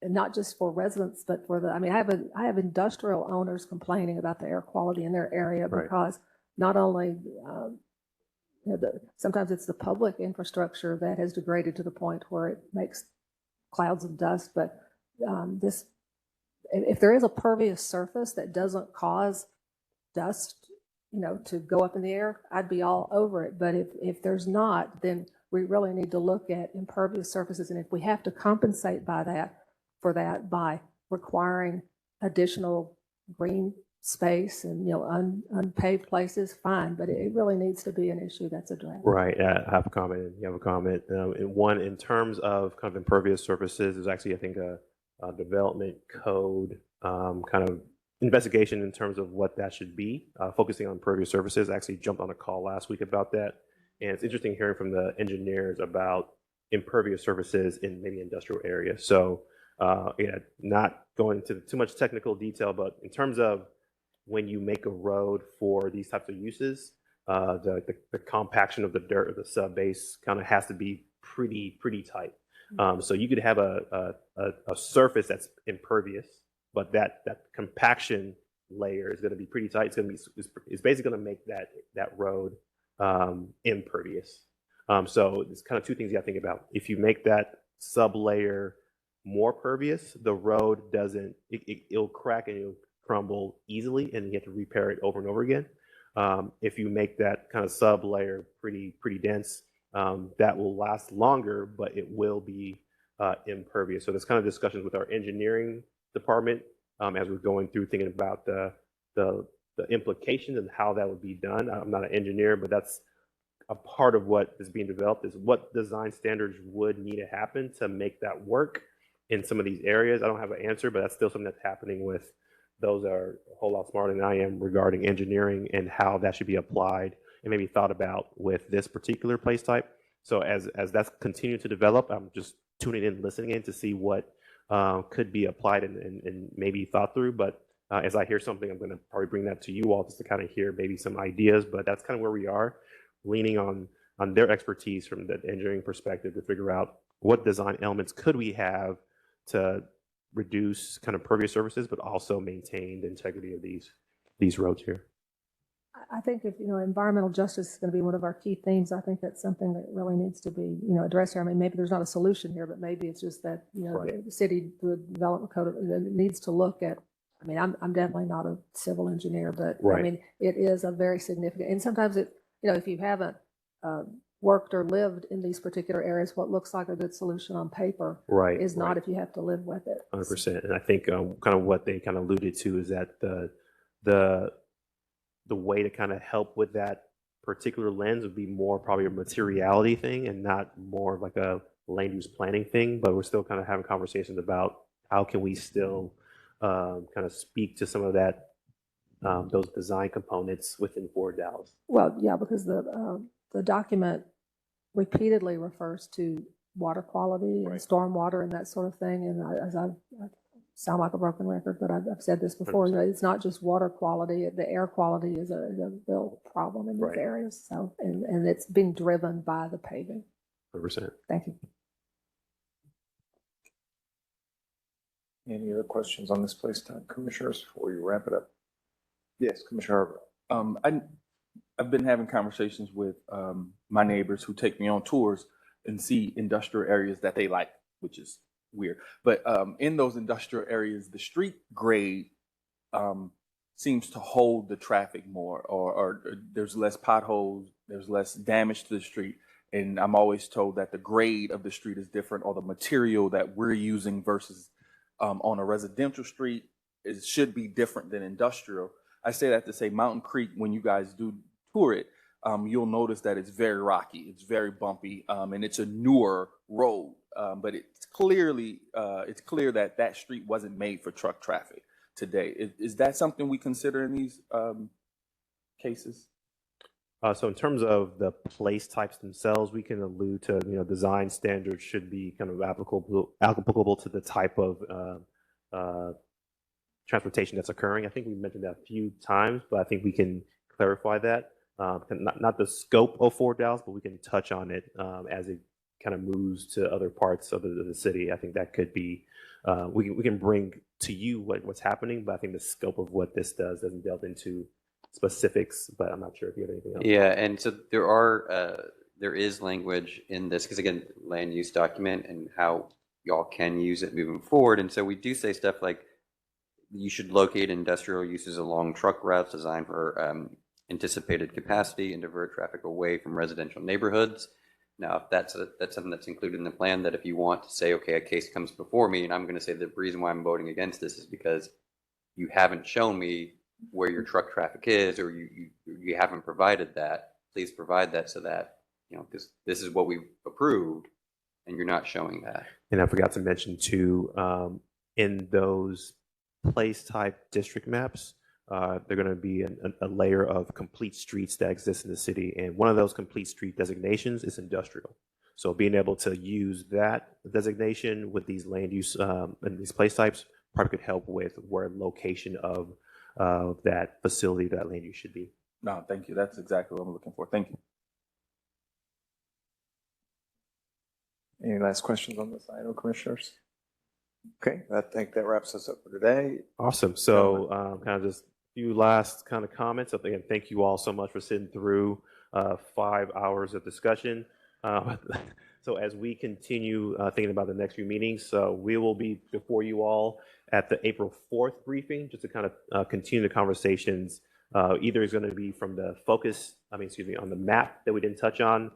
and not just for residents, but for I have industrial owners complaining about the air quality in their area because not only, sometimes it's the public infrastructure that has degraded to the point where it makes clouds of dust, but if there is a pervious surface that doesn't cause dust, to go up in the air, I'd be all over it. But if there's not, then we really need to look at impervious surfaces. And if we have to compensate for that by requiring additional green space and, unpaved places, fine. But it really needs to be an issue that's addressed. Right. I have a comment. And you have a comment. In terms of kind of impervious surfaces, there's actually, I think, a development code kind of investigation in terms of what that should be, focusing on impervious surfaces. I actually jumped on a call last week about that. And it's interesting hearing from the engineers about impervious surfaces in maybe industrial areas. So, not going into too much technical detail, but in terms of when you make a road for these types of uses, the compaction of the dirt or the sub base kind of has to be pretty tight. So you could have a surface that's impervious, but that compaction layer is going to be pretty tight. It's basically going to make that road impervious. So it's kind of two things you got to think about. If you make that sub layer more pervious, the road it'll crack and it'll crumble easily, and you have to repair it over and over again. If you make that kind of sub layer pretty dense, that will last longer, but it will be impervious. So there's kind of discussions with our engineering department as we're going through thinking about the implications and how that would be done. I'm not an engineer, but that's a part of what is being developed, is what design standards would need to happen to make that work in some of these areas. I don't have an answer, but that's still something that's happening with those that are a whole lot smarter than I am regarding engineering and how that should be applied and maybe thought about with this particular place type. So as that's continued to develop, I'm just tuning in, listening in to see what could be applied and maybe thought through. But as I hear something, I'm going to probably bring that to you all just to kind of hear maybe some ideas. But that's kind of where we are, leaning on their expertise from the engineering perspective to figure out what design elements could we have to reduce kind of pervious surfaces, but also maintain the integrity of these roads here. I think if, environmental justice is going to be one of our key themes, I think that's something that really needs to be, addressed here. I mean, maybe there's not a solution here, but maybe it's just that, the city, the development code needs to look at, I'm definitely not a civil engineer, but it is a very significant, and sometimes if you haven't worked or lived in these particular areas, what looks like a good solution on paper is not if you have to live with it. 100%. And I think kind of what they kind of alluded to is that the way to kind of help with that particular lens would be more probably a materiality thing and not more like a land use planning thing. But we're still kind of having conversations about how can we still kind of speak to some of that, those design components within Fort Dallas. Well, yeah, because the document repeatedly refers to water quality and stormwater and that sort of thing. And as I sound like a broken record, but I've said this before, it's not just water quality. The air quality is a real problem in these areas. So, and it's being driven by the paving. 100%. Thank you. Any other questions on this place time, commissioners, before you wrap it up? Yes, Commissioner Hargrove. I've been having conversations with my neighbors who take me on tours and see industrial areas that they like, which is weird. But in those industrial areas, the street grade seems to hold the traffic more, or there's less potholes, there's less damage to the street. And I'm always told that the grade of the street is different, or the material that we're using versus on a residential street, it should be different than industrial. I say that to say Mountain Creek, when you guys do tour it, you'll notice that it's very rocky, it's very bumpy, and it's a newer road. But it's clear that that street wasn't made for truck traffic today. Is that something we consider in these cases? So in terms of the place types themselves, we can allude to, design standards should be kind of applicable to the type of transportation that's occurring. I think we mentioned that a few times, but I think we can clarify that. Not the scope of Fort Dallas, but we can touch on it as it kind of moves to other parts of the city. I think that could be, we can bring to you what's happening, but I think the scope of what this doesn't delve into specifics, but I'm not sure if you have anything else. Yeah, and so there is language in this, because again, land use document and how y'all can use it moving forward. And so we do say stuff like you should locate industrial uses along truck routes designed for anticipated capacity and divert traffic away from residential neighborhoods. Now, if that's something that's included in the plan, that if you want to say, okay, a case comes before me, and I'm going to say the reason why I'm voting against this is because you haven't shown me where your truck traffic is, or you haven't provided that, please provide that, so that, this is what we've approved and you're not showing that. And I forgot to mention too, in those place type district maps, they're going to be a layer of complete streets that exist in the city. And one of those complete street designations is industrial. So being able to use that designation with these land use and these place types probably could help with where location of that facility, that land use should be. No, thank you. That's exactly what I'm looking for. Thank you. Any last questions on this item, commissioners? Okay, I think that wraps us up for today. Awesome. So kind of just a few last kind of comments. Again, thank you all so much for sitting through 5 hours of discussion. So as we continue thinking about the next few meetings, we will be before you all at the April 4th briefing, just to kind of continue the conversations. Either is going to be from the focus, on the map that we didn't touch on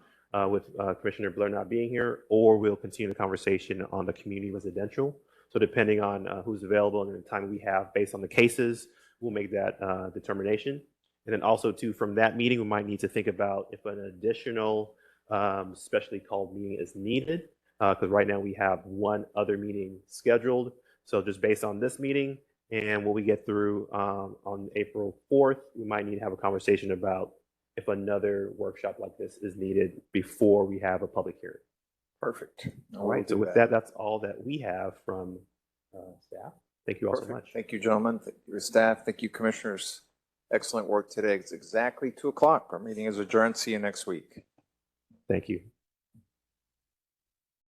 with Commissioner Blair not being here, or we'll continue the conversation on the community residential. So depending on who's available and the time we have based on the cases, we'll make that determination. And then also too, from that meeting, we might need to think about if an additional specially called meeting is needed, because right now we have one other meeting scheduled. So just based on this meeting and what we get through on April 4th, we might need to have a conversation about if another workshop like this is needed before we have a public hearing. Perfect. All right. So with that, that's all that we have from staff. Thank you all so much. Thank you, gentlemen. Thank you, staff. Thank you, commissioners. Excellent work today. It's exactly 2 o'clock. Our meeting is adjourned. See you next week. Thank you.